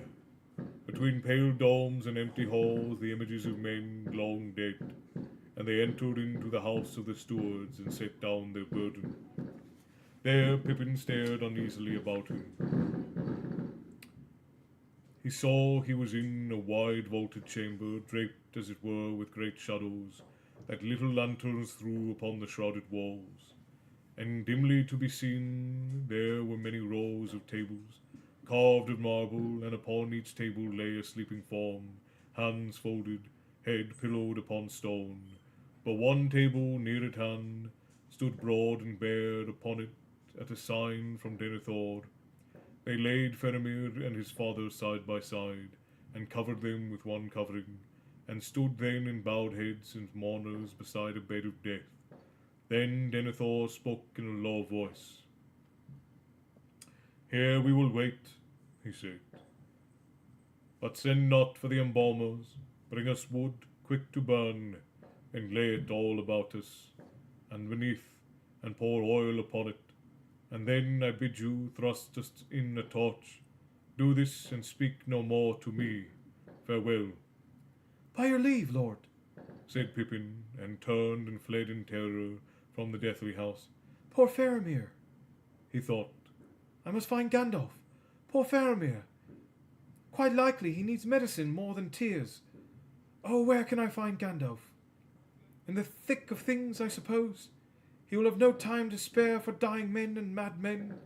Between pale domes and empty halls, the images of men long dead, and they entered into the house of the stewards and set down their burden. There Pippin stared uneasily about him. He saw he was in a wide vaulted chamber, draped as it were with great shadows, that little lanterns threw upon the shrouded walls, and dimly to be seen there were many rows of tables, carved of marble, and upon each table lay a sleeping form, hands folded, head pillowed upon stone. But one table near at hand stood broad and bare. Upon it, at a sign from Denethor, they laid Faramir and his father side by side, and covered them with one covering, and stood then in bowed heads and mourners beside a bed of death. Then Denethor spoke in a low voice. "Here we will wait," he said. "But send not for the embalmers. Bring us wood, quick to burn, and lay it all about us, and beneath, and pour oil upon it. And then I bid you thrust us in a torch. Do this, and speak no more to me. Farewell." "By your leave, lord," said Pippin, and turned and fled in terror from the deathly house. "Poor Faramir. He thought, I must find Gandalf. Poor Faramir. Quite likely he needs medicine more than tears. Oh, where can I find Gandalf? In the thick of things, I suppose. He will have no time to spare for dying men and mad men."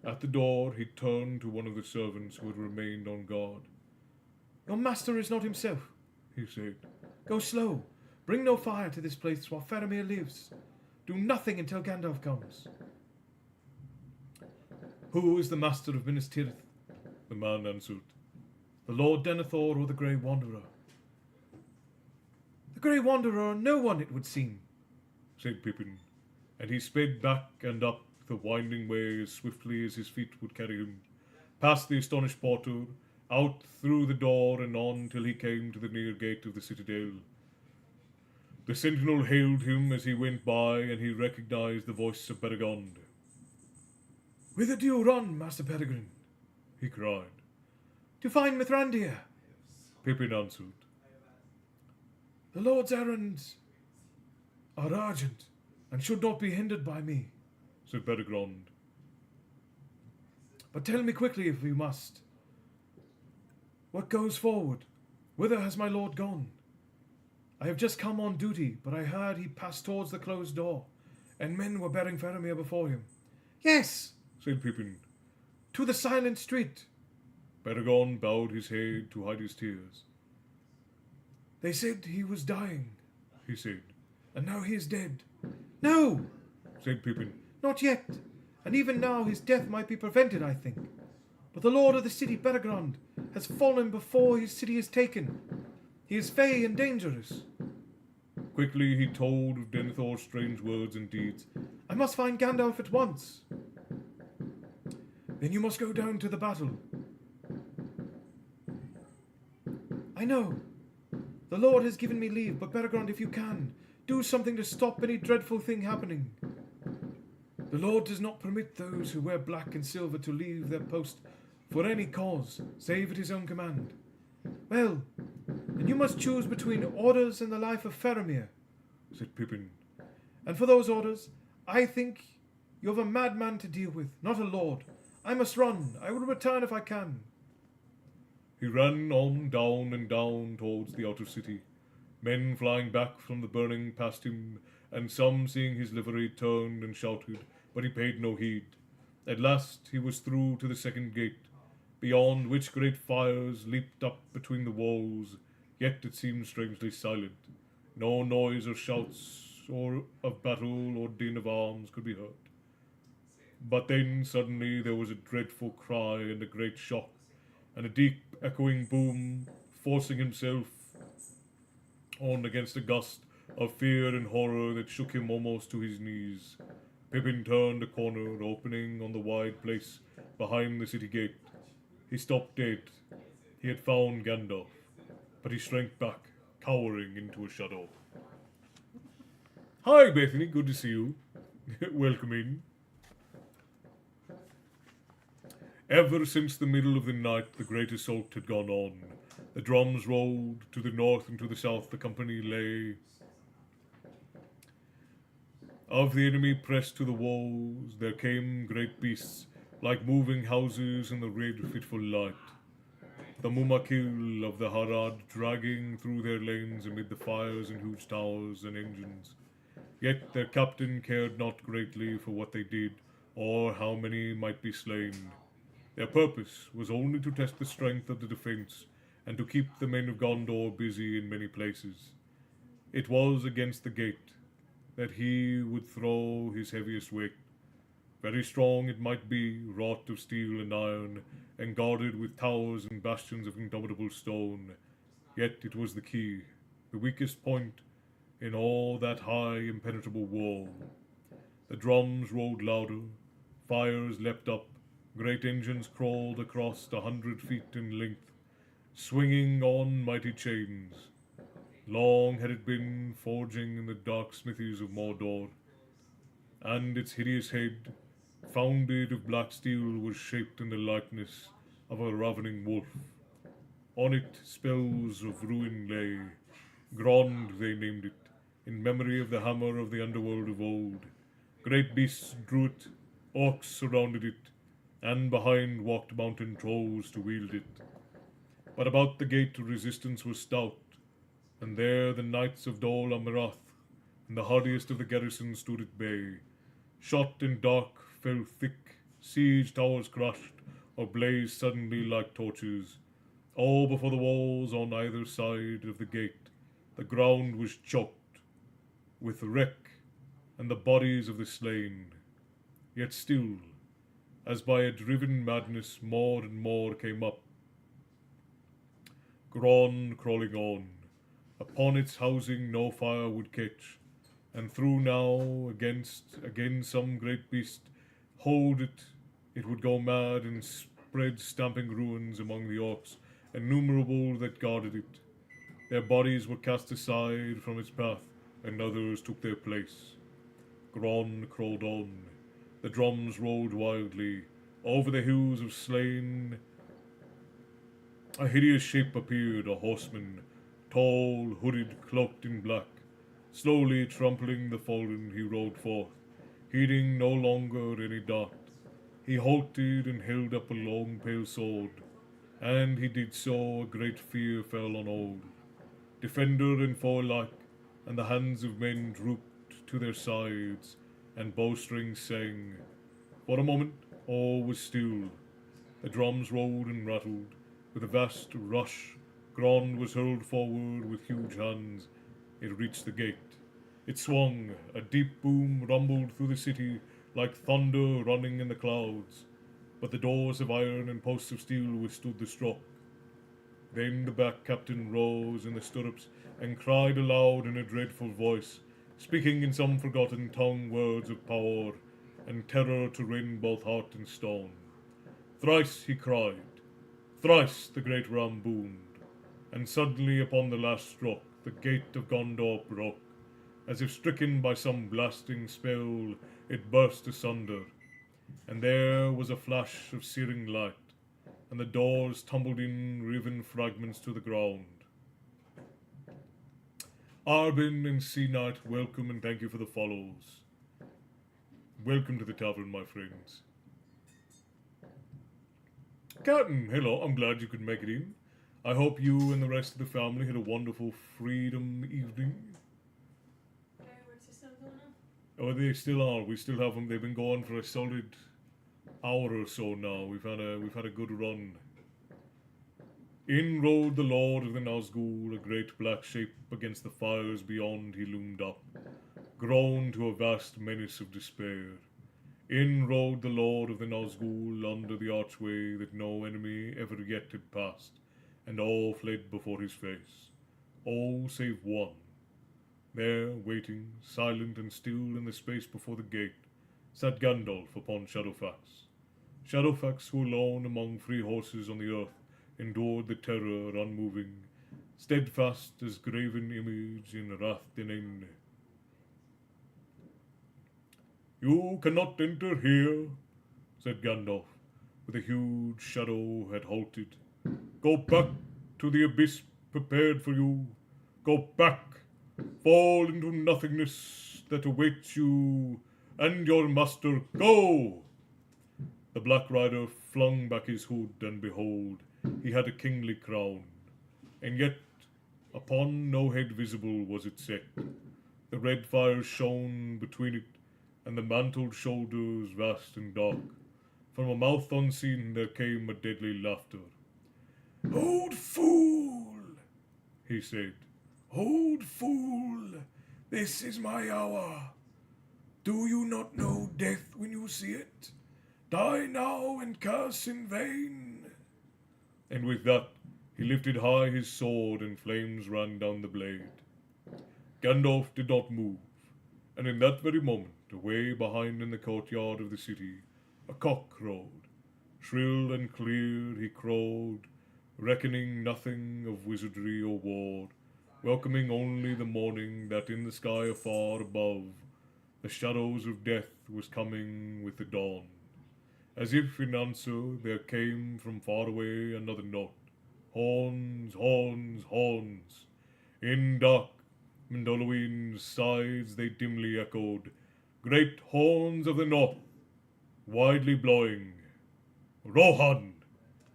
At the door he turned to one of the servants who had remained on guard. "Your master is not himself," He said, "Go slow. Bring no fire to this place while Faramir lives. Do nothing until Gandalf comes." "Who is the master of Minas Tirith?" the man answered. "The Lord Denethor or the Grey Wanderer?" "The Grey Wanderer, no one, it would seem," said Pippin, and he sped back and up the winding way as swiftly as his feet would carry him, past the astonished porter, out through the door and on till he came to the near gate of the citadel. The sentinel hailed him as he went by, and he recognized the voice of Beregond. Whither do you run, Master Peregrine? He cried. To find Mithrandir. Pippin answered. The Lord's errands are urgent, and should not be hindered by me, said Beregond. But tell me quickly if you must. What goes forward? Whither has my lord gone? I have just come on duty, but I heard he passed towards the closed door, and men were bearing Faramir before him. Yes, said Pippin. To the silent street. Beregond bowed his head to hide his tears. They said he was dying, He said. and now he is dead. No, Said Pippin. not yet. And even now his death might be prevented, I think. But the lord of the city, Beregrond, has fallen before his city is taken. He is fey and dangerous. Quickly he told of Denethor's strange words and deeds. I must find Gandalf at once. Then you must go down to the battle. I know. The Lord has given me leave, but Beregrond, if you can, do something to stop any dreadful thing happening. The Lord does not permit those who wear black and silver to leave their post for any cause, save at his own command. Well, then you must choose between orders and the life of Faramir, said Pippin. and for those orders, I think you have a madman to deal with, not a lord. I must run. I will return if I can. He ran on down and down towards the outer city, men flying back from the burning past him, and some, seeing his livery, turned and shouted, but he paid no heed. At last he was through to the second gate, beyond which great fires leaped up between the walls, yet it seemed strangely silent. No noise or shouts or of battle or din of arms could be heard. But then suddenly there was a dreadful cry and a great shock, and a deep echoing boom, forcing himself on against a gust of fear and horror that shook him almost to his knees. Pippin turned a corner, opening on the wide place behind the city gate. He stopped dead. He had found Gandalf, but he shrank back, cowering into a shadow. Hi, Bethany, good to see you. Welcome in. Ever since the middle of the night, the great assault had gone on. The drums rolled to the north and to the south. The company lay of the enemy pressed to the walls. There came great beasts, like moving houses in the red, fitful light. The Mumakil of the Harad dragging through their lanes amid the fires and huge towers and engines. Yet their captain cared not greatly for what they did, or how many might be slain. Their purpose was only to test the strength of the defence, and to keep the men of Gondor busy in many places. It was against the gate that he would throw his heaviest weight. Very strong it might be, wrought of steel and iron, and guarded with towers and bastions of indomitable stone. Yet it was the key, the weakest point in all that high, impenetrable wall. The drums rolled louder, fires leapt up, great engines crawled across 100 feet in length, swinging on mighty chains. Long had it been forging in the dark smithies of Mordor, and its hideous head, founded of black steel, was shaped in the likeness of a ravening wolf. On it spells of ruin lay. Grond they named it, in memory of the hammer of the underworld of old. Great beasts drew it, orcs surrounded it, and behind walked mountain trolls to wield it. But about the gate resistance was stout, and there the knights of Dol Amroth and the hardiest of the garrison stood at bay. Shot and dark fell thick, siege towers crashed, or blazed suddenly like torches. All before the walls on either side of the gate, the ground was choked with wreck and the bodies of the slain. Yet still, as by a driven madness, more and more came up. Grond crawling on. Upon its housing no fire would catch, and through now again some great beast hold it, it would go mad and spread stamping ruins among the orcs, innumerable that guarded it. Their bodies were cast aside from its path, and others took their place. Gron crawled on. The drums rolled wildly. Over the hills of slain, a hideous shape appeared, a horseman, tall, hooded, cloaked in black. Slowly trampling the fallen, he rode forth, heeding no longer any dart. He halted and held up a long pale sword, and he did so, a great fear fell on all. Defender and foe alike, and the hands of men drooped to their sides, and bowstrings sang. For a moment all was still. The drums rolled and rattled. With a vast rush, Grond was hurled forward with huge hands. It reached the gate. It swung. A deep boom rumbled through the city like thunder running in the clouds. But the doors of iron and posts of steel withstood the stroke. Then the black captain rose in the stirrups and cried aloud in a dreadful voice, speaking in some forgotten tongue words of power and terror to rend both heart and stone. Thrice he cried, thrice the great ram boomed, and suddenly upon the last stroke the gate of Gondor broke. As if stricken by some blasting spell, it burst asunder, and there was a flash of searing light, and the doors tumbled in riven fragments to the ground. Arbin and Sea Knight, welcome and thank you for the follows. Welcome to the tavern, my friends. Captain, hello, I'm glad you could make it in. I hope you and the rest of the family had a wonderful freedom evening. Fireworks are still going on? Oh, they still are. We still have them. They've been going for a solid hour or so now. We've had a good run. In rode the Lord of the Nazgul, a great black shape against the fires beyond he loomed up, grown to a vast menace of despair. In rode the Lord of the Nazgul under the archway that no enemy ever yet had passed, and all fled before his face, all save one. There, waiting, silent and still in the space before the gate, sat Gandalf upon Shadowfax. Shadowfax, who alone among free horses on the earth endured the terror unmoving, steadfast as graven image in Rath Dinen. You cannot enter here, said Gandalf, where the huge shadow had halted. Go back to the abyss prepared for you. Go back, fall into nothingness that awaits you and your master. Go! The Black Rider flung back his hood, and behold, he had a kingly crown, and yet upon no head visible was it set. The red fire shone between it, and the mantled shoulders vast and dark. From a mouth unseen there came a deadly laughter. Old fool, he said, old fool, this is my hour. Do you not know death when you see it? Die now and curse in vain. And with that he lifted high his sword, and flames ran down the blade. Gandalf did not move, and in that very moment, away behind in the courtyard of the city, a cock crowed. Shrill and clear he crowed, reckoning nothing of wizardry or ward, welcoming only the morning that in the sky afar above, the shadows of death was coming with the dawn. As if in answer there came from far away another note. Horns, horns, horns. In dark Mandoloin's sides they dimly echoed. Great horns of the north, widely blowing. Rohan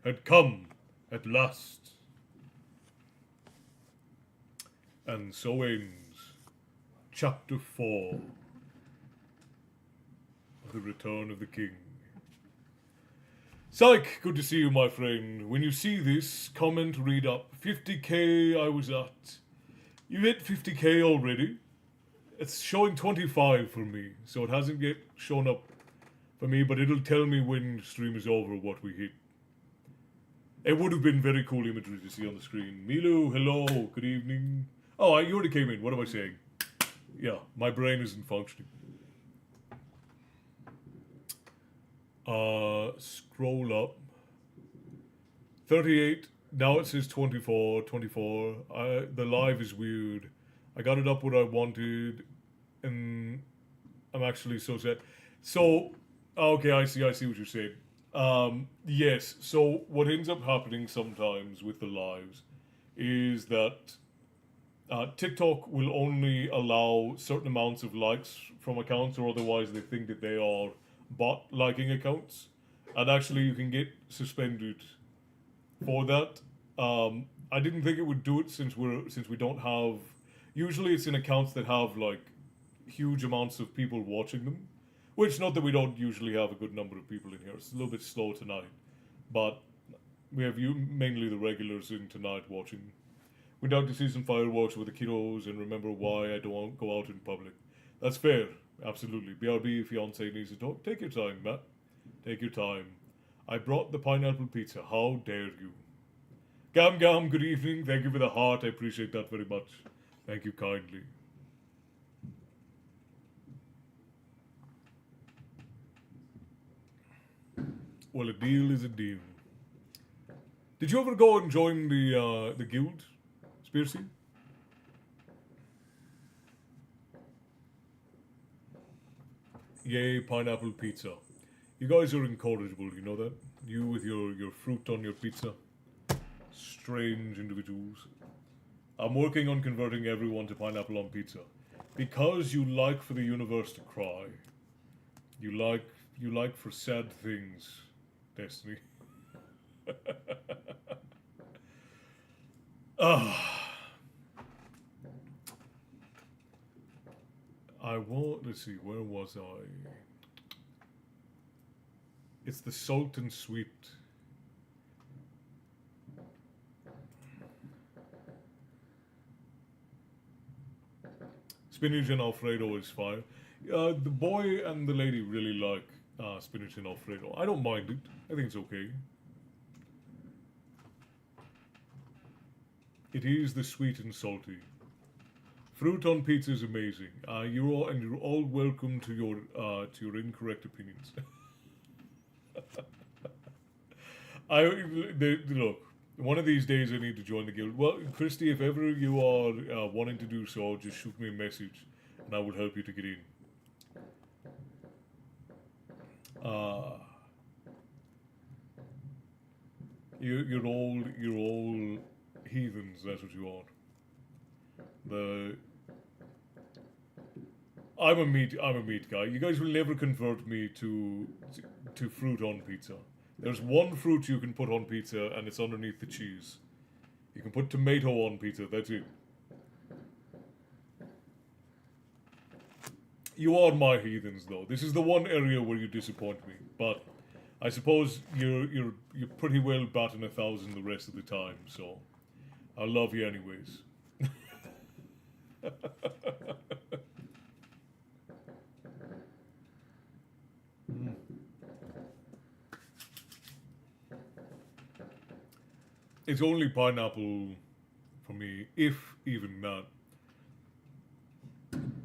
had come at last. And so ends Chapter 4 of The Return of the King. Psych, good to see you, my friend. When you see this, comment, read up. 50k I was at. You hit 50k already? It's showing 25 for me, so it hasn't yet shown up for me, but it'll tell me when the stream is over what we hit. It would have been very cool imagery to see on the screen. Milu, hello, good evening. Oh, you already came in. What am I saying? Yeah, my brain isn't functioning. Scroll up. 38. Now it says 24. 24. The live is weird. I got it up what I wanted, and I'm actually so sad. So, okay, I see what you're saying. Yes, so what ends up happening sometimes with the lives is that TikTok will only allow certain amounts of likes from accounts, or otherwise they think that they are bot liking accounts, and actually you can get suspended for that. I didn't think it would do it since we don't have. Usually, it's in accounts that have like huge amounts of people watching them. Which, not that we don't usually have a good number of people in here. It's a little bit slow tonight, but we have you mainly the regulars in tonight watching. Went out to see some fireworks with the kiddos and remember why I don't go out in public. That's fair, absolutely. BRB, fiance needs to talk. Take your time, Matt. Take your time. I brought the pineapple pizza. How dare you? Gam Gam, good evening. Thank you for the heart. I appreciate that very much. Thank you kindly. Well, a deal is a deal. Did you ever go and join the guild, Spearsy? Yay, pineapple pizza. You guys are incorrigible, you know that? You with your fruit on your pizza. Strange individuals. I'm working on converting everyone to pineapple on pizza. Because you like for the universe to cry. You like for sad things, Destiny. Let's see, where was I? It's the salt and sweet. Spinach and Alfredo is fine. The boy and the lady really like spinach and Alfredo. I don't mind it. I think it's okay. It is the sweet and salty. Fruit on pizza is amazing. You're all welcome to your incorrect opinions. Look. One of these days I need to join the guild. Well, Christy, if ever you are wanting to do so, just shoot me a message, and I will help you to get in. You're all heathens. That's what you are. I'm a meat guy. You guys will never convert me to fruit on pizza. There's one fruit you can put on pizza, and it's underneath the cheese. You can put tomato on pizza. That's it. You are my heathens, though. This is the one area where you disappoint me. But I suppose you're pretty well batting 1,000 the rest of the time. So I love you anyways. It's only pineapple for me, if even that.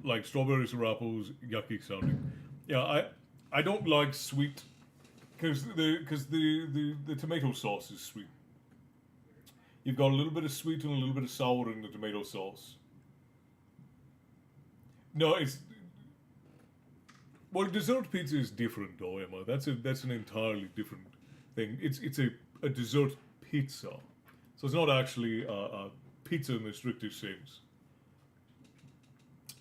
Like strawberries or apples, yucky sounding. Yeah, I don't like sweet because the tomato sauce is sweet. You've got a little bit of sweet and a little bit of sour in the tomato sauce. No, dessert pizza is different though, Emma. That's an entirely different thing. It's a dessert pizza. So it's not actually a pizza in the strictest sense.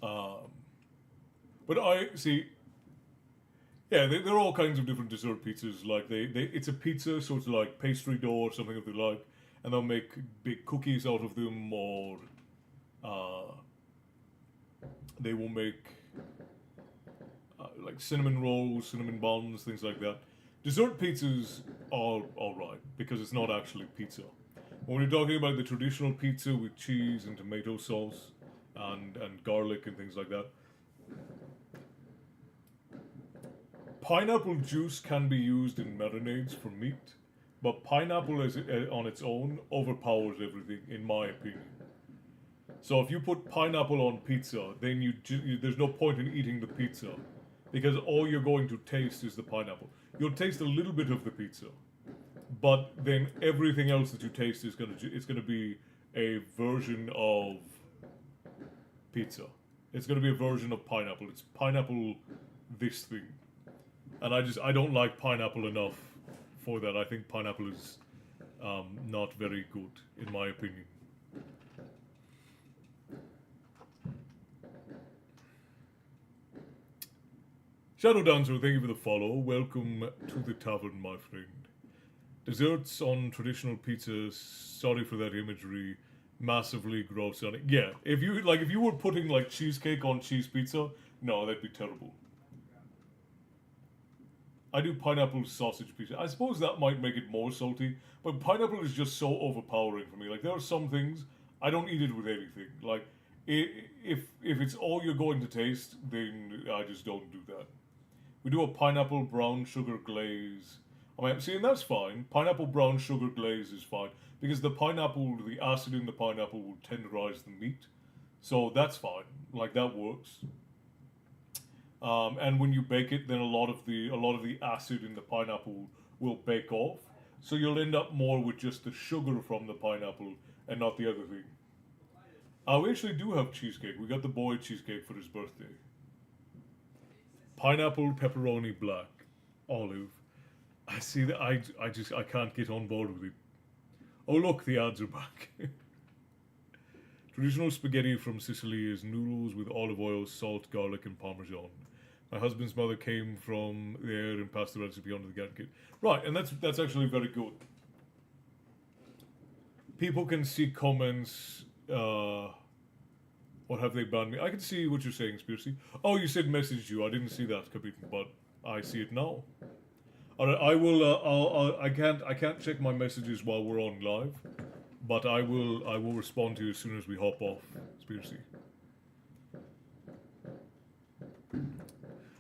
But I see. Yeah, there are all kinds of different dessert pizzas. Like it's a pizza, so it's like pastry dough or something if they like, and they'll make big cookies out of them, or they will make like cinnamon rolls, cinnamon buns, things like that. Dessert pizzas are alright because it's not actually pizza. When we're talking about the traditional pizza with cheese and tomato sauce and garlic and things like that, pineapple juice can be used in marinades for meat, but pineapple on its own overpowers everything, in my opinion. So if you put pineapple on pizza, then there's no point in eating the pizza, because all you're going to taste is the pineapple. You'll taste a little bit of the pizza, but then everything else that you taste is gonna be a version of pizza. It's gonna be a version of pineapple. It's pineapple this thing, and I don't like pineapple enough for that. I think pineapple is not very good in my opinion. Shadow Dancer, thank you for the follow. Welcome to the tavern, my friend. Desserts on traditional pizzas. Sorry for that imagery. Massively gross on it. Yeah, if you were putting like cheesecake on cheese pizza, no, that'd be terrible. I do pineapple sausage pizza. I suppose that might make it more salty, but pineapple is just so overpowering for me. Like there are some things I don't eat it with anything. Like if it's all you're going to taste, then I just don't do that. We do a pineapple brown sugar glaze. I mean, see, and that's fine. Pineapple brown sugar glaze is fine because the acid in the pineapple will tenderize the meat, so that's fine. Like that works. And when you bake it, then a lot of the acid in the pineapple will bake off, so you'll end up more with just the sugar from the pineapple and not the other thing. We actually do have cheesecake. We got the boy cheesecake for his birthday. Pineapple, pepperoni, black, olive. I see that. I can't get on board with it. Oh look, the ads are back. Traditional spaghetti from Sicily is noodles with olive oil, salt, garlic, and parmesan. My husband's mother came from there and passed the recipe on to the grandkid. Right, and that's actually very good. People can see comments. What have they banned me? I can see what you're saying, Spearsy. Oh, you said messaged you. I didn't see that, Kapitan, but I see it now. All right, I will. I can't check my messages while we're on live, but I will respond to you as soon as we hop off, Spearsy.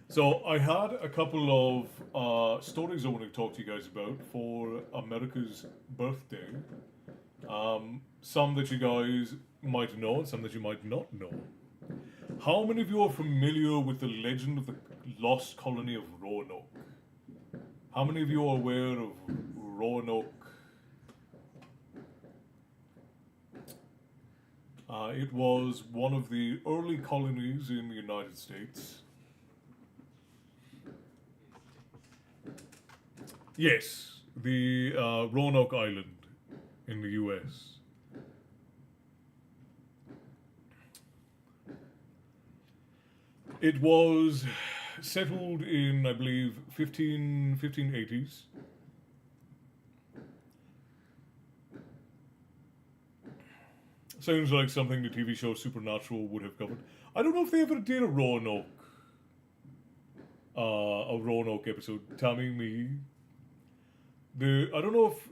So I had a couple of stories I want to talk to you guys about for America's birthday. Some that you guys might know and some that you might not know. How many of you are familiar with the legend of the lost colony of Roanoke? How many of you are aware of Roanoke? It was one of the early colonies in the United States. Yes, the Roanoke Island in the US. It was settled in, I believe, 1580s. Sounds like something the TV show Supernatural would have covered. I don't know if they ever did a Roanoke episode. Tammy, me. I don't know if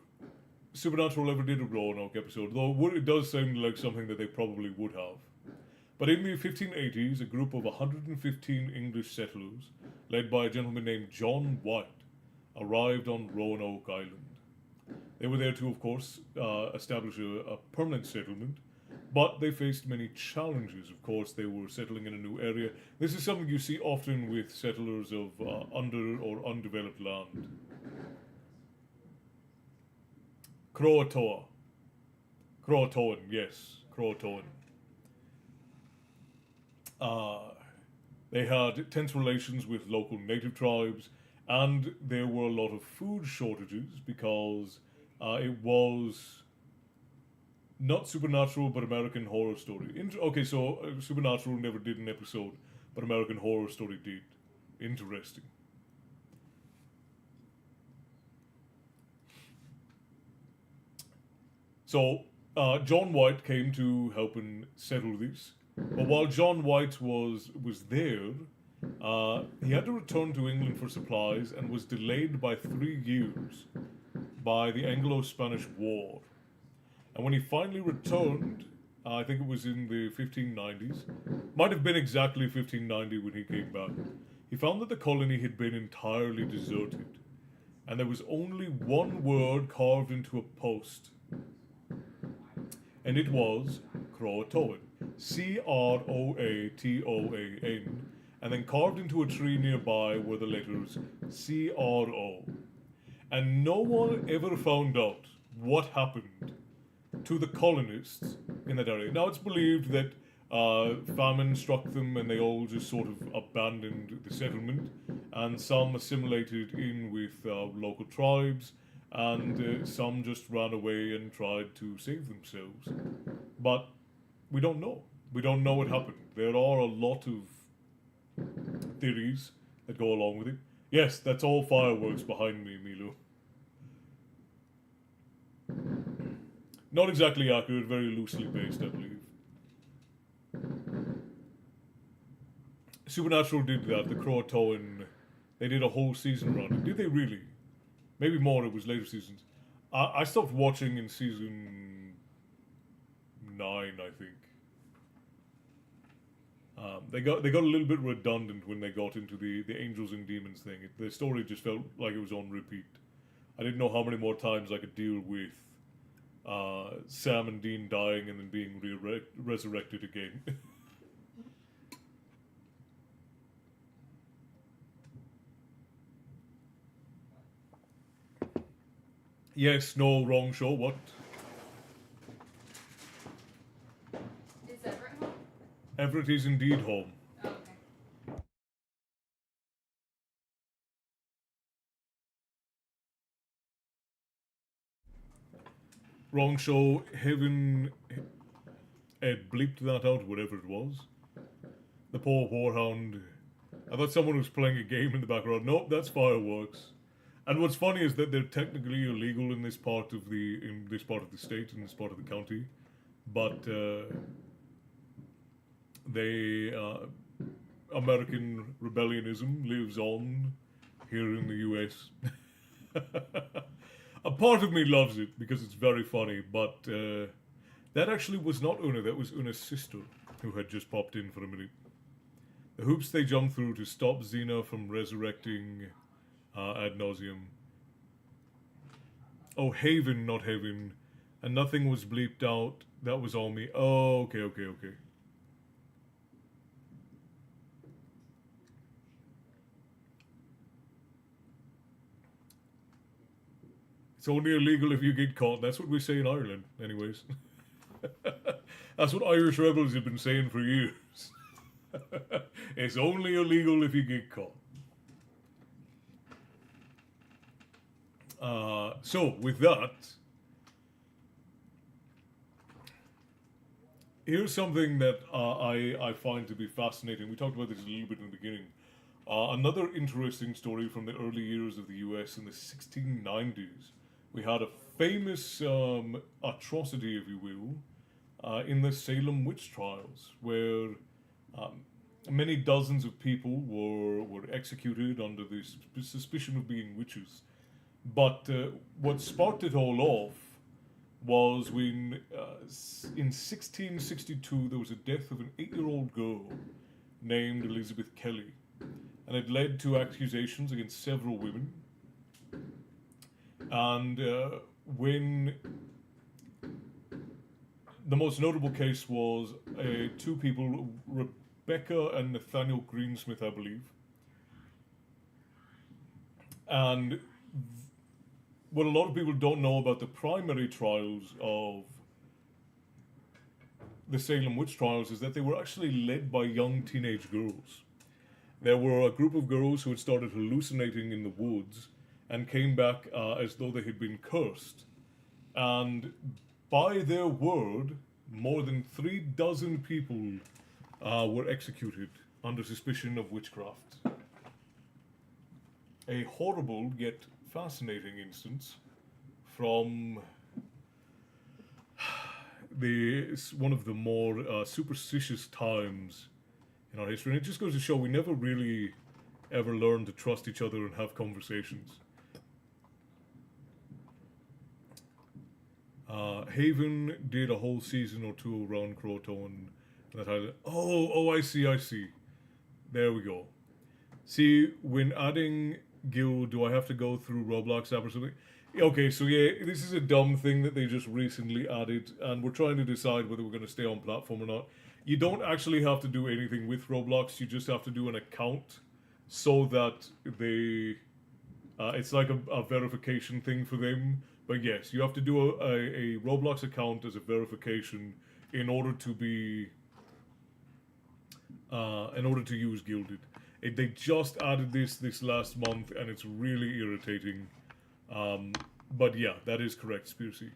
Supernatural ever did a Roanoke episode, though it does sound like something that they probably would have. But in the 1580s, a group of 115 English settlers, led by a gentleman named John White, arrived on Roanoke Island. They were there to, of course, establish a permanent settlement, but they faced many challenges. Of course, they were settling in a new area. This is something you see often with settlers of under or undeveloped land. Croatoan, yes, Croatoan. They had tense relations with local native tribes, and there were a lot of food shortages because it was not Supernatural, but American Horror Story. Okay, so Supernatural never did an episode, but American Horror Story did. Interesting. So, John White came to help and settle this. But while John White was there, he had to return to England for supplies and was delayed by 3 years by the Anglo-Spanish War. And when he finally returned, I think it was in the 1590s, might have been exactly 1590 when he came back, he found that the colony had been entirely deserted, and there was only one word carved into a post, and it was Croatoan. Croatoan, and then carved into a tree nearby were the letters CRO. and no one ever found out what happened to the colonists in that area. Now, it's believed that famine struck them and they all just sort of abandoned the settlement, and some assimilated in with local tribes, and some just ran away and tried to save themselves. But we don't know. We don't know what happened. There are a lot of theories that go along with it. Yes, that's all fireworks behind me, Milo. Not exactly accurate, very loosely based, I believe. Supernatural did that. The Croatoan, they did a whole season run. Did they really? Maybe more. It was later seasons. I stopped watching in season 9, I think. They got a little bit redundant when they got into the angels and demons thing. The story just felt like it was on repeat. I didn't know how many more times I could deal with Sam and Dean dying and then being resurrected again. Yes, no, wrong show. What? Is Everett home? Everett is indeed home. Oh, okay. Wrong show. Heaven. Ed bleeped that out, whatever it was. The poor warhound. I thought someone was playing a game in the background. Nope, that's fireworks. And what's funny is that they're technically illegal in this part of the state, in this part of the county, but American rebellionism lives on here in the U.S. A part of me loves it because it's very funny, but that actually was not Una. That was Una's sister who had just popped in for a minute. The hoops they jumped through to stop Xena from resurrecting ad nauseum. Oh, Haven, not Heaven. And nothing was bleeped out. That was all me. Oh, okay. It's only illegal if you get caught. That's what we say in Ireland, anyways. That's what Irish rebels have been saying for years. It's only illegal if you get caught. So, with that, here's something that I find to be fascinating. We talked about this a little bit in the beginning. Another interesting story from the early years of the US in the 1690s. We had a famous atrocity, if you will, in the Salem witch trials, where many dozens of people were executed under the suspicion of being witches. But what sparked it all off was when, in 1662, there was a death of an 8-year-old girl named Elizabeth Kelly. And it led to accusations against several women. And when the most notable case was two people, Rebecca and Nathaniel Greensmith, I believe. And what a lot of people don't know about the primary trials of the Salem witch trials is that they were actually led by young teenage girls. There were a group of girls who had started hallucinating in the woods and came back as though they had been cursed. And by their word, more than 36 people were executed under suspicion of witchcraft. A horrible yet fascinating instance from one of the more superstitious times in our history. And it just goes to show we never really ever learn to trust each other and have conversations. Haven did a whole season or two around Croatoan. That I I see. There we go. See, when adding guild, do I have to go through Roblox app or something? Okay, so yeah, this is a dumb thing that they just recently added, and we're trying to decide whether we're going to stay on platform or not. You don't actually have to do anything with Roblox, you just have to do an account so that they It's like a verification thing for them. But yes, you have to do a Roblox account as a verification in order to be in order to use Gilded. They just added this last month, and it's really irritating. But yeah, that is correct, Spearsy.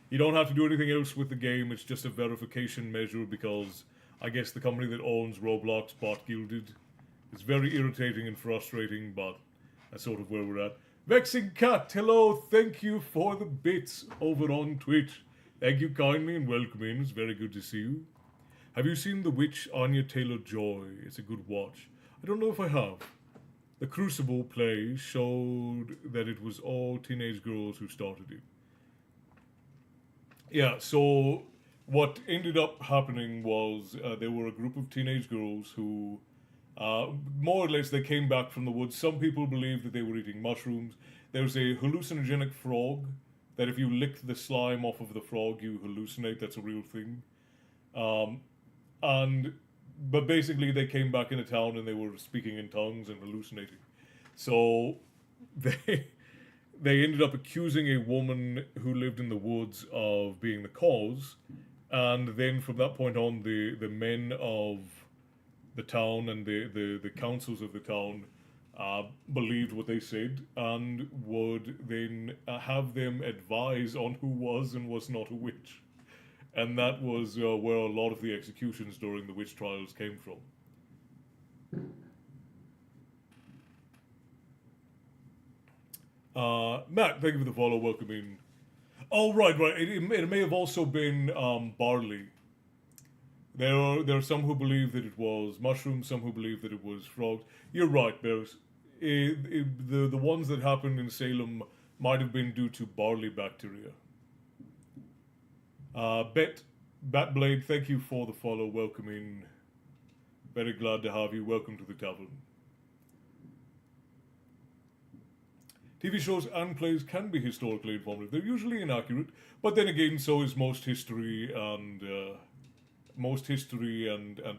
You don't have to do anything else with the game. It's just a verification measure because I guess the company that owns Roblox bought Gilded. It's very irritating and frustrating, but that's sort of where we're at. Vexing Cat, hello, thank you for the bits over on Twitch. Thank you kindly and welcome in. It's very good to see you. Have you seen The Witch, Anya Taylor-Joy? It's a good watch. I don't know if I have. The Crucible play showed that it was all teenage girls who started it. Yeah, so what ended up happening was there were a group of teenage girls who, more or less, they came back from the woods. Some people believe that they were eating mushrooms. There's a hallucinogenic frog that if you lick the slime off of the frog, you hallucinate. That's a real thing. But basically they came back into town and they were speaking in tongues and hallucinating. So they ended up accusing a woman who lived in the woods of being the cause, and then from that point on the men of the town and the councils of the town believed what they said and would then have them advise on who was and was not a witch. And that was where a lot of the executions during the witch trials came from. Matt, thank you for the follow. Welcome in. Oh, right. It may have also been barley. There are some who believe that it was mushrooms, some who believe that it was frogs. You're right, Bears. The ones that happened in Salem might have been due to barley bacteria. Batblade, thank you for the follow. Welcome in. Very glad to have you. Welcome to the tavern. TV shows and plays can be historically informative. They're usually inaccurate, but then again, so is most history and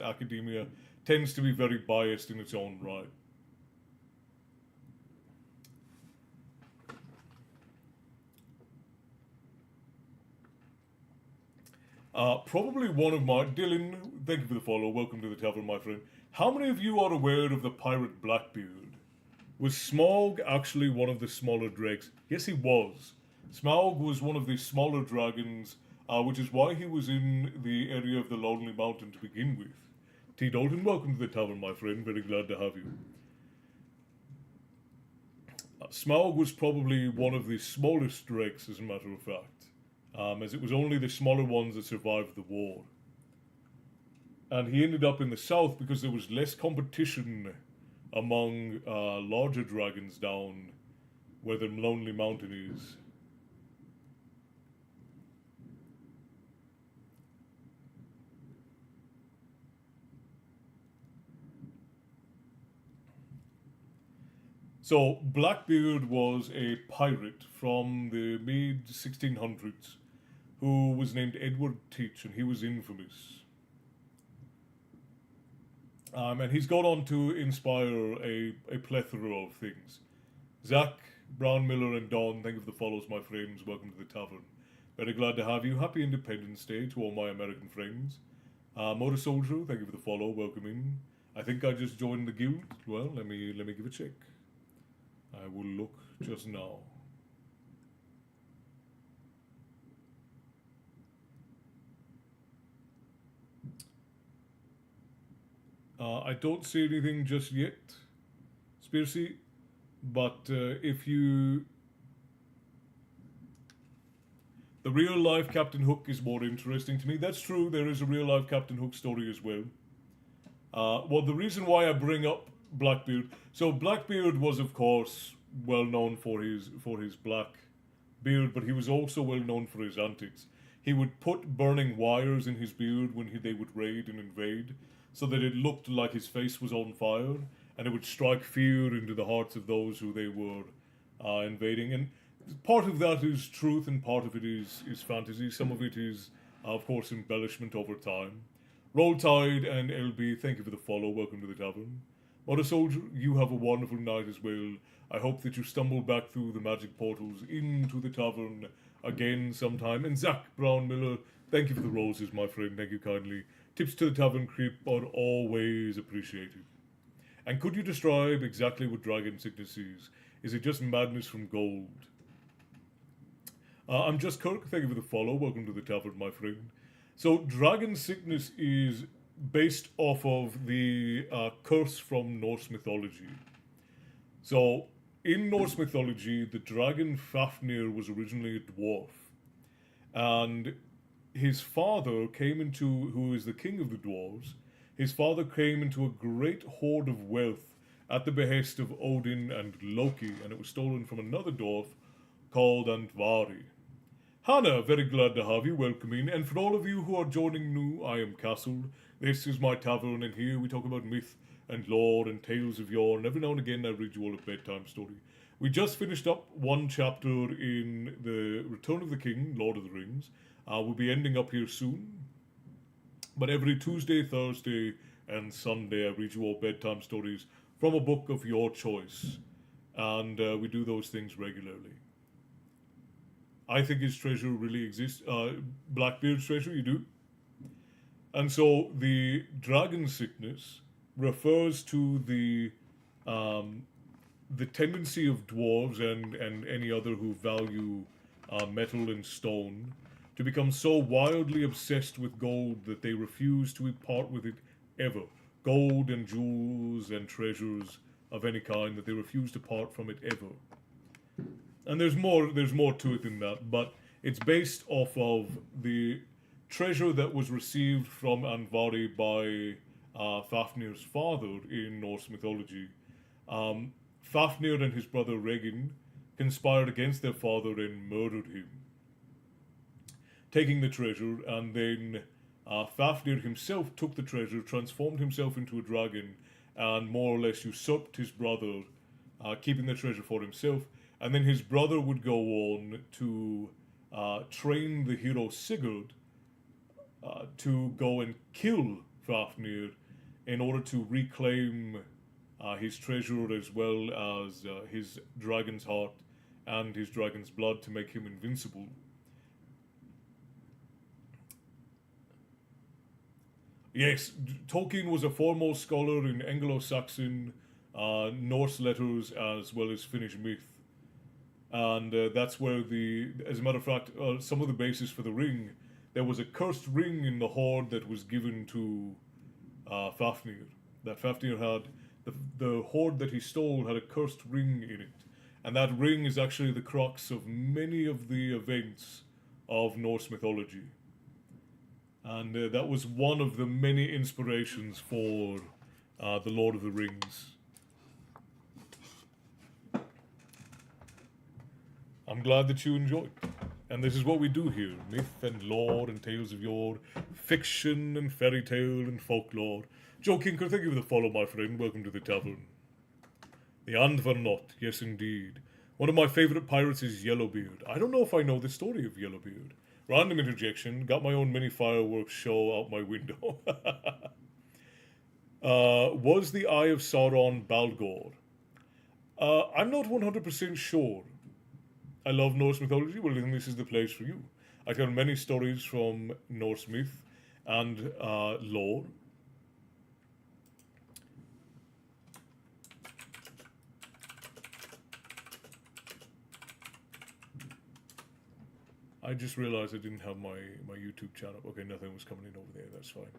academia tends to be very biased in its own right. Probably one of my... Dylan, thank you for the follow. Welcome to the tavern, my friend. How many of you are aware of the pirate Blackbeard? Was Smaug actually one of the smaller dregs? Yes, he was. Smaug was one of the smaller dragons, which is why he was in the area of the Lonely Mountain to begin with. T. Dalton, welcome to the tavern, my friend. Very glad to have you. Smaug was probably one of the smallest dregs, as a matter of fact, as it was only the smaller ones that survived the war. And he ended up in the south because there was less competition among larger dragons down where the Lonely Mountain is. So, Blackbeard was a pirate from the mid-1600s who was named Edward Teach, and he was infamous. And he's gone on to inspire a plethora of things. Zach, Brown Miller, and Don, thank you for the follows, my friends. Welcome to the tavern. Very glad to have you. Happy Independence Day to all my American friends. Motor Soldier, thank you for the follow. Welcome in. I think I just joined the guild. Well, let me give a check. I will look just now. I don't see anything just yet, Spearsy, but if you... The real-life Captain Hook is more interesting to me. That's true, there is a real-life Captain Hook story as well. Well, the reason why I bring up Blackbeard... So Blackbeard was, of course, well known for his black beard, but he was also well known for his antics. He would put burning wires in his beard when they would raid and invade, so that it looked like his face was on fire, and it would strike fear into the hearts of those who they were invading. And part of that is truth, and part of it is fantasy. Some of it is, of course, embellishment over time. Roll Tide and LB, thank you for the follow. Welcome to the tavern. Otter Soldier, you have a wonderful night as well. I hope that you stumble back through the magic portals into the tavern again sometime. And Zach Brown Miller, thank you for the roses, my friend. Thank you kindly. Tips to the tavern creep are always appreciated. And could you describe exactly what dragon sickness is? Is it just madness from gold? I'm Just Kirk. Thank you for the follow. Welcome to the tavern, my friend. So, dragon sickness is based off of the curse from Norse mythology. So, in Norse mythology, the dragon Fafnir was originally a dwarf, and his father who is the king of the dwarves, his father came into a great hoard of wealth at the behest of Odin and Loki, and it was stolen from another dwarf called Andvari. Hannah, very glad to have you, welcoming, and for all of you who are joining new, I am Castle. This is my tavern, and here we talk about myth and lore and tales of yore, and every now and again I read you all a bedtime story. We just finished up one chapter in the Return of the King, Lord of the Rings. We'll be ending up here soon, but every Tuesday, Thursday, and Sunday I read you all bedtime stories from a book of your choice, and we do those things regularly. I think his treasure really exists. Blackbeard's treasure, you do? And so the dragon sickness refers to the tendency of dwarves and any other who value metal and stone to become so wildly obsessed with gold that they refuse to part with it ever. Gold and jewels and treasures of any kind, that they refuse to part from it ever. And there's more to it than that, but it's based off of the treasure that was received from Andvari by Fafnir's father in Norse mythology. Fafnir and his brother Regin conspired against their father and murdered him, taking the treasure, and then Fafnir himself took the treasure, transformed himself into a dragon, and more or less usurped his brother, keeping the treasure for himself. And then his brother would go on to train the hero Sigurd to go and kill Fafnir in order to reclaim his treasure as well as his dragon's heart and his dragon's blood to make him invincible. Yes, Tolkien was a foremost scholar in Anglo-Saxon, Norse letters as well as Finnish myth. And that's where as a matter of fact, some of the basis for the ring, there was a cursed ring in the hoard that was given to Fafnir. That Fafnir had, the hoard that he stole had a cursed ring in it. And that ring is actually the crux of many of the events of Norse mythology. And that was one of the many inspirations for the Lord of the Rings. I'm glad that you enjoyed. And this is what we do here. Myth and lore and tales of yore. Fiction and fairy tale and folklore. Joe Kinker, thank you for the follow, my friend. Welcome to the tavern. The Andvernot, yes indeed. One of my favourite pirates is Yellowbeard. I don't know if I know the story of Yellowbeard. Random interjection. Got my own mini fireworks show out my window. Was the Eye of Sauron Balgor? I'm not 100% sure. I love Norse mythology. Well, then this is the place for you. I tell many stories from Norse myth and lore. I just realized I didn't have my YouTube channel. Okay, nothing was coming in over there. That's fine.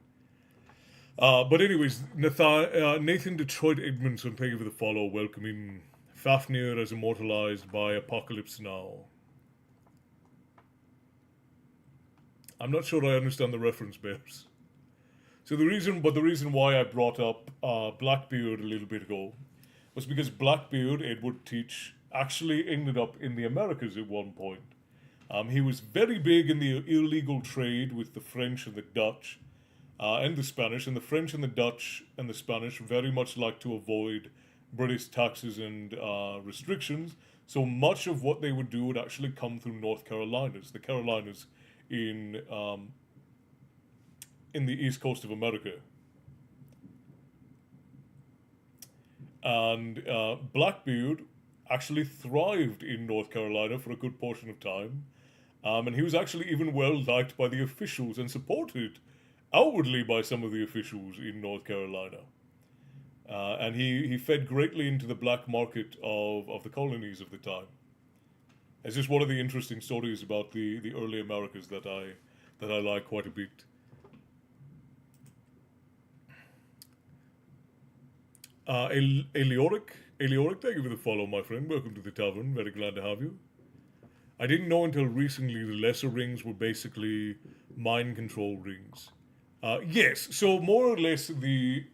But anyways, Nathan Detroit Edmondson, thank you for the follow. Welcoming Fafnir as immortalized by Apocalypse Now. I'm not sure I understand the reference, Bears. So the reason why I brought up Blackbeard a little bit ago was because Blackbeard, Edward Teach, actually ended up in the Americas at one point. He was very big in the illegal trade with the French and the Dutch and the Spanish, and the French and the Dutch and the Spanish very much like to avoid British taxes and restrictions, so much of what they would do would actually come through North Carolinas, the Carolinas in the east coast of America. And Blackbeard actually thrived in North Carolina for a good portion of time. And he was actually even well liked by the officials and supported outwardly by some of the officials in North Carolina. And he fed greatly into the black market of the colonies of the time. It's just one of the interesting stories about the early Americas that I like quite a bit. Aelioric, thank you for the follow, my friend. Welcome to the tavern. Very glad to have you. I didn't know until recently the lesser rings were basically mind control rings. Yes, so more or less the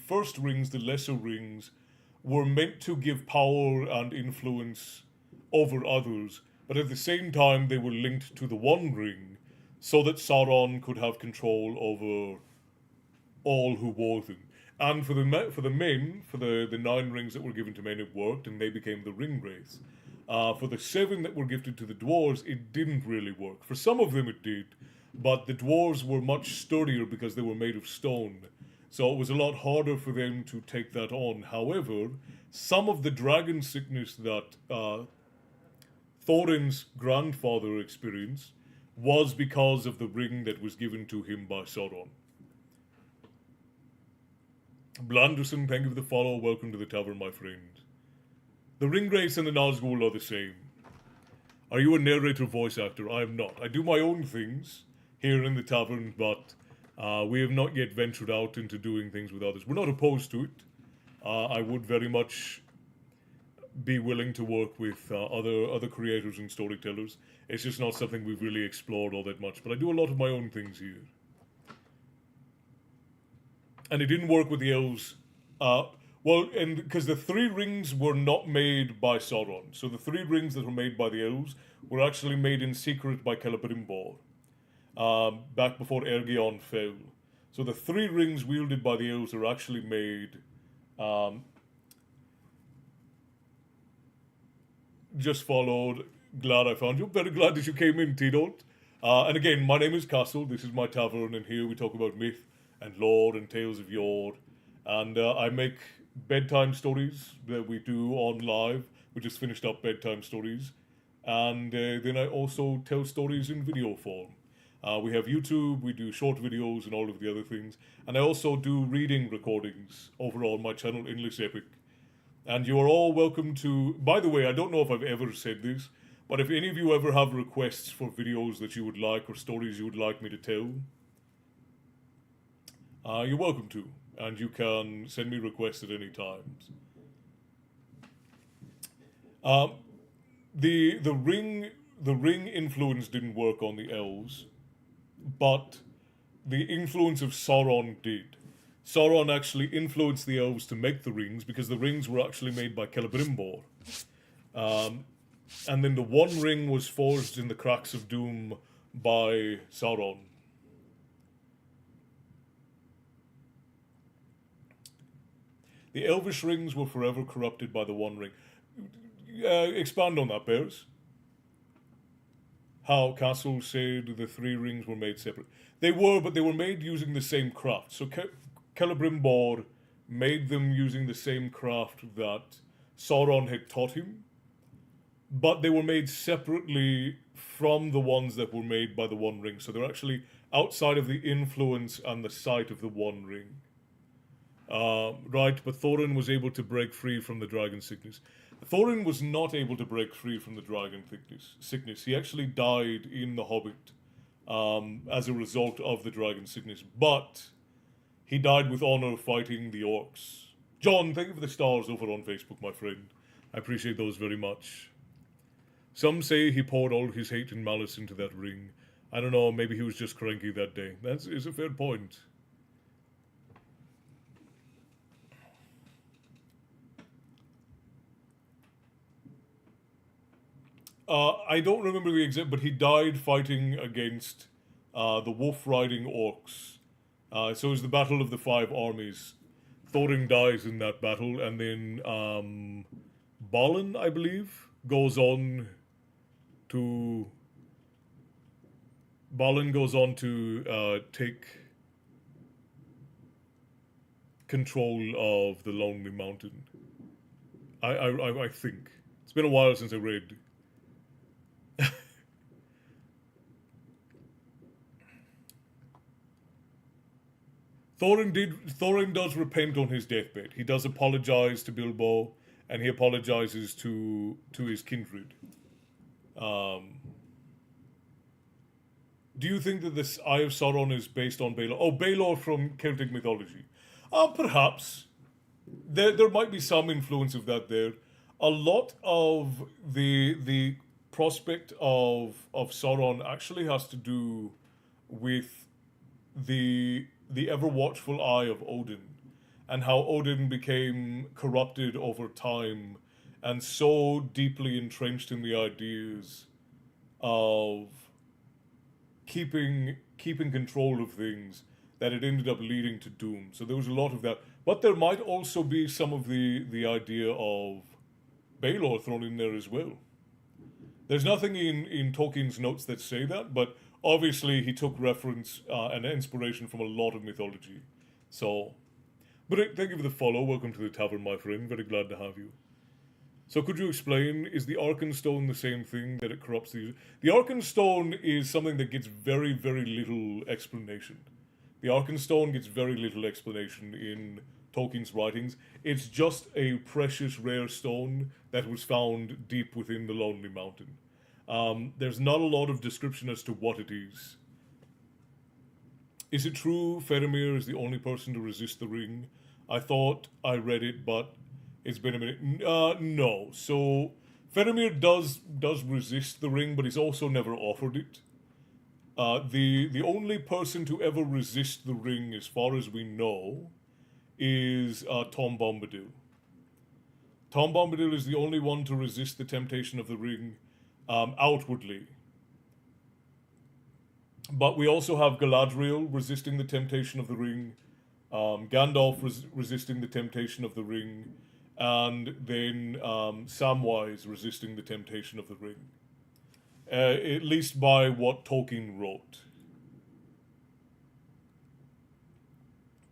first rings, the lesser rings, were meant to give power and influence over others, but at the same time they were linked to the One Ring, so that Sauron could have control over all who wore them. And for the men, for the 9 rings that were given to men, it worked, and they became the ring wraiths. For the 7 that were gifted to the dwarves, it didn't really work. For some of them, it did, but the dwarves were much sturdier because they were made of stone. So it was a lot harder for them to take that on. However, some of the dragon sickness that Thorin's grandfather experienced was because of the ring that was given to him by Sauron. Blanderson, thank you for the follow. Welcome to the tavern, my friend. The Ringwraiths and the Nazgul are the same. Are you a narrator voice actor? I am not. I do my own things here in the tavern, but we have not yet ventured out into doing things with others. We're not opposed to it. I would very much be willing to work with other creators and storytellers. It's just not something we've really explored all that much. But I do a lot of my own things here. And it didn't work with the elves. Well, and because the 3 rings were not made by Sauron. So the 3 rings that were made by the elves were actually made in secret by Celebrimbor, back before Ergion fell. So the 3 rings wielded by the elves are actually made just followed. Glad I found you. Very glad that you came in, T-Dot. And again, my name is Castle. This is my tavern, and here we talk about myth and lore and tales of yore. And I make bedtime stories that we do on live. We just finished up bedtime stories. And then I also tell stories in video form. We have YouTube, we do short videos and all of the other things. And I also do reading recordings over on my channel, Endless Epic. And you are all welcome to... By the way, I don't know if I've ever said this, but if any of you ever have requests for videos that you would like or stories you would like me to tell, you're welcome to. And you can send me requests at any time. The ring influence didn't work on the elves, but the influence of Sauron did. Sauron actually influenced the elves to make the rings because the rings were actually made by Celebrimbor. And then the One Ring was forged in the cracks of doom by Sauron. The elvish rings were forever corrupted by the One Ring. Expand on that, Bears. How Castle said the 3 rings were made separate. They were, but they were made using the same craft. So Celebrimbor made them using the same craft that Sauron had taught him, but they were made separately from the ones that were made by the One Ring. So they're actually outside of the influence and the sight of the One Ring. Right, but Thorin was able to break free from the dragon sickness. Thorin was not able to break free from the dragon sickness. He actually died in The Hobbit as a result of the dragon sickness, but he died with honor fighting the orcs. John, thank you for the stars over on Facebook, my friend. I appreciate those very much. Some say he poured all his hate and malice into that ring. I don't know, maybe he was just cranky that day. That is a fair point. I don't remember the exact, but he died fighting against the wolf-riding orcs. So it was the Battle of the 5 Armies. Thorin dies in that battle, and then Balin, I believe, goes on to take control of the Lonely Mountain. I think. It's been a while since I read. Thorin does repent on his deathbed. He does apologize to Bilbo, and he apologizes to his kindred. Do you think that this Eye of Sauron is based on Baelor? Oh, Baelor from Celtic mythology. Perhaps. There might be some influence of that there. A lot of the prospect of Sauron actually has to do with the ever watchful eye of Odin, and how Odin became corrupted over time and so deeply entrenched in the ideas of keeping control of things that it ended up leading to doom. So there was a lot of that. But there might also be some of the idea of Baelor thrown in there as well. There's nothing in Tolkien's notes that say that, but obviously he took reference and inspiration from a lot of mythology. So, but thank you for the follow. Welcome to the Tavern, my friend. Very glad to have you. So could you explain, is the Arkenstone the same thing that it corrupts the... The Arkenstone is something that gets very, very little explanation. The Arkenstone gets very little explanation in Tolkien's writings. It's just a precious, rare stone that was found deep within the Lonely Mountain. There's not a lot of description as to what it is. Is it true Faramir is the only person to resist the ring? I thought I read it, but it's been a minute. No. So Faramir does resist the ring, but he's also never offered it. The only person to ever resist the ring, as far as we know, is Tom Bombadil. Tom Bombadil is the only one to resist the temptation of the ring outwardly. But we also have Galadriel resisting the temptation of the ring, Gandalf resisting the temptation of the ring, and then Samwise resisting the temptation of the ring. At least by what Tolkien wrote.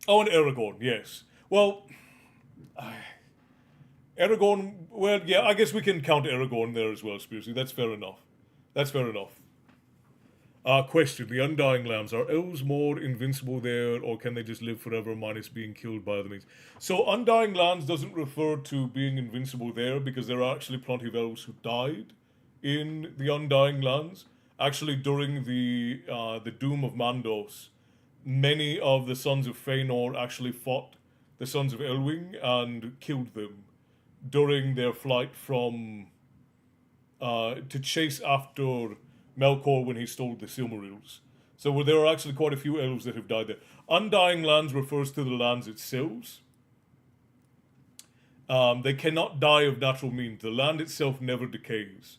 Oh, and Aragorn, yes. Well, Aragorn, well, yeah, I guess we can count Aragorn there as well, Spearsy. That's fair enough. That's fair enough. Question, the Undying Lands, are elves more invincible there, or can they just live forever minus being killed by other means? So Undying Lands doesn't refer to being invincible there, because there are actually plenty of elves who died in the Undying Lands. Actually, during the Doom of Mandos, many of the sons of Fëanor actually fought the sons of Elwing and killed them during their flight from to chase after Melkor when he stole the Silmarils. So there are actually quite a few elves that have died there. Undying Lands refers to the lands itself. They cannot die of natural means. The land itself never decays.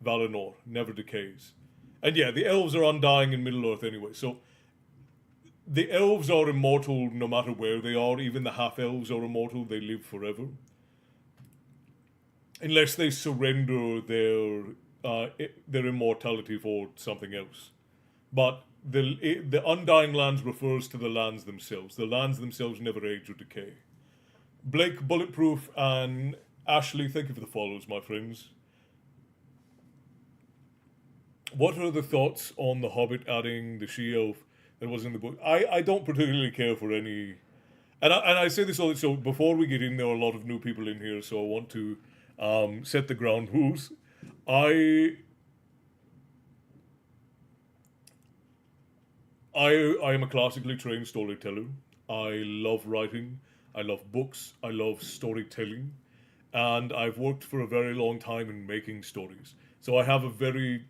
Valinor never decays. And yeah, the elves are undying in Middle-earth anyway. So the elves are immortal no matter where they are. Even the half-elves are immortal. They live forever. Unless they surrender their immortality for something else. But the Undying Lands refers to the lands themselves. The lands themselves never age or decay. Blake, Bulletproof, and Ashley, thank you for the follows, my friends. What are the thoughts on The Hobbit adding the she-elf that was in the book? I don't particularly care for any... And I say this all... So before we get in, there are a lot of new people in here, so I want to set the ground rules. I am a classically trained storyteller. I love writing. I love books. I love storytelling. And I've worked for a very long time in making stories. So I have a very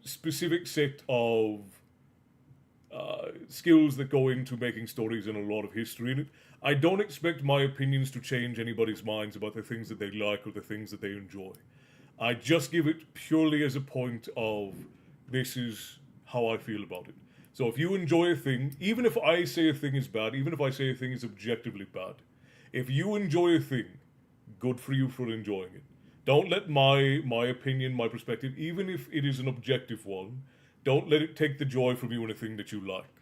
specific set of skills that go into making stories and a lot of history in it. I don't expect my opinions to change anybody's minds about the things that they like or the things that they enjoy. I just give it purely as a point of, this is how I feel about it. So if you enjoy a thing, even if I say a thing is bad, even if I say a thing is objectively bad, if you enjoy a thing, good for you for enjoying it. Don't let my opinion, my perspective, even if it is an objective one, don't let it take the joy from you in a thing that you like.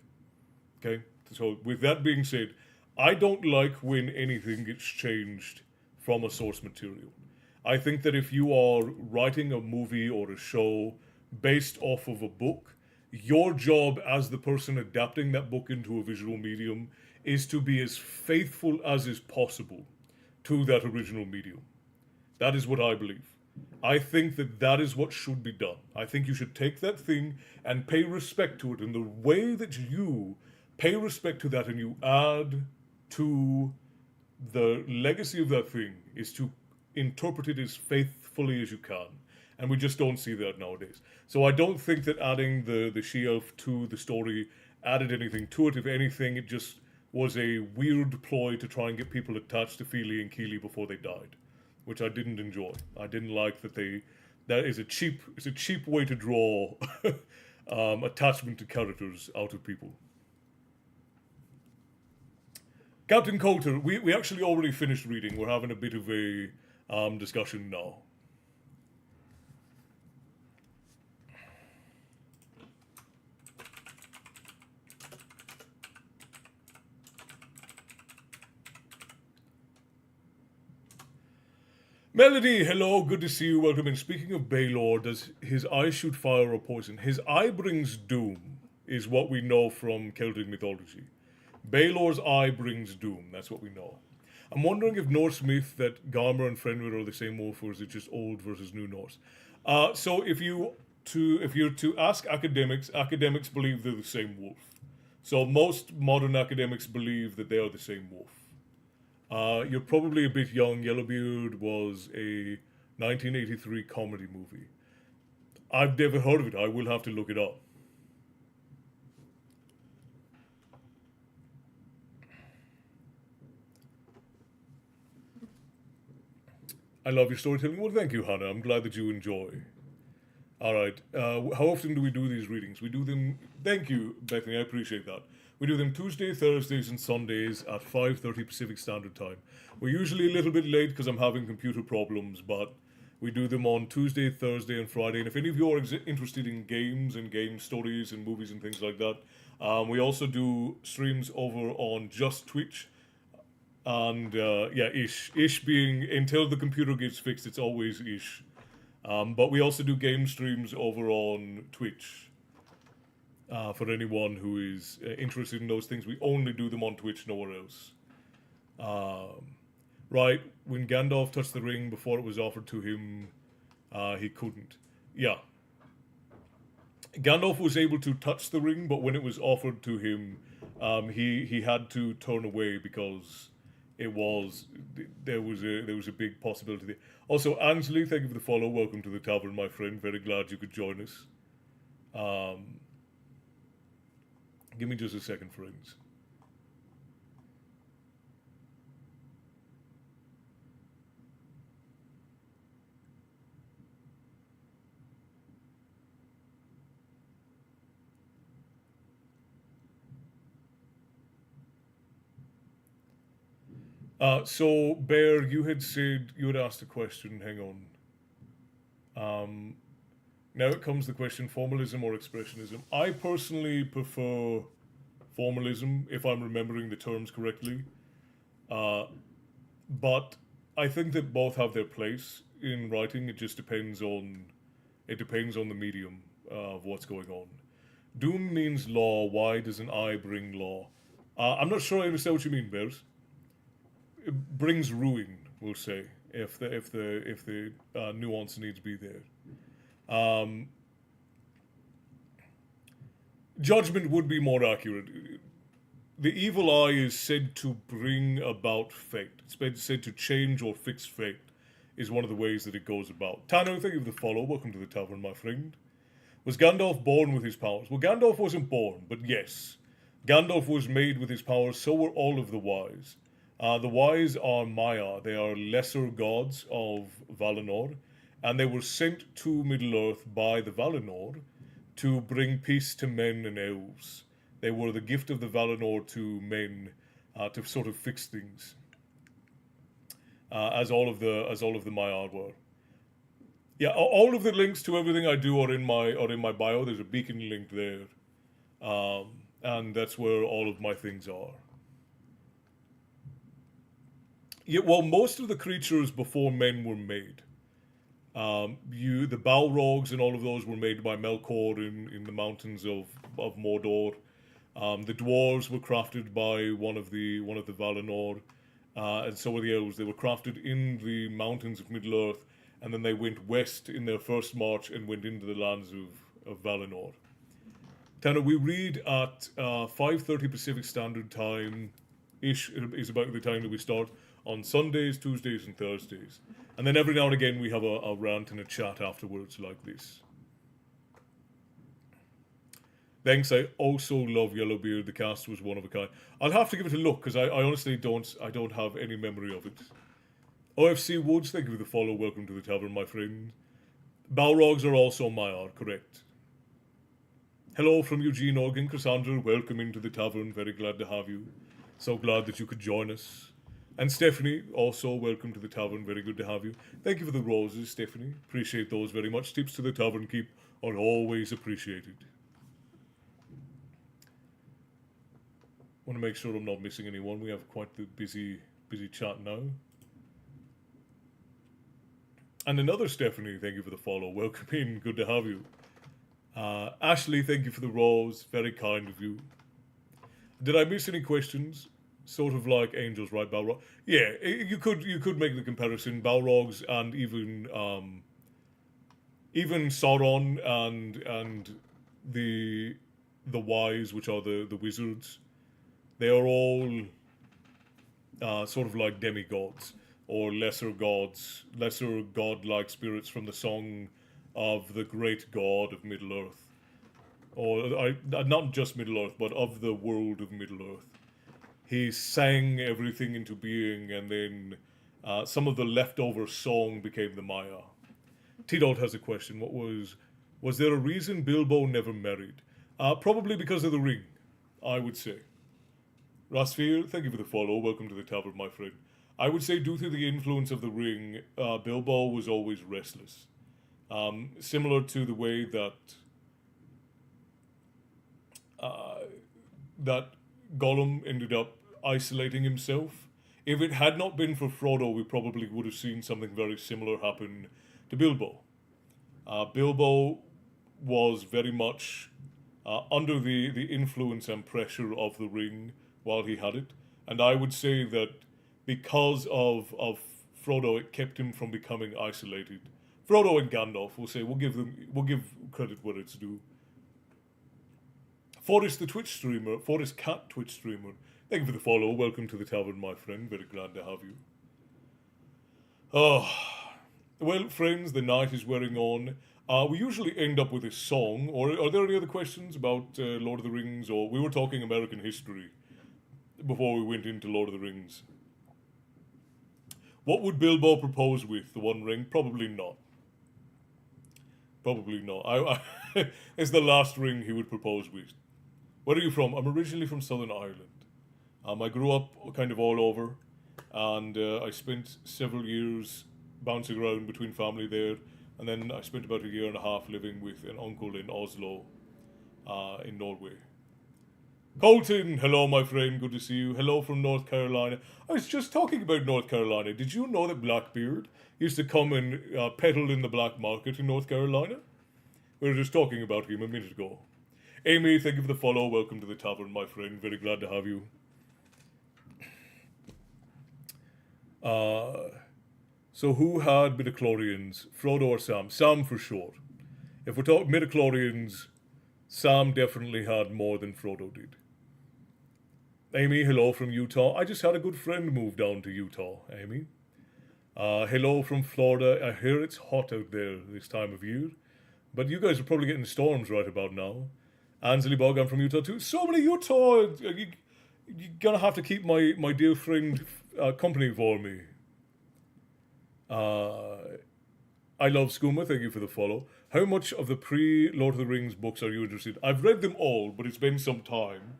Okay? So with that being said, I don't like when anything gets changed from a source material. I think that if you are writing a movie or a show based off of a book, your job as the person adapting that book into a visual medium is to be as faithful as is possible to that original medium. That is what I believe. I think that that is what should be done. I think you should take that thing and pay respect to it in the way that you pay respect to that and you add to the legacy of that thing is to interpret it as faithfully as you can. And we just don't see that nowadays. So I don't think that adding the she-elf to the story added anything to it. If anything, it just was a weird ploy to try and get people attached to Feely and Keely before they died, which I didn't enjoy. I didn't like that they. That is a cheap way to draw attachment to characters out of people. Captain Coulter, we actually already finished reading. We're having a bit of a discussion now. Melody, hello, good to see you, welcome in. Speaking of Baylor, does his eye shoot fire or poison? His eye brings doom, is what we know from Celtic mythology. Baylor's eye brings doom, that's what we know. I'm wondering if Norse myth that Garmer and Fenrir are the same wolf, or is it just Old versus New Norse? So if you're to ask academics, academics believe they're the same wolf. So most modern academics believe that they are the same wolf. You're probably a bit young. Yellowbeard was a 1983 comedy movie. I've never heard of it. I will have to look it up. I love your storytelling. Well, thank you, Hannah. I'm glad that you enjoy. All right. How often do we do these readings? We do them. Thank you, Bethany. I appreciate that. We do them Tuesday, Thursdays, and Sundays at 5:30 Pacific Standard Time. We're usually a little bit late because I'm having computer problems, but we do them on Tuesday, Thursday, and Friday. And if any of you are interested in games and game stories and movies and things like that, we also do streams over on just Twitch. And Ish being until the computer gets fixed, it's always Ish. But we also do game streams over on Twitch. For anyone who is interested in those things, we only do them on Twitch, nowhere else. Right, when Gandalf touched the ring before it was offered to him, he couldn't. Yeah. Gandalf was able to touch the ring, but when it was offered to him, he had to turn away because there was a big possibility there. Also, Ansley, thank you for the follow. Welcome to the Tavern, my friend. Very glad you could join us. Give me just a second, friends. So, Bear, you had asked a question. Hang on. Now it comes the question, formalism or expressionism. I personally prefer formalism, if I'm remembering the terms correctly. But I think that both have their place in writing. It just depends on the medium of what's going on. Doom means law. Why does an eye bring law? I'm not sure I understand what you mean, Bears. It brings ruin, we'll say, if the nuance needs to be there. Judgment would be more accurate. The evil eye is said to bring about fate. It's said to change or fix fate, is one of the ways that it goes about. Tanner, thank you for the follow. Welcome to the Tavern, my friend. Was Gandalf born with his powers? Well, Gandalf wasn't born, but yes. Gandalf was made with his powers, so were all of the wise. The wise are Maya. They are lesser gods of Valinor, and they were sent to Middle-earth by the Valinor to bring peace to men and elves. They were the gift of the Valinor to men to sort of fix things, as all of the Maya were. Yeah, all of the links to everything I do are in my bio. There's a beacon link there, and that's where all of my things are. Yeah, well, most of the creatures before men were made. The Balrogs and all of those were made by Melkor in the mountains of Mordor. The dwarves were crafted by one of the Valinor, and so were the elves. They were crafted in the mountains of Middle Earth, and then they went west in their first march and went into the lands of Valinor. Tanner, we read at 5:30 Pacific Standard Time. Ish is about the time that we start on Sundays, Tuesdays, and Thursdays. And then every now and again we have a rant and a chat afterwards like this. Thanks, I also love Yellowbeard. The cast was one of a kind. I'll have to give it a look because I honestly don't have any memory of it. OFC Woods, thank you for the follow. Welcome to the tavern, my friend. Balrogs are also Maiar, correct. Hello from Eugene, Oregon. Cassandra, welcome into the tavern. Very glad to have you. So glad that you could join us. And Stephanie, also welcome to the tavern. Very good to have you. Thank you for the roses, Stephanie. Appreciate those very much. Tips to the tavern keep are always appreciated. Want to make sure I'm not missing anyone. We have quite the busy chat now. And another Stephanie, thank you for the follow. Welcome in. Good to have you. Ashley, thank you for the rose. Very kind of you. Did I miss any questions? Sort of like angels, right, Balrog? Yeah, you could make the comparison. Balrogs and even Sauron and the wise, which are the wizards. They are all sort of like demigods or lesser gods, lesser godlike spirits from the song of the great god of Middle Earth. Or not just Middle Earth, but of the world of Middle Earth. He sang everything into being, and then some of the leftover song became the Maya. T-Dot has a question. Was there a reason Bilbo never married? Probably because of the ring, I would say. Rasfir, thank you for the follow. Welcome to the tavern, my friend. I would say due to the influence of the ring, Bilbo was always restless. Similar to the way that Gollum ended up isolating himself. If it had not been for Frodo, we probably would have seen something very similar happen to Bilbo. Bilbo was very much under the influence and pressure of the ring while he had it, and I would say that because of Frodo, it kept him from becoming isolated. Frodo and Gandalf, we'll give credit where it's due. Forrest the Twitch streamer, Forrest Cat Twitch streamer, thank you for the follow. Welcome to the tavern, my friend. Very glad to have you. Well, friends, the night is wearing on. We usually end up with a song, or are there any other questions about Lord of the Rings? Or we were talking American history before we went into Lord of the Rings. What would Bilbo propose with? The One Ring? Probably not. Probably not. It's the last ring he would propose with. Where are you from? I'm originally from Southern Ireland. I grew up kind of all over, and I spent several years bouncing around between family there, and then I spent about a year and a half living with an uncle in Oslo, in Norway. Colton, hello my friend, good to see you. Hello from North Carolina. I was just talking about North Carolina. Did you know that Blackbeard used to come and peddle in the black market in North Carolina? We were just talking about him a minute ago. Amy, thank you for the follow. Welcome to the tavern, my friend. Very glad to have you. So who had midichlorians? Frodo or Sam? Sam for sure. If we're talking midichlorians, Sam definitely had more than Frodo did. Amy, hello from Utah. I just had a good friend move down to Utah, Amy. Hello from Florida. I hear it's hot out there this time of year. But you guys are probably getting storms right about now. Ansley Bog, I'm from Utah too. So many Utah! You're gonna have to keep my dear friend company for me. I love Skooma, thank you for the follow. How much of the pre-Lord of the Rings books are you interested? I've read them all, but it's been some time.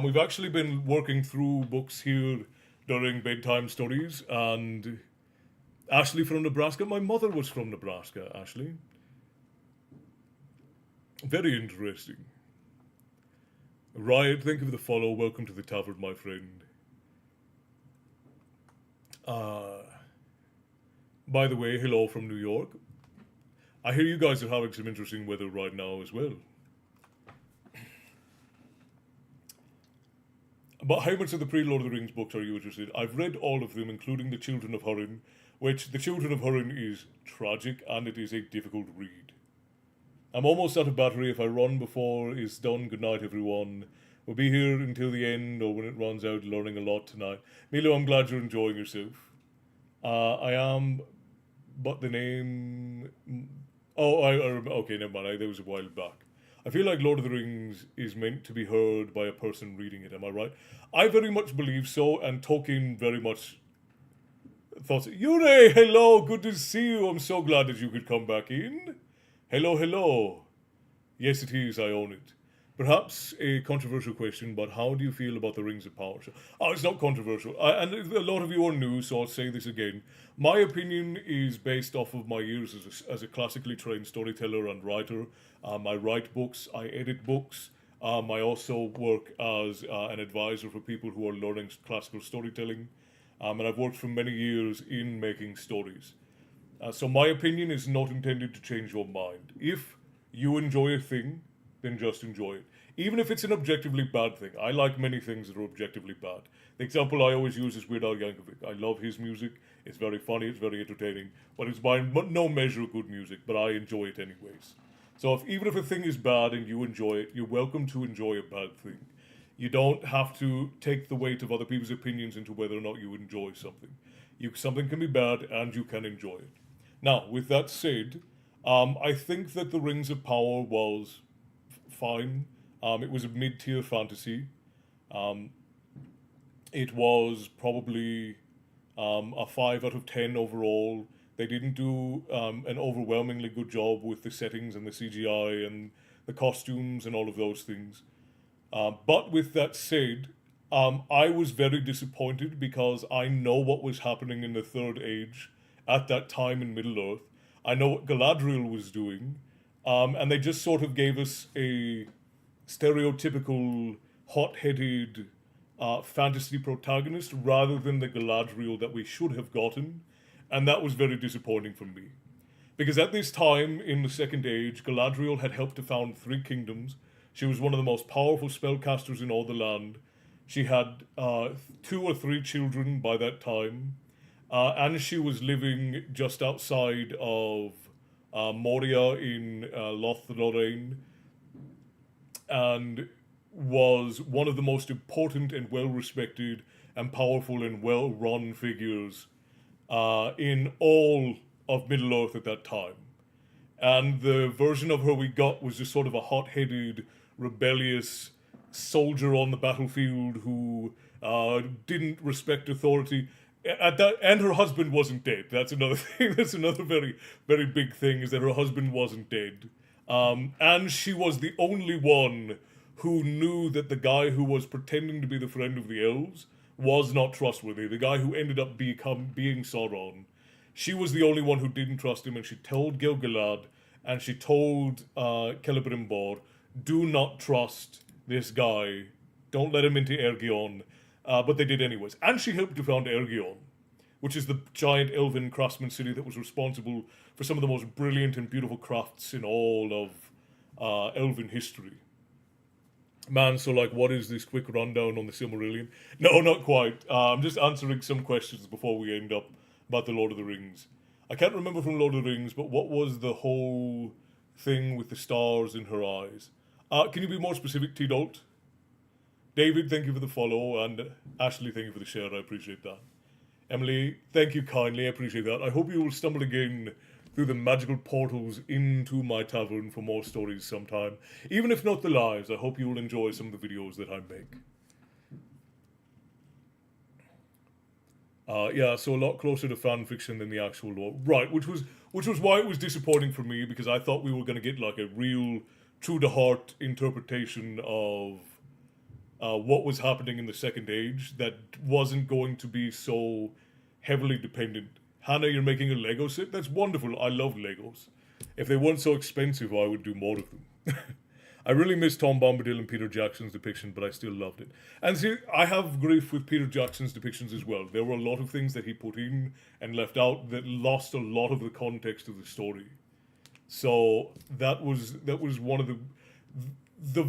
We've actually been working through books here during bedtime stories, and Ashley from Nebraska. My mother was from Nebraska, Ashley. Very interesting. Riot, thank you for the follow. Welcome to the tavern, my friend. Uh, by the way, hello from New York. I hear you guys are having some interesting weather right now as well. But how much of the pre-Lord of the Rings books are you interested? I've read all of them, including The Children of Hurin, which The Children of Hurin is tragic and it is a difficult read. I'm almost out of battery. If I run before it's done, good night everyone. We'll be here until the end or when it runs out, learning a lot tonight. Milo, I'm glad you're enjoying yourself. I am, but the name... Oh, I remember. Okay, never mind. That was a while back. I feel like Lord of the Rings is meant to be heard by a person reading it. Am I right? I very much believe so, and Tolkien very much thought... Yure, hello, good to see you. I'm so glad that you could come back in. Hello, hello. Yes, it is. I own it. Perhaps a controversial question, but how do you feel about the Rings of Power? Oh, it's not controversial. And a lot of you are new, so I'll say this again. My opinion is based off of my years as a classically trained storyteller and writer. I write books, I edit books. I also work as an advisor for people who are learning classical storytelling. And I've worked for many years in making stories. So my opinion is not intended to change your mind. If you enjoy a thing, then just enjoy it. Even if it's an objectively bad thing. I like many things that are objectively bad. The example I always use is Weird Al Yankovic. I love his music. It's very funny, it's very entertaining, but it's by no measure good music, but I enjoy it anyways. So even if a thing is bad and you enjoy it, you're welcome to enjoy a bad thing. You don't have to take the weight of other people's opinions into whether or not you enjoy something. Something can be bad and you can enjoy it. Now, with that said, I think that The Rings of Power was fine. It was a mid-tier fantasy. It was probably a 5 out of 10 overall. They didn't do an overwhelmingly good job with the settings and the CGI and the costumes and all of those things. But with that said, I was very disappointed because I know what was happening in the Third Age at that time in Middle-earth. I know what Galadriel was doing, and they just sort of gave us a stereotypical hot-headed fantasy protagonist rather than the Galadriel that we should have gotten, and that was very disappointing for me. Because at this time in the Second Age, Galadriel had helped to found 3 kingdoms. She was one of the most powerful spellcasters in all the land. She had 2 or 3 children by that time, and she was living just outside of Moria in Lothlorraine, and was one of the most important and well-respected and powerful and well-run figures in all of Middle-earth at that time. And the version of her we got was just sort of a hot-headed, rebellious soldier on the battlefield who didn't respect authority. And her husband wasn't dead. That's another thing. That's another very, very big thing, is that her husband wasn't dead. And she was the only one who knew that the guy who was pretending to be the friend of the elves was not trustworthy. The guy who ended up being Sauron. She was the only one who didn't trust him, and she told Gil-galad, and she told Celebrimbor, do not trust this guy. Don't let him into Ergion. But they did anyways. And she helped to found Ergion, which is the giant elven craftsman city that was responsible for some of the most brilliant and beautiful crafts in all of elven history. Man, so what is this quick rundown on the Silmarillion? No, not quite. I'm just answering some questions before we end up about the Lord of the Rings. I can't remember from Lord of the Rings, but what was the whole thing with the stars in her eyes? Can you be more specific, T-Dolt? David, thank you for the follow, and Ashley, thank you for the share, I appreciate that. Emily, thank you kindly, I appreciate that. I hope you will stumble again through the magical portals into my tavern for more stories sometime. Even if not the lives, I hope you will enjoy some of the videos that I make. Yeah, so a lot closer to fan fiction than the actual lore. Right, which was why it was disappointing for me, because I thought we were going to get a real true-to-heart interpretation of what was happening in the Second Age that wasn't going to be so heavily dependent. Hannah, you're making a Lego set? That's wonderful. I love Legos. If they weren't so expensive, I would do more of them. I really miss Tom Bombadil and Peter Jackson's depiction, but I still loved it. And see, I have grief with Peter Jackson's depictions as well. There were a lot of things that he put in and left out that lost a lot of the context of the story. So that was one of the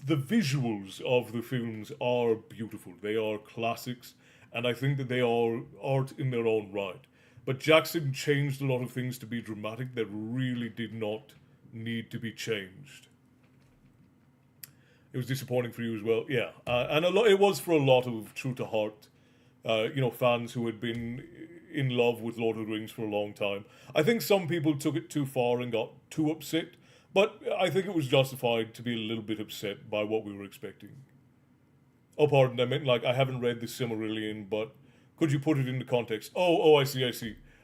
visuals of the films are beautiful. They are classics, and I think that they are art in their own right. But Jackson changed a lot of things to be dramatic that really did not need to be changed. It was disappointing for you as well, yeah. And it was for a lot of true to heart, fans who had been in love with Lord of the Rings for a long time. I think some people took it too far and got too upset, but I think it was justified to be a little bit upset by what we were expecting. Oh, pardon, I meant, I haven't read the Silmarillion, but could you put it into context? Oh, I see.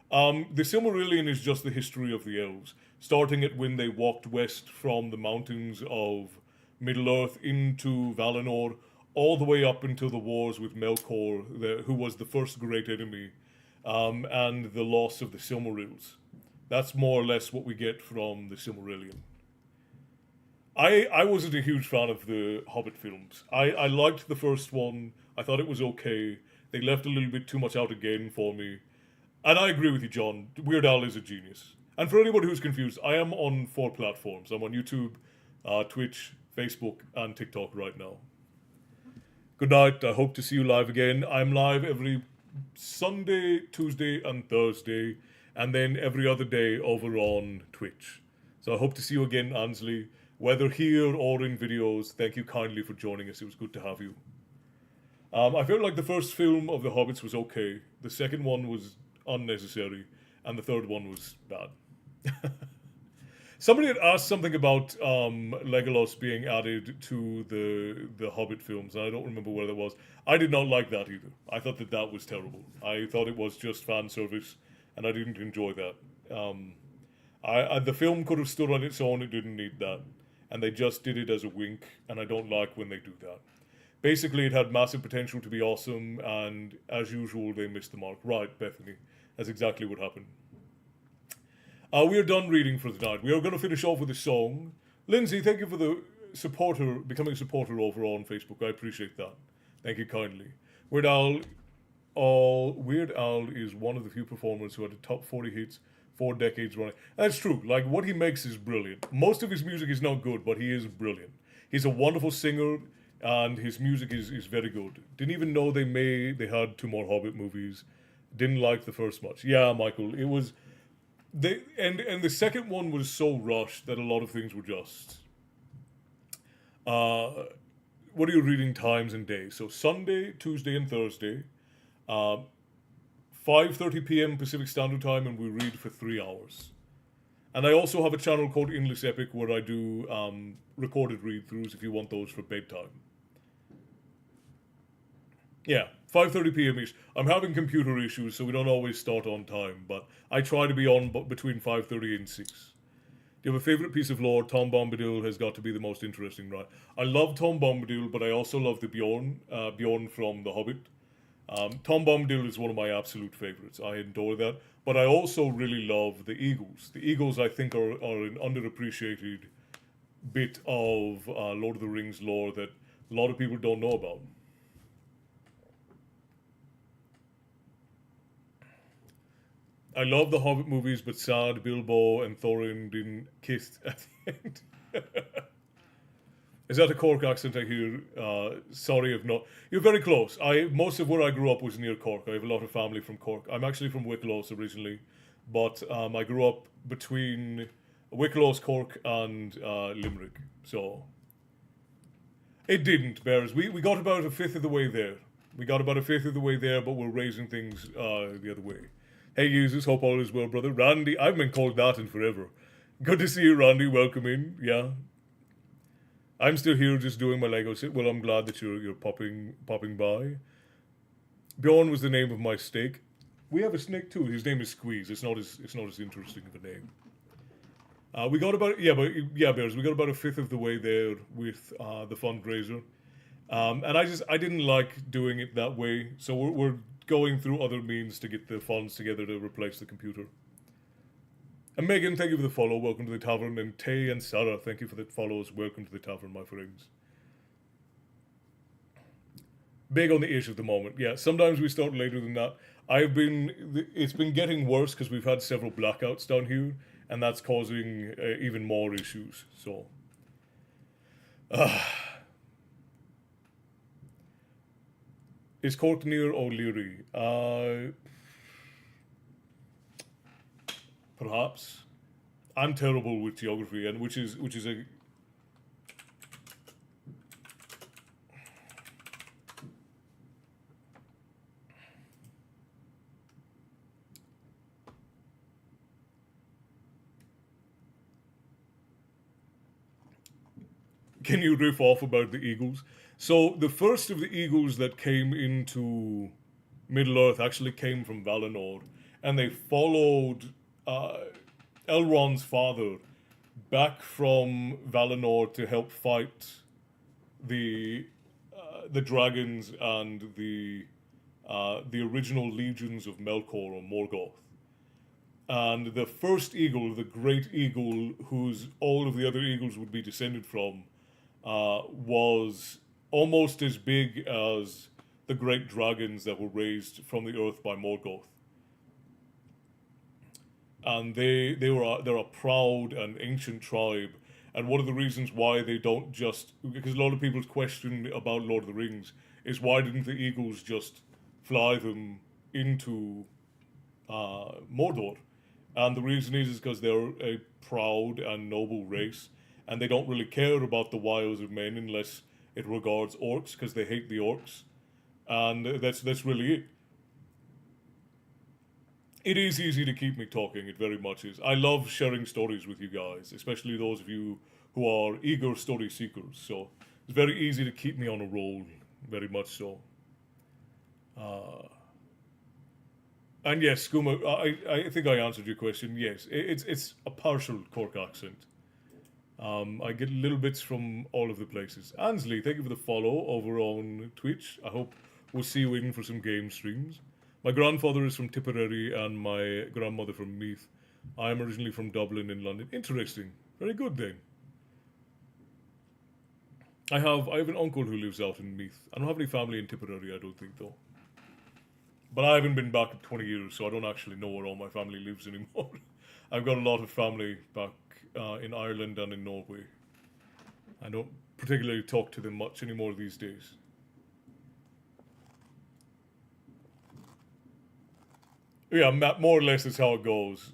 The Silmarillion is just the history of the elves, starting at when they walked west from the mountains of Middle-earth into Valinor, all the way up until the wars with Melkor, who was the first great enemy, and the loss of the Silmarils. That's more or less what we get from the Silmarillion. I wasn't a huge fan of the Hobbit films. I liked the first one. I thought it was okay. They left a little bit too much out again for me. And I agree with you, John. Weird Al is a genius. And for anybody who's confused, I am on 4 platforms. I'm on YouTube, Twitch, Facebook, and TikTok right now. Good night. I hope to see you live again. I'm live every Sunday, Tuesday, and Thursday, and then every other day over on Twitch. So I hope to see you again, Ansley, whether here or in videos. Thank you kindly for joining us. It was good to have you. I felt like the first film of The Hobbits was okay. The second one was unnecessary, and the third one was bad. Somebody had asked something about Legolas being added to the Hobbit films, and I don't remember where that was. I did not like that either. I thought that was terrible. I thought it was just fan service, and I didn't enjoy that. The film could have stood on its own. It didn't need that, and they just did it as a wink, and I don't like when they do that. Basically, it had massive potential to be awesome, and as usual, they missed the mark. Right, Bethany. That's exactly what happened. We are done reading for the night. We are going to finish off with a song. Lindsay, thank you for becoming a supporter over on Facebook. I appreciate that. Thank you kindly. Weird Al is one of the few performers who had a top 40 hits 4 decades running. That's true. What he makes is brilliant. Most of his music is not good, but he is brilliant. He's a wonderful singer, and his music is very good. Didn't even know they had 2 more Hobbit movies. Didn't like the first much. Yeah, Michael, it was... And the second one was so rushed that a lot of things were just... what are you reading times and days? So Sunday, Tuesday, and Thursday, 5:30 p.m. Pacific Standard Time, and we read for 3 hours. And I also have a channel called Endless Epic where I do recorded read-throughs if you want those for bedtime. Yeah, 5:30 p.m.-ish. I'm having computer issues, so we don't always start on time, but I try to be on between 5:30 and 6. Do you have a favourite piece of lore? Tom Bombadil has got to be the most interesting, right? I love Tom Bombadil, but I also love the Bjorn from The Hobbit. Tom Bombadil is one of my absolute favourites. I adore that. But I also really love the Eagles. The Eagles, I think, are an underappreciated bit of Lord of the Rings lore that a lot of people don't know about. I love the Hobbit movies, but sad Bilbo and Thorin didn't kiss at the end. Is that a Cork accent I hear? Sorry if not. You're very close. Most of where I grew up was near Cork. I have a lot of family from Cork. I'm actually from Wicklow originally, but I grew up between Wicklow, Cork, and Limerick. So it didn't, Bears. We got about a fifth of the way there. But we're raising things the other way. Hey users, hope all is well, brother. Randy, I've been called that in forever. Good to see you, Randy. Welcome in. Yeah. I'm still here just doing my Lego set. Well, I'm glad that you're popping by. Bjorn was the name of my steak. We have a snake too. His name is Squeeze. It's not as interesting of a name. We got about Bears. We got about a fifth of the way there with the fundraiser, and I didn't like doing it that way. So we're going through other means to get the funds together to replace the computer. And Megan, thank you for the follow. Welcome to the tavern. And Tay and Sarah, thank you for the follows. Welcome to the tavern, my friends. Big on the ish at the moment. Yeah, sometimes we start later than that. It's been getting worse because we've had several blackouts down here, and that's causing even more issues. So, is Cork near O'Leary? Perhaps. I'm terrible with geography, and which is a Can you riff off about the eagles? So the first of the eagles that came into Middle Earth actually came from Valinor, and they followed uh, Elrond's father back from Valinor to help fight the dragons and the original legions of Melkor or Morgoth. And the first eagle, the great eagle, whose all of the other eagles would be descended from, was almost as big as the great dragons that were raised from the earth by Morgoth. And they're a proud and ancient tribe. And one of the reasons why they don't just, because a lot of people's question about Lord of the Rings is why didn't the eagles just fly them into Mordor? And the reason is because they're a proud and noble race, and they don't really care about the wiles of men unless it regards orcs, because they hate the orcs, and that's really it. It is easy to keep me talking. It very much is. I love sharing stories with you guys, especially those of you who are eager story seekers. So it's very easy to keep me on a roll. Very much so. And yes, Skooma, I think I answered your question. Yes, it's a partial Cork accent. I get little bits from all of the places. Ansley, thank you for the follow over on Twitch. I hope we'll see you in for some game streams. My grandfather is from Tipperary and my grandmother from Meath. I'm originally from Dublin in London. Interesting. Very good then. I have an uncle who lives out in Meath. I don't have any family in Tipperary, I don't think though. But I haven't been back in 20 years, so I don't actually know where all my family lives anymore. I've got a lot of family back in Ireland and in Norway. I don't particularly talk to them much anymore these days. Yeah, more or less is how it goes.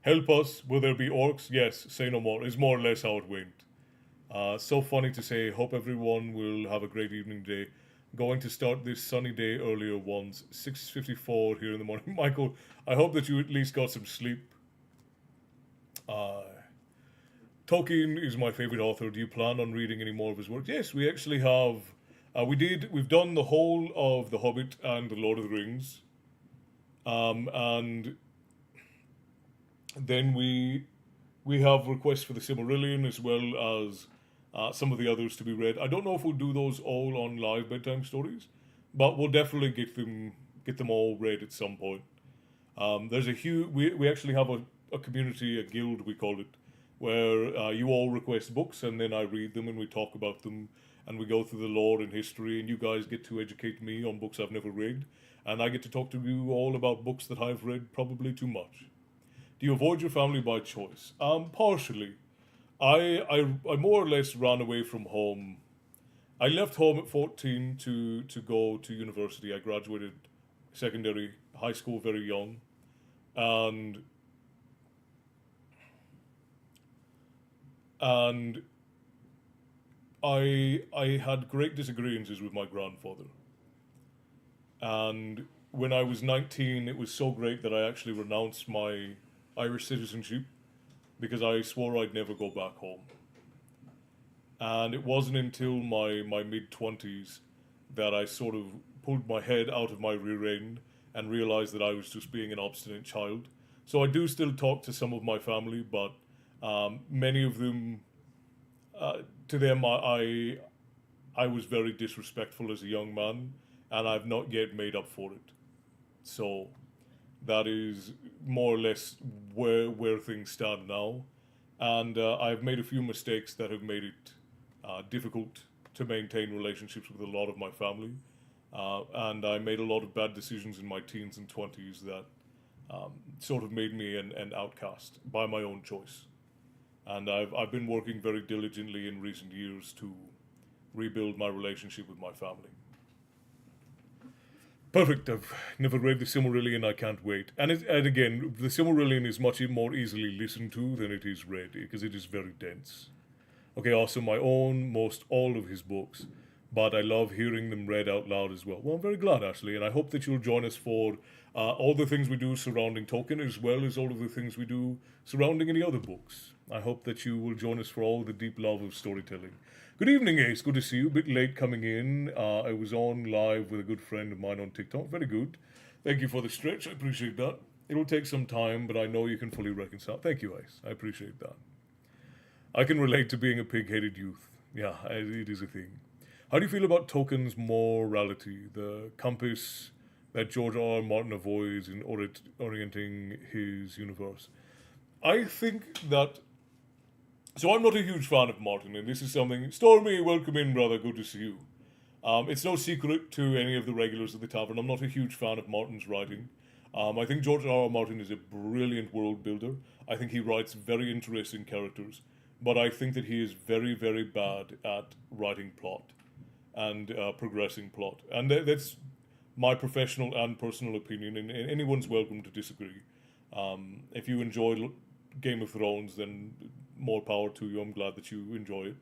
Help us, will there be orcs? Yes, say no more, is more or less how it went. So funny to say, hope everyone will have a great evening today. Going to start this sunny day earlier once, 6:54 here in the morning. Michael, I hope that you at least got some sleep. Tolkien is my favorite author. Do you plan on reading any more of his work? Yes, we actually have. We've done the whole of The Hobbit and The Lord of the Rings. And then we have requests for the Silmarillion as well as some of the others to be read. I don't know if we'll do those all on live bedtime stories, but we'll definitely get them all read at some point. There's a huge. We actually have a community, a guild we call it, where you all request books and then I read them and we talk about them and we go through the lore and history and you guys get to educate me on books I've never read and I get to talk to you all about books that I've read probably too much. Do you avoid your family by choice? Partially. I more or less ran away from home. I left home at 14 to go to university. I graduated high school very young, and I had great disagreements with my grandfather. And when I was 19, it was so great that I actually renounced my Irish citizenship because I swore I'd never go back home. And it wasn't until my mid 20s that I sort of pulled my head out of my rear end and realized that I was just being an obstinate child. So I do still talk to some of my family, but many of them, to them, I was very disrespectful as a young man, and I've not yet made up for it. So That is more or less where things stand now. And I've made a few mistakes that have made it difficult to maintain relationships with a lot of my family. And I made a lot of bad decisions in my teens and 20s that sort of made me an outcast by my own choice. And I've been working very diligently in recent years to rebuild my relationship with my family. Perfect. I've never read the Silmarillion. I can't wait. And again, the Silmarillion is much more easily listened to than it is read because it is very dense. Okay, awesome. I own most all of his books, but I love hearing them read out loud as well. Well, I'm very glad actually, and I hope that you'll join us for all the things we do surrounding Tolkien, as well as all of the things we do surrounding any other books. I hope that you will join us for all the deep love of storytelling. Good evening, Ace. Good to see you. A bit late coming in. I was on live with a good friend of mine on TikTok. Very good. Thank you for the stretch. I appreciate that. It'll take some time, but I know you can fully reconcile. Thank you, Ace. I appreciate that. I can relate to being a pig-headed youth. Yeah, it is a thing. How do you feel about Tolkien's morality, the compass that George R. R. Martin avoids in orienting his universe? I think that. So I'm not a huge fan of Martin, and this is something. Stormy, welcome in, brother. Good to see you. It's no secret to any of the regulars of the Tavern. I'm not a huge fan of Martin's writing. I think George R. R. Martin is a brilliant world builder. I think he writes very interesting characters, but I think that he is very, very bad at writing plot and progressing plot. And that's my professional and personal opinion, and anyone's welcome to disagree. If you enjoy Game of Thrones, then more power to you. I'm glad that you enjoy it.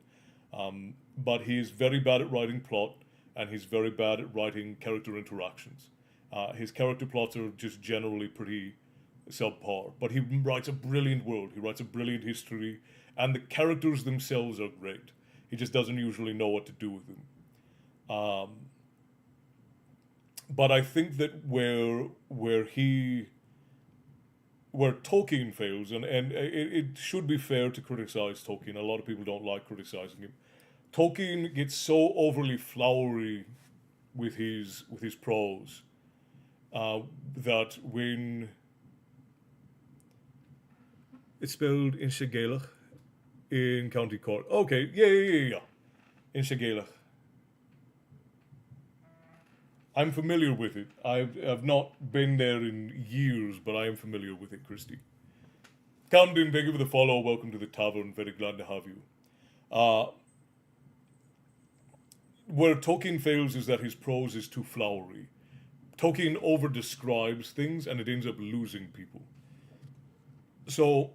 But he's very bad at writing plot, and he's very bad at writing character interactions. His character plots are just generally pretty subpar, but he writes a brilliant world. He writes a brilliant history, and the characters themselves are great. He just doesn't usually know what to do with them. But I think that where Tolkien fails, and it should be fair to criticize Tolkien. A lot of people don't like criticizing him. Tolkien gets so overly flowery with his prose that when it's spelled in Gaelic in County Cork. Okay, yeah. In Gaelic. I'm familiar with it. I've not been there in years, but I am familiar with it, Christy. Camden, thank you for the follow. Welcome to the Tavern. Very glad to have you. Where Tolkien fails is that his prose is too flowery. Tolkien over-describes things, and it ends up losing people. So,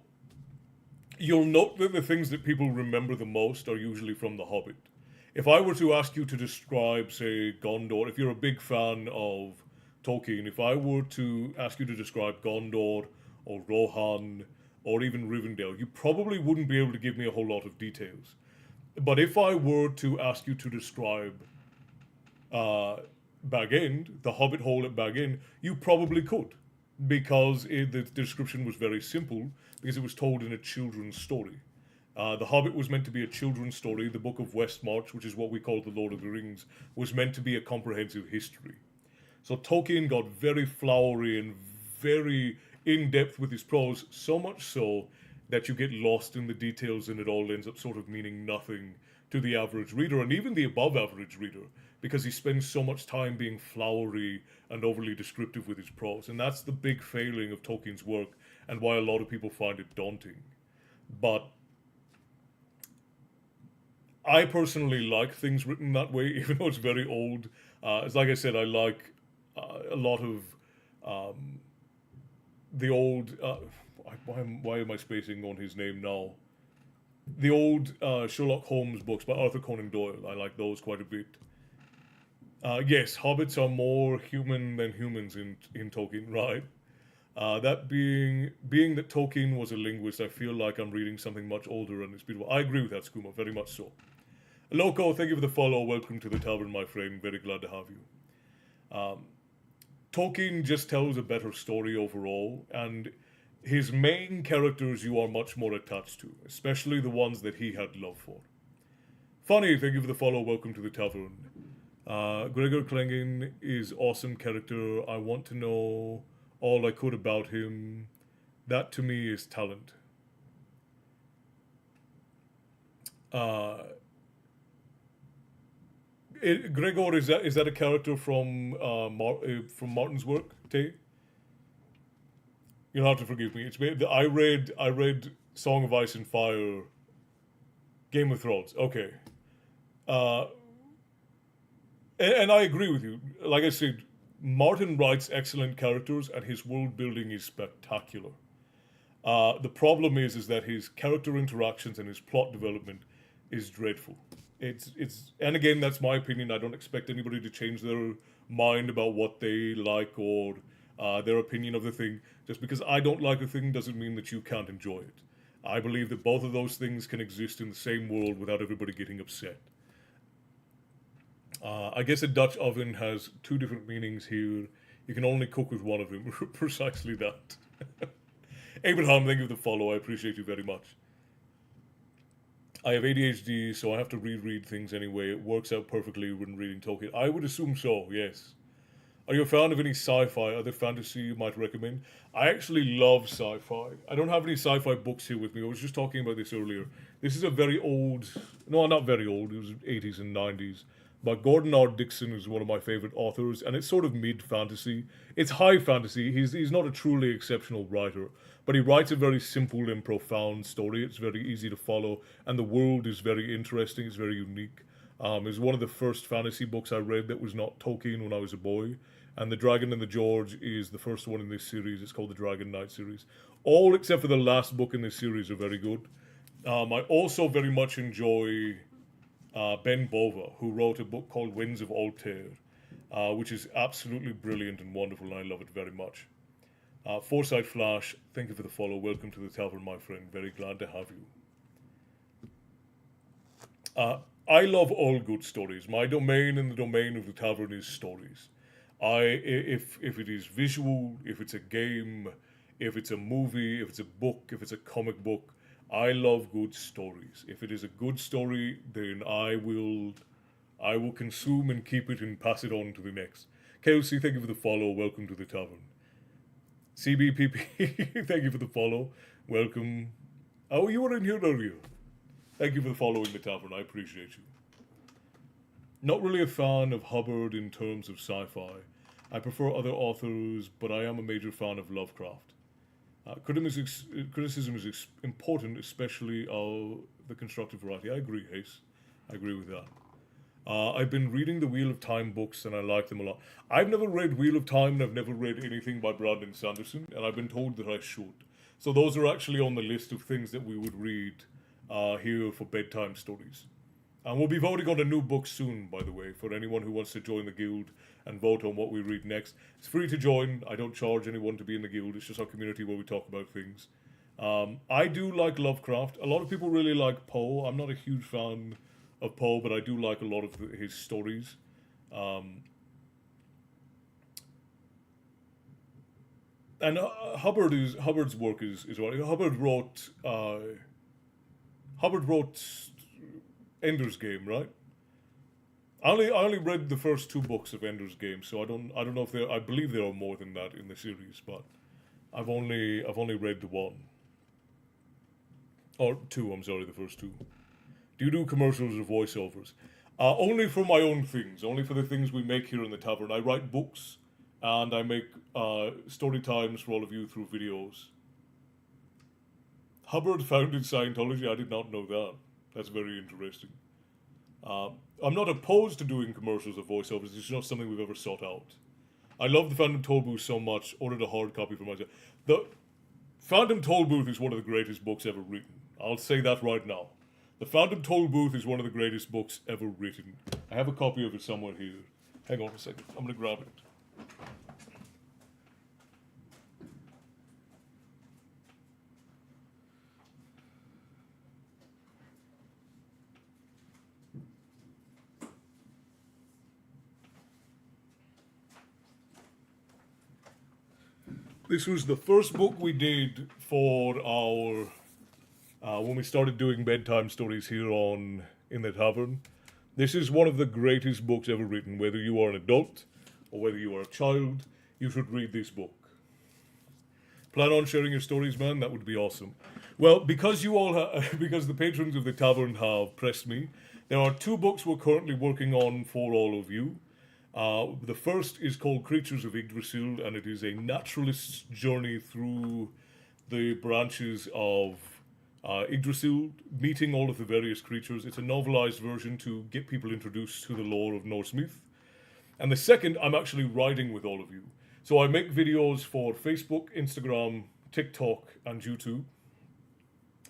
you'll note that the things that people remember the most are usually from The Hobbit. If I were to ask you to describe, say, Gondor, if you're a big fan of Tolkien, if I were to ask you to describe Gondor or Rohan or even Rivendell, you probably wouldn't be able to give me a whole lot of details. But if I were to ask you to describe Bag End, the Hobbit Hole at Bag End, you probably could, because the description was very simple, because it was told in a children's story. The Hobbit was meant to be a children's story. The Book of Westmarch, which is what we call the Lord of the Rings, was meant to be a comprehensive history. So Tolkien got very flowery and very in-depth with his prose, so much so that you get lost in the details and it all ends up sort of meaning nothing to the average reader, and even the above-average reader, because he spends so much time being flowery and overly descriptive with his prose. And that's the big failing of Tolkien's work, and why a lot of people find it daunting. But I personally like things written that way, even though it's very old. It's like I said, I like a lot of the old. Why am I spacing on his name now? The old Sherlock Holmes books by Arthur Conan Doyle. I like those quite a bit. Yes, hobbits are more human than humans in Tolkien, right? That being that Tolkien was a linguist, I feel like I'm reading something much older and it's beautiful. I agree with that, Skooma, very much so. Loco, thank you for the follow. Welcome to the Tavern, my friend. Very glad to have you. Tolkien just tells a better story overall, and his main characters you are much more attached to, especially the ones that he had love for. Funny, thank you for the follow. Welcome to the Tavern. Gregor Clegane is awesome character. I want to know all I could about him. That to me is talent. Gregor, is that a character from from Martin's work, Tay? You'll have to forgive me. I read Song of Ice and Fire, Game of Thrones. Okay, uh, and I agree with you. Like I said, Martin writes excellent characters, and his world building is spectacular. The problem is that his character interactions and his plot development is dreadful. And again, that's my opinion. I don't expect anybody to change their mind about what they like or their opinion of the thing. Just because I don't like a thing doesn't mean that you can't enjoy it. I believe that both of those things can exist in the same world without everybody getting upset. I guess a Dutch oven has two different meanings here. You can only cook with one of them. Precisely that. Abraham, thank you for the follow. I appreciate you very much. I have ADHD, so I have to reread things anyway. It works out perfectly when reading Tolkien. I would assume so, yes. Are you a fan of any sci-fi, other fantasy you might recommend? I actually love sci-fi. I don't have any sci-fi books here with me. I was just talking about this earlier. This is a very old, no, not very old, it was 80s and 90s. But Gordon R. Dixon is one of my favorite authors, and it's sort of mid-fantasy. It's high fantasy. He's not a truly exceptional writer, but he writes a very simple and profound story. It's very easy to follow, and the world is very interesting. It's very unique. It was one of the first fantasy books I read that was not Tolkien when I was a boy. And The Dragon and the George is the first one in this series. It's called the Dragon Knight series. All except for the last book in this series are very good. I also very much enjoy Ben Bova, who wrote a book called Winds of Altair, which is absolutely brilliant and wonderful, and I love it very much. Foresight Flash, thank you for the follow. Welcome to the Tavern, my friend. Very glad to have you. I love all good stories. My domain in the domain of the Tavern is stories. If it is visual, if it's a game, if it's a movie, if it's a book, if it's a comic book, I love good stories. If it is a good story, then I will consume and keep it and pass it on to the next. Kelsey, thank you for the follow. Welcome to the Tavern. CBPP, thank you for the follow. Welcome. Oh, you were in here earlier. Thank you for following the Tavern. I appreciate you. Not really a fan of Hubbard in terms of sci-fi. I prefer other authors, but I am a major fan of Lovecraft. Criticism is important, especially the constructive variety. I agree, Hayes. I agree with that. I've been reading the Wheel of Time books, and I like them a lot. I've never read Wheel of Time, and I've never read anything by Brandon Sanderson, and I've been told that I should. So those are actually on the list of things that we would read here for bedtime stories. And we'll be voting on a new book soon, by the way, for anyone who wants to join the guild and vote on what we read next. It's free to join. I don't charge anyone to be in the guild. It's just our community where we talk about things. I do like Lovecraft. A lot of people really like Poe. I'm not a huge fan of Poe, but I do like a lot of his stories. And Hubbard's work is what Hubbard wrote. Hubbard wrote Ender's Game, right? I only read the first two books of Ender's Game, so I don't know if I believe there are more than that in the series, but I've only read the one. Or two, I'm sorry, the first two. Do you do commercials or voiceovers? Only for my own things, only for the things we make here in the Tavern. I write books, and I make story times for all of you through videos. Hubbard founded Scientology, I did not know that. That's very interesting. I'm not opposed to doing commercials or voiceovers, it's just not something we've ever sought out. I love the Phantom Tollbooth so much, ordered a hard copy for myself. The Phantom Tollbooth is one of the greatest books ever written. I'll say that right now. The Phantom Tollbooth is one of the greatest books ever written. I have a copy of it somewhere here. Hang on a second, I'm gonna grab it. This was the first book we did for our when we started doing bedtime stories here in the Tavern. This is one of the greatest books ever written. Whether you are an adult or whether you are a child, you should read this book. Plan on sharing your stories, man. That would be awesome. Well, because you all, because the patrons of the tavern have pressed me, there are 2 books we're currently working on for all of you. The first is called Creatures of Yggdrasil, and it is a naturalist's journey through the branches of Yggdrasil, meeting all of the various creatures. It's a novelized version to get people introduced to the lore of Norse myth. And the second, I'm actually writing with all of you. So I make videos for Facebook, Instagram, TikTok, and YouTube.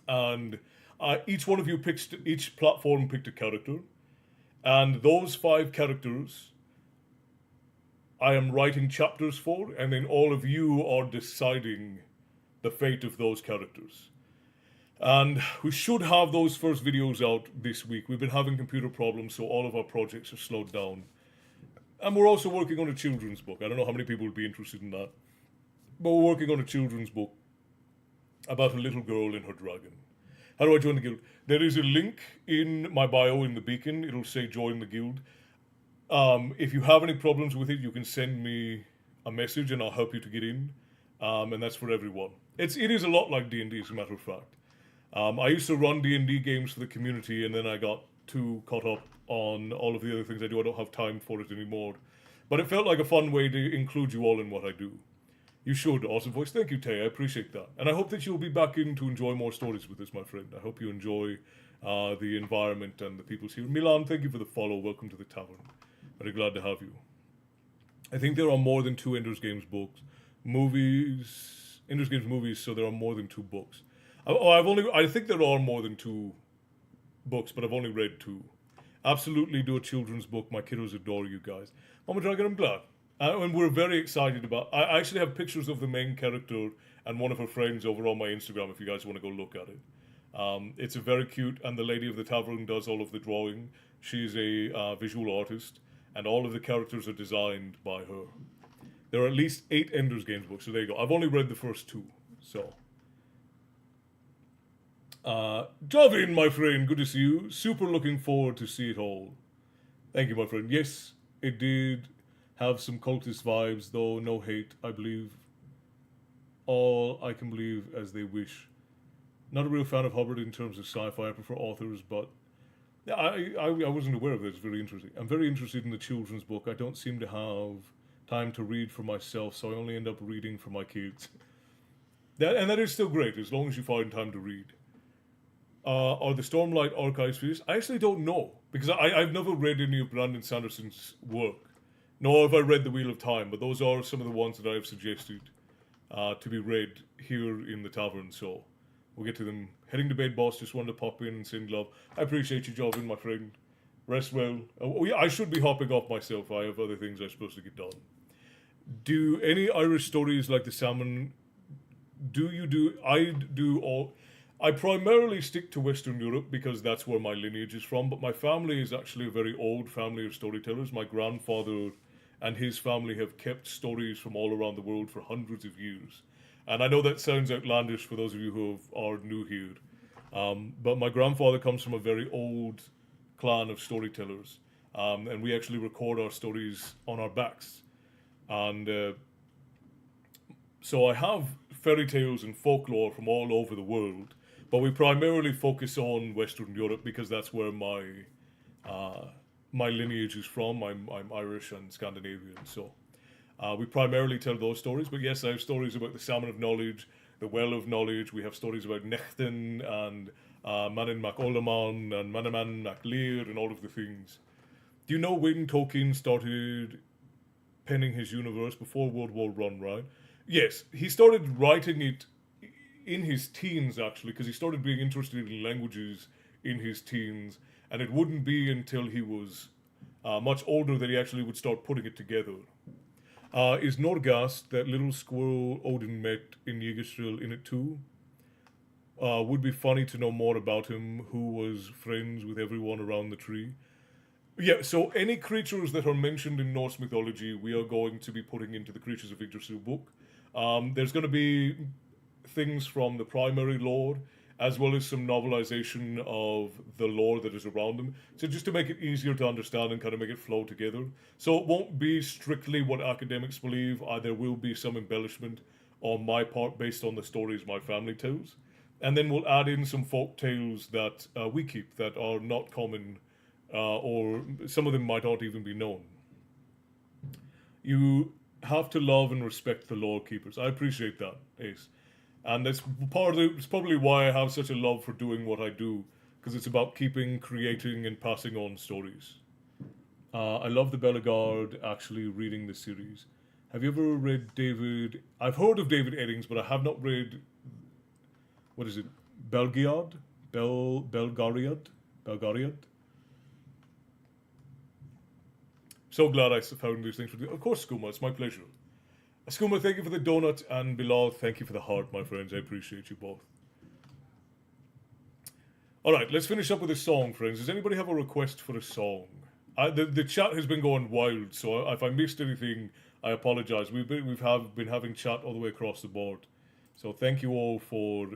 And each one of you each platform picked a character. And those 5 characters I am writing chapters for, and then all of you are deciding the fate of those characters. And we should have those first videos out this week. We've been having computer problems, so all of our projects are slowed down. And we're also working on a children's book. I don't know how many people would be interested in that. But we're working on a children's book about a little girl and her dragon. How do I join the guild? There is a link in my bio in the beacon. It'll say join the guild. If you have any problems with it, you can send me a message and I'll help you to get in. And that's for everyone. It is a lot like D&D, as a matter of fact. I used to run D&D games for the community, and then I got too caught up on all of the other things I do. I don't have time for it anymore. But it felt like a fun way to include you all in what I do. You should. Awesome voice. Thank you, Tay. I appreciate that. And I hope that you'll be back in to enjoy more stories with us, my friend. I hope you enjoy the environment and the people here. Milan, thank you for the follow. Welcome to the tavern. Very glad to have you. I think there are more than 2 Ender's Games books. Ender's Games movies, so there are more than 2 books. I think there are more than 2 books, but I've only read 2. Absolutely do a children's book. My kiddos adore you guys. Mama Dragon, I'm glad. And we're very excited about... I actually have pictures of the main character and one of her friends over on my Instagram if you guys want to go look at it. It's a very cute, and the lady of the tavern does all of the drawing. She's a visual artist, and all of the characters are designed by her. There are at least 8 Ender's Games books, so there you go. I've only read the first 2, so... Javin, my friend, good to see you. Super looking forward to see it all. Thank you, my friend. Yes, it did have some cultist vibes, though no hate, I believe. All I can believe as they wish. Not a real fan of Hubbard in terms of sci-fi. I prefer authors, but yeah, I wasn't aware of this. It's very interesting. I'm very interested in the children's book. I don't seem to have time to read for myself, so I only end up reading for my kids. That is still great, as long as you find time to read. Are the Stormlight archives finished? I actually don't know, because I've never read any of Brandon Sanderson's work, nor have I read The Wheel of Time, but those are some of the ones that I have suggested to be read here in the tavern, so we'll get to them. Heading to bed, boss, just wanted to pop in and send love. I appreciate you, Jovin, my friend. Rest well. Oh, yeah, I should be hopping off myself. I have other things I'm supposed to get done. Do any Irish stories like the salmon... I primarily stick to Western Europe because that's where my lineage is from, but my family is actually a very old family of storytellers. My grandfather and his family have kept stories from all around the world for hundreds of years. And I know that sounds outlandish for those of you who are new here, but my grandfather comes from a very old clan of storytellers, and we actually record our stories on our backs. And so I have fairy tales and folklore from all over the world, but we primarily focus on Western Europe because that's where my lineage is from. I'm Irish and Scandinavian, so we primarily tell those stories. But yes, I have stories about the Salmon of Knowledge, the Well of Knowledge. We have stories about Nechten and Manin Mac Olaman and Manaman Mac Lear and all of the things. Do you know when Tolkien started penning his universe? Before World War I, right? Yes, he started writing it in his teens, actually, because he started being interested in languages in his teens, and it wouldn't be until he was much older that he actually would start putting it together. Is Norgast, that little squirrel Odin met in Yggdrasil, in it too? Would be funny to know more about him, who was friends with everyone around the tree. Yeah, so any creatures that are mentioned in Norse mythology, we are going to be putting into the Creatures of Yggdrasil book. There's going to be things from the primary lore, as well as some novelization of the lore that is around them. So just to make it easier to understand and kind of make it flow together. So it won't be strictly what academics believe. There will be some embellishment on my part based on the stories my family tells. And then we'll add in some folk tales that we keep that are not common, or some of them might not even be known. You have to love and respect the lore keepers. I appreciate that, Ace. And that's it's probably why I have such a love for doing what I do, because it's about keeping, creating, and passing on stories. I love the Bellegarde actually reading the series. Have you ever read David? I've heard of David Eddings, but I have not read. What is it? Belgiad? Belgariad? So glad I found these things for you. Of course, Skooma, it's my pleasure. Skooma, thank you for the donut, and Bilal, thank you for the heart, my friends. I appreciate you both. Alright, let's finish up with a song, friends. Does anybody have a request for a song? The chat has been going wild, so if I missed anything, I apologize. We've been having chat all the way across the board. So thank you all for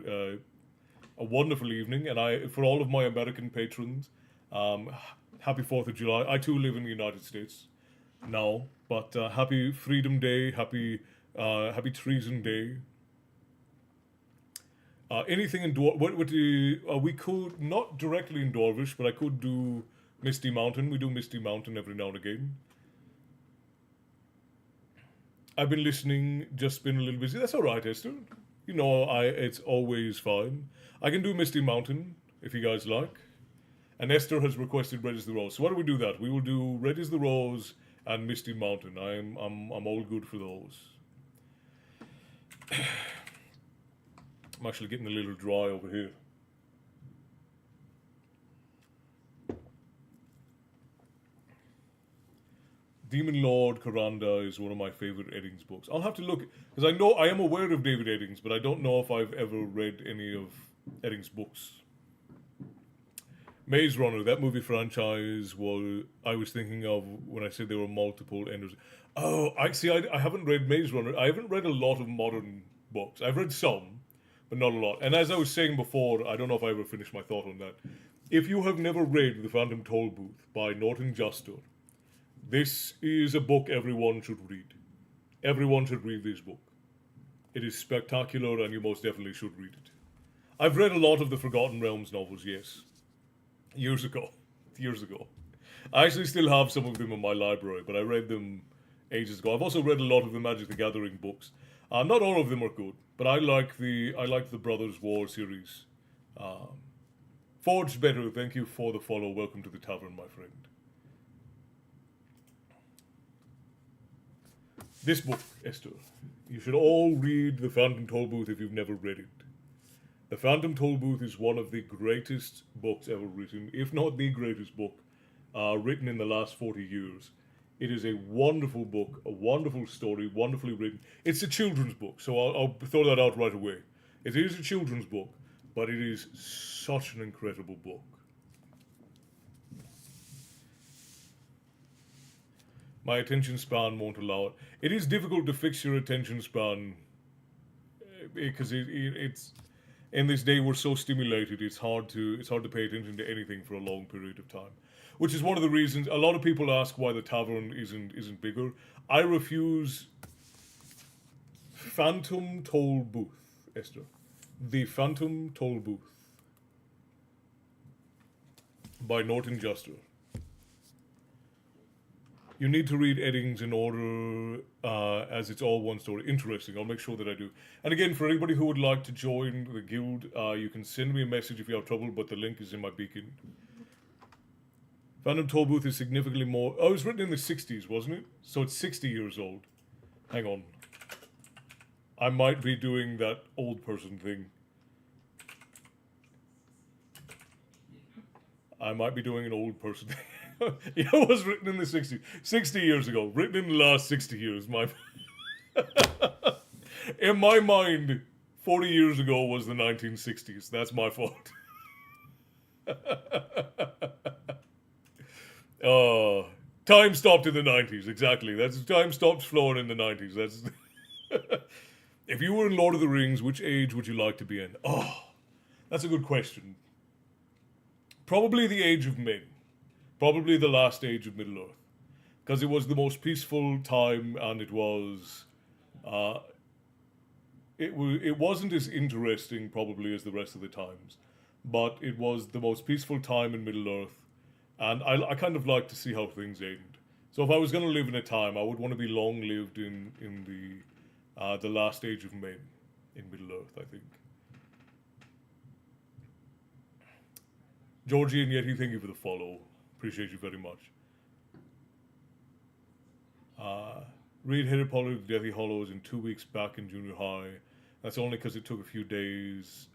a wonderful evening, and for all of my American patrons, happy 4th of July. I too live in the United States now, but happy Freedom Day, happy Treason Day. Anything in we could not directly in Dwarvish, but I could do Misty Mountain. We do Misty Mountain every now and again. I've been listening, just been a little busy. That's all right, Esther. You know, it's always fine. I can do Misty Mountain if you guys like. And Esther has requested Red is the Rose. So why don't we do that? We will do Red is the Rose and Misty Mountain. I'm all good for those. I'm actually getting a little dry over here. Demon Lord Karanda is one of my favorite Eddings books. I'll have to look, because I am aware of David Eddings, but I don't know if I've ever read any of Eddings' books. Maze Runner, that movie franchise I was thinking of when I said there were multiple enders. Oh, I haven't read Maze Runner. I haven't read a lot of modern books. I've read some, but not a lot. And as I was saying before, I don't know if I ever finished my thought on that. If you have never read The Phantom Tollbooth by Norton Juster, this is a book everyone should read. Everyone should read this book. It is spectacular, and you most definitely should read it. I've read a lot of the Forgotten Realms novels, yes. Years ago. I actually still have some of them in my library, but I read them ages ago. I've also read a lot of the Magic the Gathering books. Not all of them are good, but I like the Brothers War series. Forged Better, thank you for the follow. Welcome to the tavern, my friend. This book, Esther. You should all read The Phantom Tollbooth if you've never read it. The Phantom Tollbooth is one of the greatest books ever written, if not the greatest book written in the last 40 years. It is a wonderful book, a wonderful story, wonderfully written. It's a children's book, so I'll throw that out right away. It is a children's book, but it is such an incredible book. My attention span won't allow it. It is difficult to fix your attention span because it's in this day we're so stimulated. It's hard to pay attention to anything for a long period of time, which is one of the reasons a lot of people ask why the tavern isn't bigger. I refuse. Phantom Tollbooth, Esther. The Phantom Tollbooth by Norton Juster. You need to read Eddings in order, as it's all one story. Interesting. I'll make sure that I do. And again, for anybody who would like to join the guild, you can send me a message if you have trouble, but the link is in my beacon. Phantom Tollbooth is significantly more... Oh, it was written in the 60s, wasn't it? So it's 60 years old. Hang on. I might be doing that old person thing. I might be doing an old person thing. It was written in the 60s. 60 years ago. Written in the last 60 years. In my mind, 40 years ago was the 1960s. That's my fault. Time stopped in the 90s. Exactly. Time stopped flowing in the 90s. That's... If you were in Lord of the Rings, which age would you like to be in? Oh, that's a good question. Probably the Age of Men. Probably the last age of Middle-earth. Because it was the most peaceful time, and it was... it wasn't as interesting probably as the rest of the times, but it was the most peaceful time in Middle Earth, and I kind of like to see how things end. So if I was going to live in a time, I would want to be long lived in the last age of men in Middle Earth, I think. Georgie and Yeti, thank you for the follow. Appreciate you very much. Reed hit Apollo to Deathly Hollows in 2 weeks back in junior high. That's only because it took a few days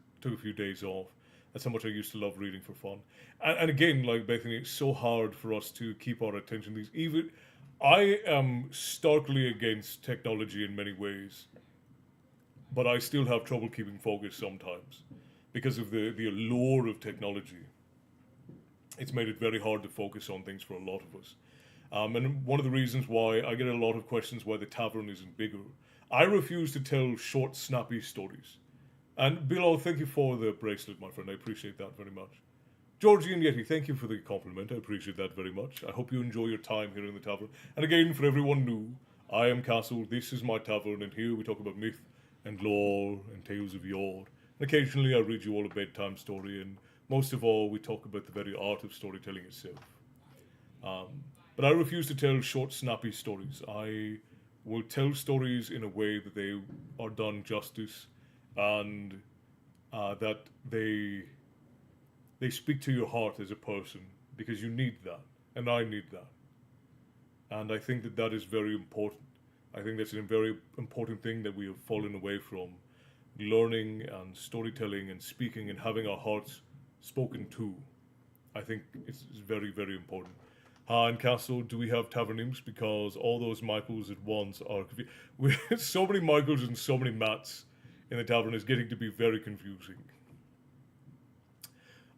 off. That's how much I used to love reading for fun. And again, like Bethany, it's so hard for us to keep our attention. I am starkly against technology in many ways, but I still have trouble keeping focus sometimes because of the allure of technology. It's made it very hard to focus on things for a lot of us. And one of the reasons why I get a lot of questions why the tavern isn't bigger. I refuse to tell short, snappy stories. And Bilal, thank you for the bracelet, my friend. I appreciate that very much. Georgie and Yeti, thank you for the compliment. I appreciate that very much. I hope you enjoy your time here in the tavern. And again, for everyone new, I am Castle, this is my tavern, and here we talk about myth and lore and tales of yore. And occasionally I read you all a bedtime story, and most of all, we talk about the very art of storytelling itself. But I refuse to tell short, snappy stories. I will tell stories in a way that they are done justice and that they speak to your heart as a person, because you need that, and I need that. And I think that that is very important. I think that's a very important thing that we have fallen away from, learning and storytelling and speaking and having our hearts spoken to. I think it's very, very important. And Castle, do we have tavern imps? Because all those Michaels at once are with so many Michaels and so many Matts in the tavern is getting to be very confusing.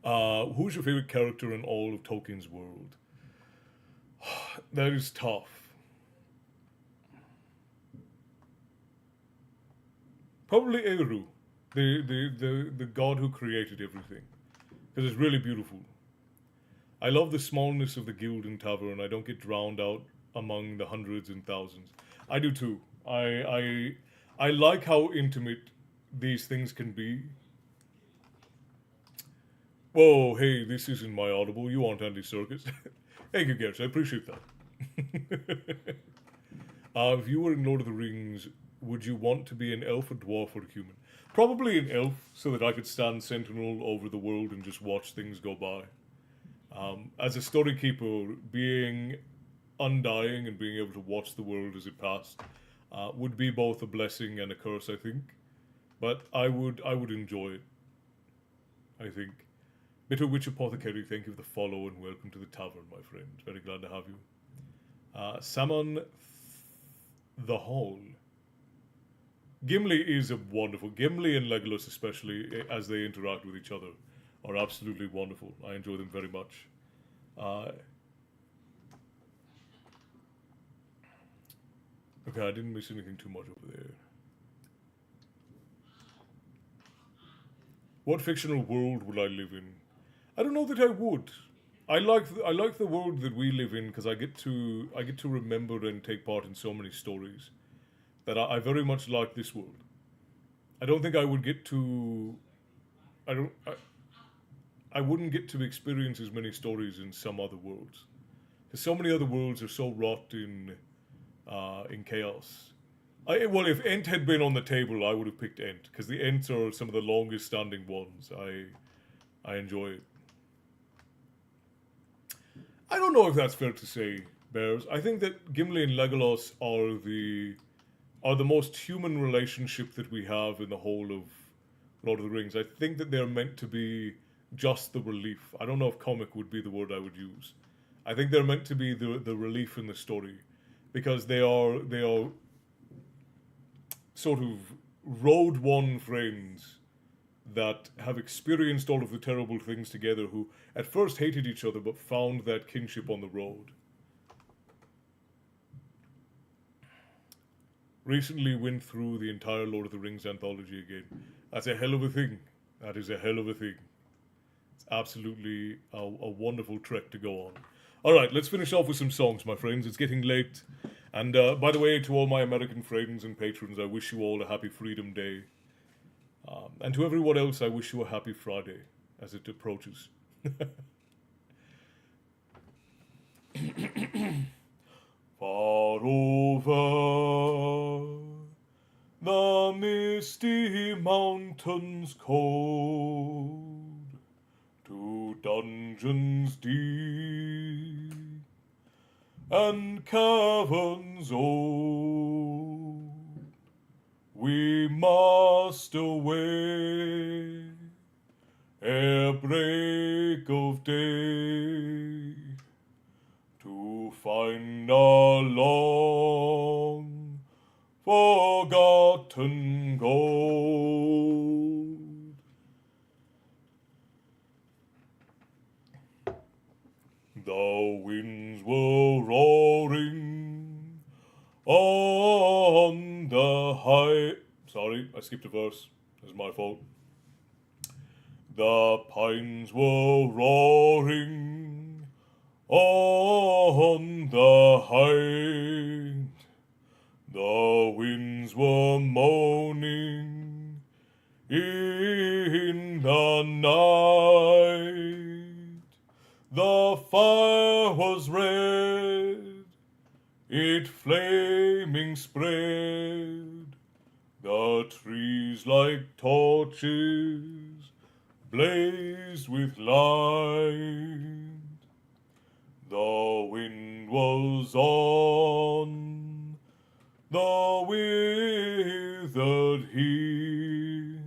Who's your favorite character in all of Tolkien's world? That is tough. Probably Eru, the god who created everything, because it's really beautiful. I love the smallness of the guild and tavern. I don't get drowned out among the hundreds and thousands. I do too. I like how intimate these things can be. Whoa, hey, this isn't my audible. You aren't Andy Serkis. Thank you, Gertz. I appreciate that. If you were in Lord of the Rings, would you want to be an elf, a dwarf, or a human? Probably an elf, so that I could stand sentinel over the world and just watch things go by. As a story keeper, being undying and being able to watch the world as it passed would be both a blessing and a curse, I think. But I would enjoy it, I think. Bitter Witch Apothecary, thank you for the follow and welcome to the tavern, my friend. Very glad to have you. Salmon the Hall. Gimli is a wonderful. Gimli and Legolas, especially as they interact with each other, are absolutely wonderful. I enjoy them very much. Okay, I didn't miss anything too much over there. What fictional world would I live in? I don't know that I would. I like the world that we live in because I get to remember and take part in so many stories that I very much like this world. I don't think I would get to. I wouldn't get to experience as many stories in some other worlds, because so many other worlds are so wrought in chaos. Well, if Ent had been on the table, I would have picked Ent, because the Ents are some of the longest standing ones. I enjoy it. I don't know if that's fair to say, Bears. I think that Gimli and Legolas are the most human relationship that we have in the whole of Lord of the Rings. I think that they're meant to be just the relief. I don't know if comic would be the word I would use. I think they're meant to be the relief in the story, because they are sort of road one friends that have experienced all of the terrible things together, who at first hated each other but found that kinship on the road. Recently went through the entire Lord of the Rings anthology again. That's a hell of a thing. That is a hell of a thing. It's absolutely a wonderful trek to go on. Alright, let's finish off with some songs, my friends. It's getting late. And by the way, to all my American friends and patrons, I wish you all a happy Freedom Day. And to everyone else, I wish you a happy Friday as it approaches. Far over the misty mountains cold, to dungeons deep and caverns old, we must away ere break of day, to find our long forgotten gold. The winds were roaring on the high... Sorry, I skipped a verse. It's my fault. The pines were roaring on the height. The winds were moaning in the night. The fire was red, it flaming spread. The trees like torches blazed with light. The wind was on the withered heath,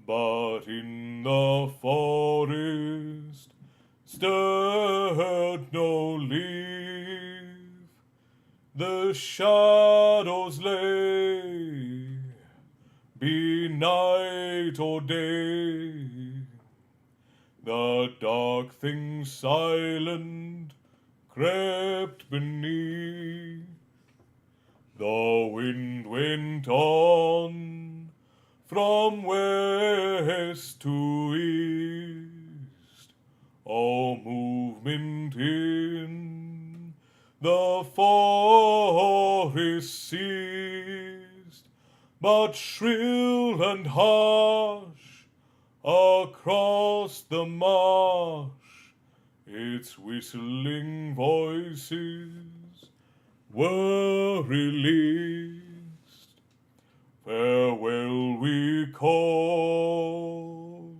but in the forest stirred no leaf. The shadows lay, be night or day. The dark things silent crept beneath. The wind went on from west to east. All movement in the forest ceased, but shrill and harsh across the marsh its whistling voices were released. Farewell we call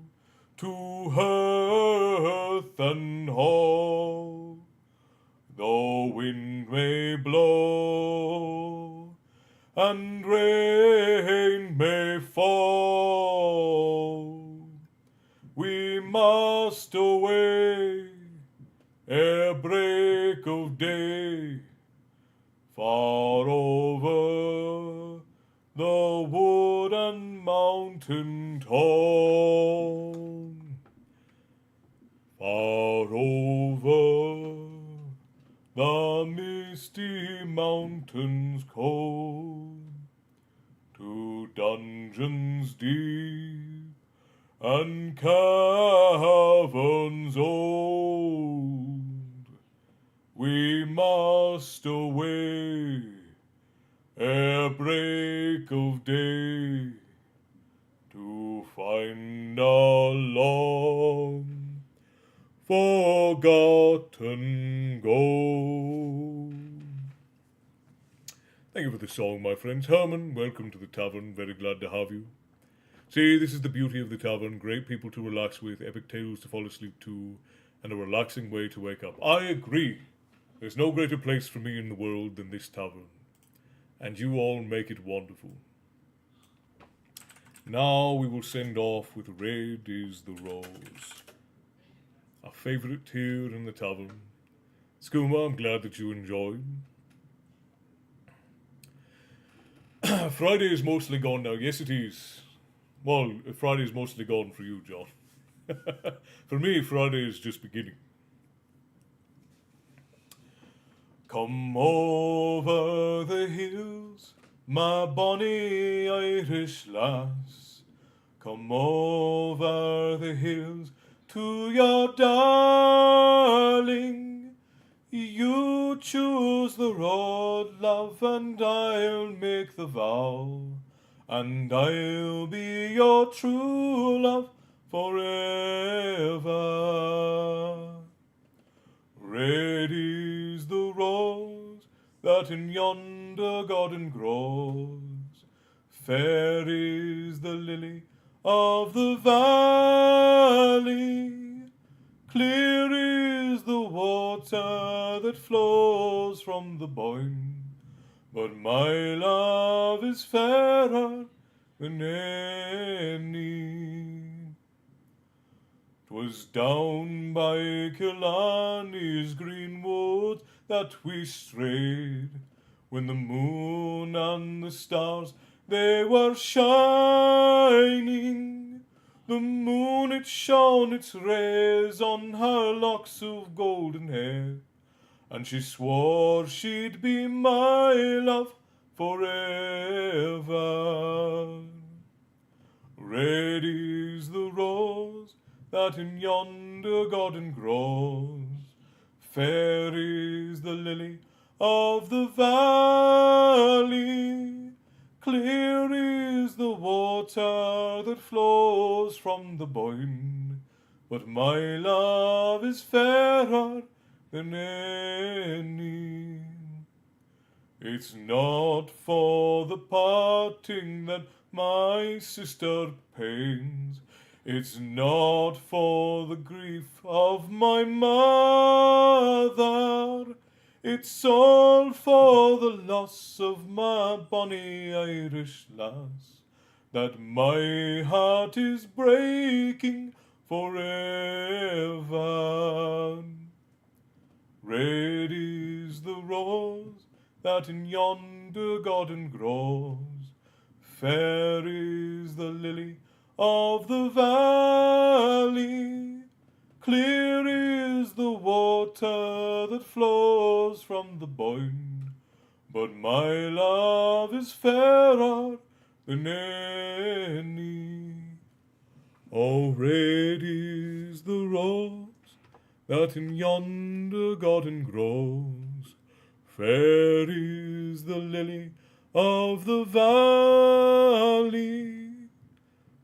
to hearth and hall. The wind may blow and rain may fall, we must away ere break of day, far over the wood and mountain torn, far over the misty mountains cold, to dungeons deep and caverns old, we must away ere break of day, to find our long forgotten gold. Thank you for the song, my friends. Herman, welcome to the tavern. Very glad to have you. See, this is the beauty of the tavern. Great people to relax with, epic tales to fall asleep to, and a relaxing way to wake up. I agree. There's no greater place for me in the world than this tavern. And you all make it wonderful. Now we will send off with Red is the Rose, our favourite here in the tavern. Skooma, I'm glad that you enjoyed. Friday is mostly gone now. Yes, it is. Well, Friday is mostly gone for you, John. For me, Friday is just beginning. Come over the hills, my bonny Irish lass. Come over the hills to your darling. You choose the road, love, and I'll make the vow. and I'll be your true love forever. Red is the rose that in yonder garden grows, fair is the lily of the valley, clear is the water that flows from the Boyne, but my love is fairer than any. 'Twas down by Killarney's green woods that we strayed, when the moon and the stars they were shining. The moon it shone its rays on her locks of golden hair, and she swore she'd be my love forever. Red is the rose that in yonder garden grows, fair is the lily of the valley, clear is the water that flows from the Boyne, but my love is fairer than any. It's not for the parting that my sister pains, it's not for the grief of my mother, it's all for the loss of my bonny Irish lass, that my heart is breaking forever. Red is the rose that in yonder garden grows, fair is the lily of the valley, clear is the water that flows from the Boyne, but my love is fairer than any. Oh, red is the rose that in yonder garden grows, fair is the lily of the valley,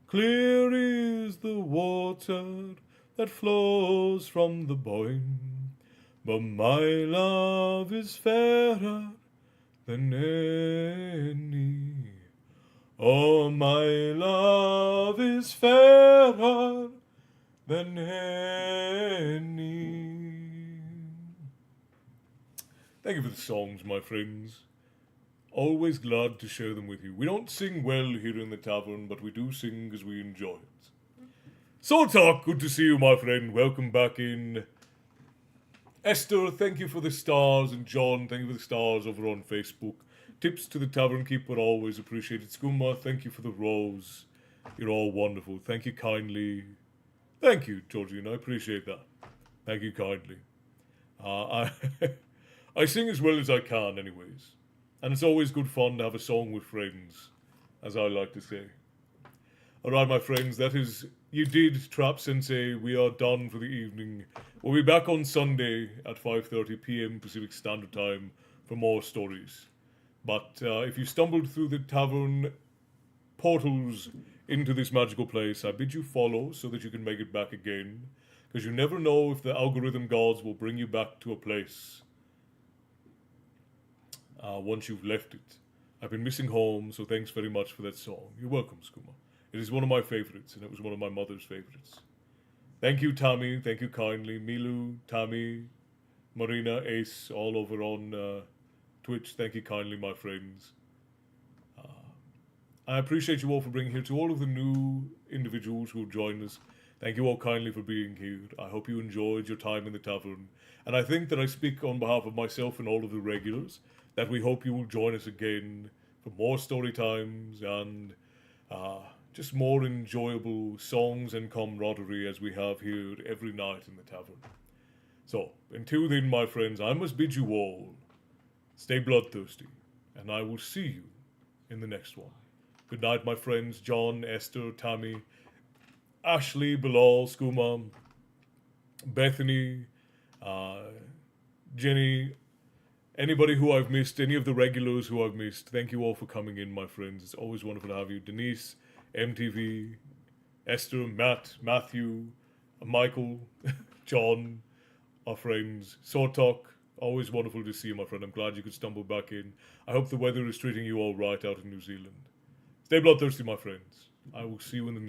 clear is the water that flows from the Boyne, but my love is fairer than any. Oh, my love is fairer than any. Thank you for the songs, my friends. Always glad to share them with you. We don't sing well here in the tavern, but we do sing because we enjoy it. Soul Talk, good to see you, my friend. Welcome back in. Esther, thank you for the stars, and John, thank you for the stars over on Facebook. Tips to the Tavern Keeper, always appreciated. Skooma, thank you for the rose. You're all wonderful. Thank you kindly. Thank you, Georgina, I appreciate that. Thank you kindly. I sing as well as I can, anyways. And it's always good fun to have a song with friends, as I like to say. Alright, my friends, that is You Did, Trap Sensei. We are done for the evening. We'll be back on Sunday at 5:30 p.m. Pacific Standard Time for more stories. But if you stumbled through the tavern portals into this magical place, I bid you follow so that you can make it back again. Because you never know if the algorithm gods will bring you back to a place once you've left it. I've been missing home, so thanks very much for that song. You're welcome, Skooma. It is one of my favorites, and it was one of my mother's favorites. Thank you, Tammy. Thank you kindly. Milu, Tammy, Marina, Ace, all over on Twitch. Thank you kindly, my friends. I appreciate you all for being here. To all of the new individuals who have joined us, thank you all kindly for being here. I hope you enjoyed your time in the tavern. And I think that I speak on behalf of myself and all of the regulars, that we hope you will join us again for more story times and just more enjoyable songs and camaraderie as we have here every night in the tavern. So, until then, my friends, I must bid you all stay bloodthirsty, and I will see you in the next one. Good night, my friends, John, Esther, Tammy, Ashley, Bilal, Skooma, Bethany, Jenny, Anybody who I've missed, any of the regulars who I've missed, thank you all for coming in, my friends. It's always wonderful to have you. Denise, MTV, Esther, Matt, Matthew, Michael, John, our friends, Sword Talk. Always wonderful to see you, my friend. I'm glad you could stumble back in. I hope the weather is treating you all right out in New Zealand. Stay bloodthirsty, my friends. I will see you in the next